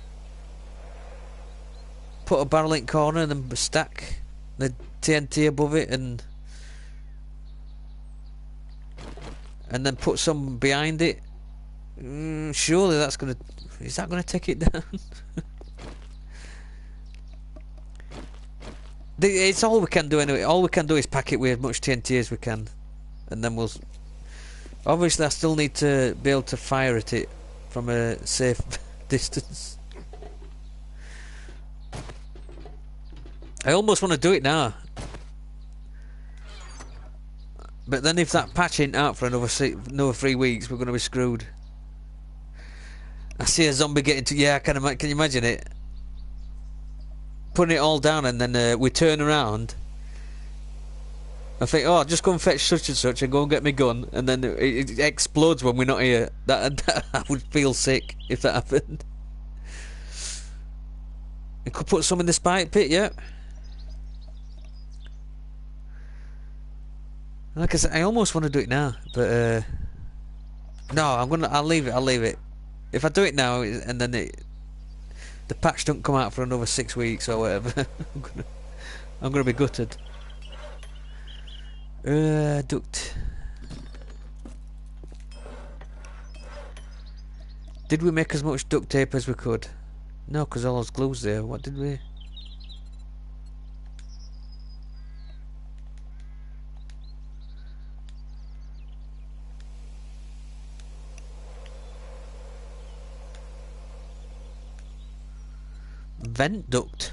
Speaker 1: Put a barrel in corner and then stack the TNT above it and then put some behind it. Surely that's going to... Is that going to take it down? It's all we can do anyway. All we can do is pack it with as much TNT as we can. And then we'll... Obviously I still need to be able to fire at it from a safe distance. I almost want to do it now. But then if that patch ain't out for another 3 weeks, we're going to be screwed. I see a zombie getting to... Yeah, can you imagine it? Putting it all down and then we turn around. I think, oh, just go and fetch such and such and go and get my gun. And then it explodes when we're not here. That I would feel sick if that happened. You could put some in the spike pit, yeah. Like I said, I almost want to do it now, but no, I'll leave it. If I do it now and then the patch don't come out for another 6 weeks or whatever, I'm gonna be gutted. Duct. Did we make as much duct tape as we could? No, because all those glues there. What did we? Vent duct.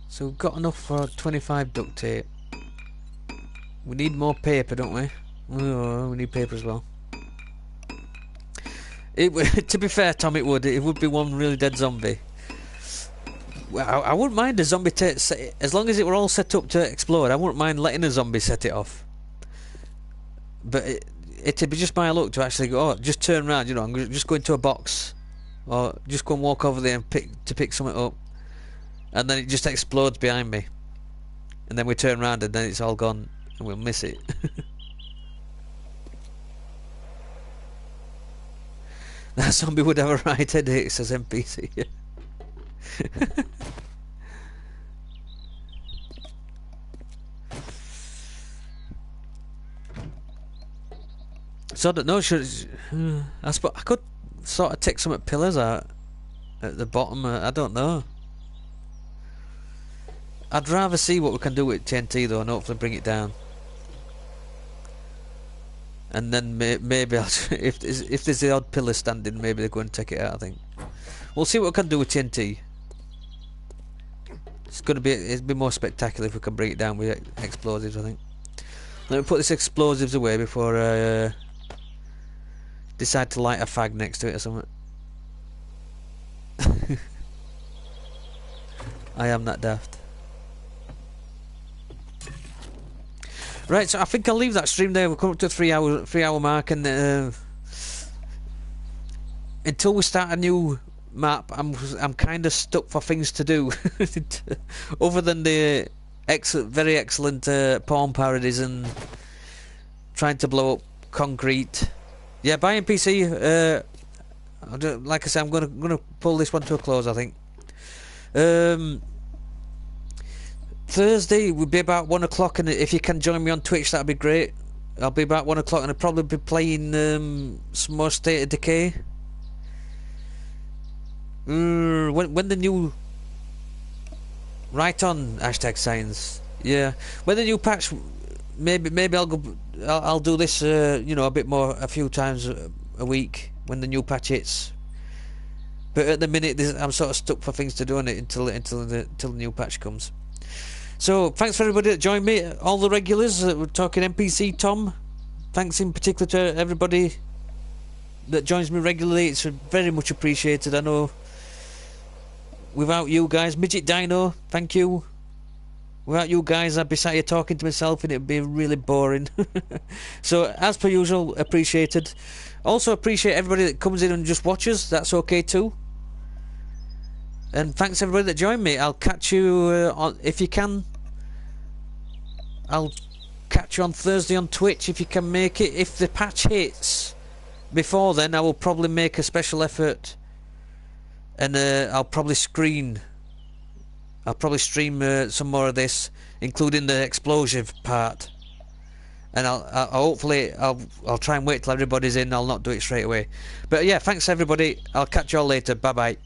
Speaker 1: So we've got enough for 25 duct tape. We need more paper, don't we? Oh, we need paper as well. To be fair, Tom, it would be one really dead zombie. Well, I wouldn't mind a zombie as long as it were all set up to explode. I wouldn't mind letting a zombie set it off. But it'd be just my luck to actually go, oh, just turn around, you know, I'm just go into a box, or just go and walk over there and pick something up, and then it just explodes behind me, and then we turn around and then it's all gone and we'll miss it. That zombie would have a right headache, says NPC. So I don't know. I could sort of take some pillars out at the bottom. I don't know. I'd rather see what we can do with TNT though, and hopefully bring it down. And then maybe if there's the odd pillar standing, maybe they're going to take it out. I think we'll see what we can do with TNT. It'd be more spectacular if we can bring it down with explosives. I think. Let me put this explosives away before I decide to light a fag next to it or something. I am that daft. Right, so I think I'll leave that stream there. We'll come up to the 3 hour mark, and until we start a new map, I'm kind of stuck for things to do, other than the very excellent porn parodies and trying to blow up concrete. Yeah, bye NPC. Like I said, I'm gonna pull this one to a close, I think. Thursday will be about 1 o'clock, and if you can join me on Twitch, that'd be great. I'll be about 1 o'clock, and I'll probably be playing some more State of Decay. When the new... Right on, #science. Yeah, when the new patch, maybe I'll do this, you know, a few times a week when the new patch hits. But at the minute, I'm sort of stuck for things to do on it until the new patch comes. So thanks for everybody that joined me, all the regulars. We're talking NPC Tom. Thanks in particular to everybody that joins me regularly. It's very much appreciated. I know without you guys, Midget Dino, thank you. Without you guys, I'd be sat here talking to myself and it'd be really boring. So, as per usual, appreciated. Also appreciate everybody that comes in and just watches. That's okay too. And thanks everybody that joined me. I'll catch you on, if you can. I'll catch you on Thursday on Twitch if you can make it. If the patch hits before then, I will probably make a special effort, and I'll probably stream some more of this, including the explosive part. And I'll hopefully I'll try and wait till everybody's in. I'll not do it straight away. But yeah, thanks everybody. I'll catch you all later. Bye bye.